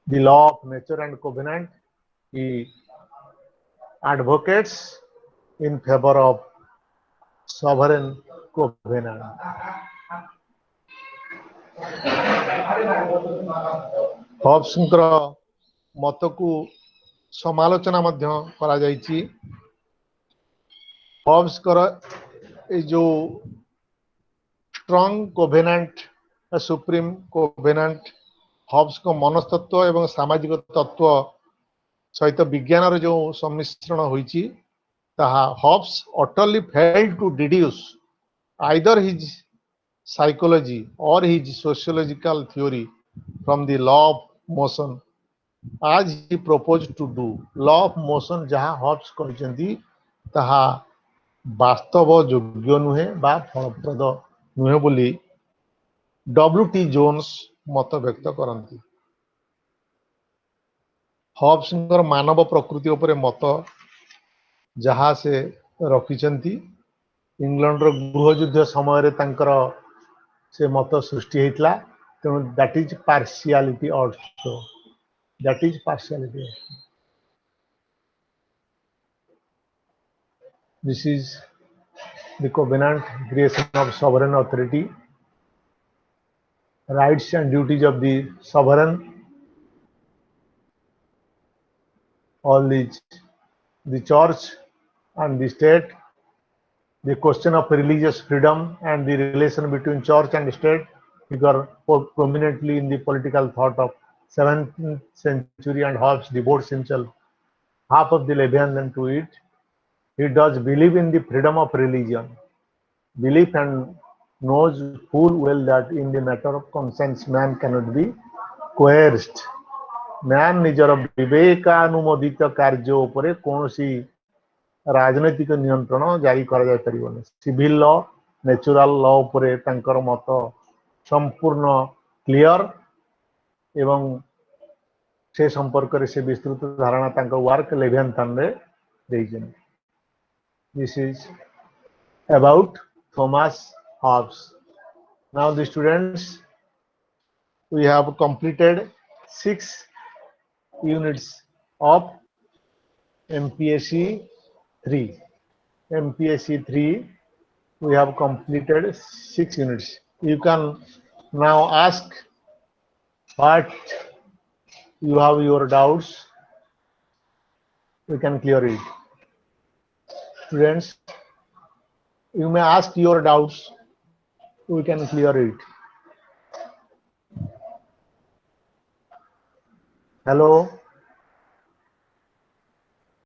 The law of nature and covenant he advocates in favor of sovereign covenant. हॉब्सଙ୍କର मतକୁ समालोचना ମଧ୍ୟ କରାଯାଇଛି। हॉब्सଙ୍କର ଏ जो strong covenant supreme कोवेनांट Hobbs को मनस्तत्व एवं सामाजिक तत्व सहित विज्ञान जो सम्मिश्रण होइछि ताहा Hobbs utterly failed to deduce either his psychology or his sociological theory from the law of motion as he proposed to do. Law of motion जहाँ हॉब्स कहते ताहा वास्तव योग्य नुहे बा फलप्रद नुहे बोली डब्ल्यूटी जोन्स मत व्यक्त करती। हॉब्स मानव प्रकृति उपरे मत जहाँ से रखिछंती इंग्लैंड रो गृहयुद्ध समय से मत सृष्टि होता तेणु that is partiality also that is partiality. This is the covenant creation of sovereign authority, rights and duties of the sovereign, all these the church and the state, the question of religious freedom and the relation between church and state figure prominently in the political thought of 7th century, and Hobbes devotes himself half of the 11th to it. He does believe in the freedom of religion, belief, and knows full well that in the matter of conscience man cannot be coerced. Man निजर विवेकानुमोदित कार्य उपरे कौनसी राजनैतिक नियंत्रण जारी करा जाय परिबोनी। Civil law natural law उपरे तांकर मत संपूर्ण क्लियर एवं से संपर्क रे से विस्तृत धारणा तांकर वर्क लेवियनथन रे देइछन। This is about Thomas Hobbes. Now the students we have completed 6 units of MPSE 3. MPSE 3 we have completed 6 units. You can now ask what you have your doubts, we can clear it. Students, you may ask your doubts, we can clear it. Hello.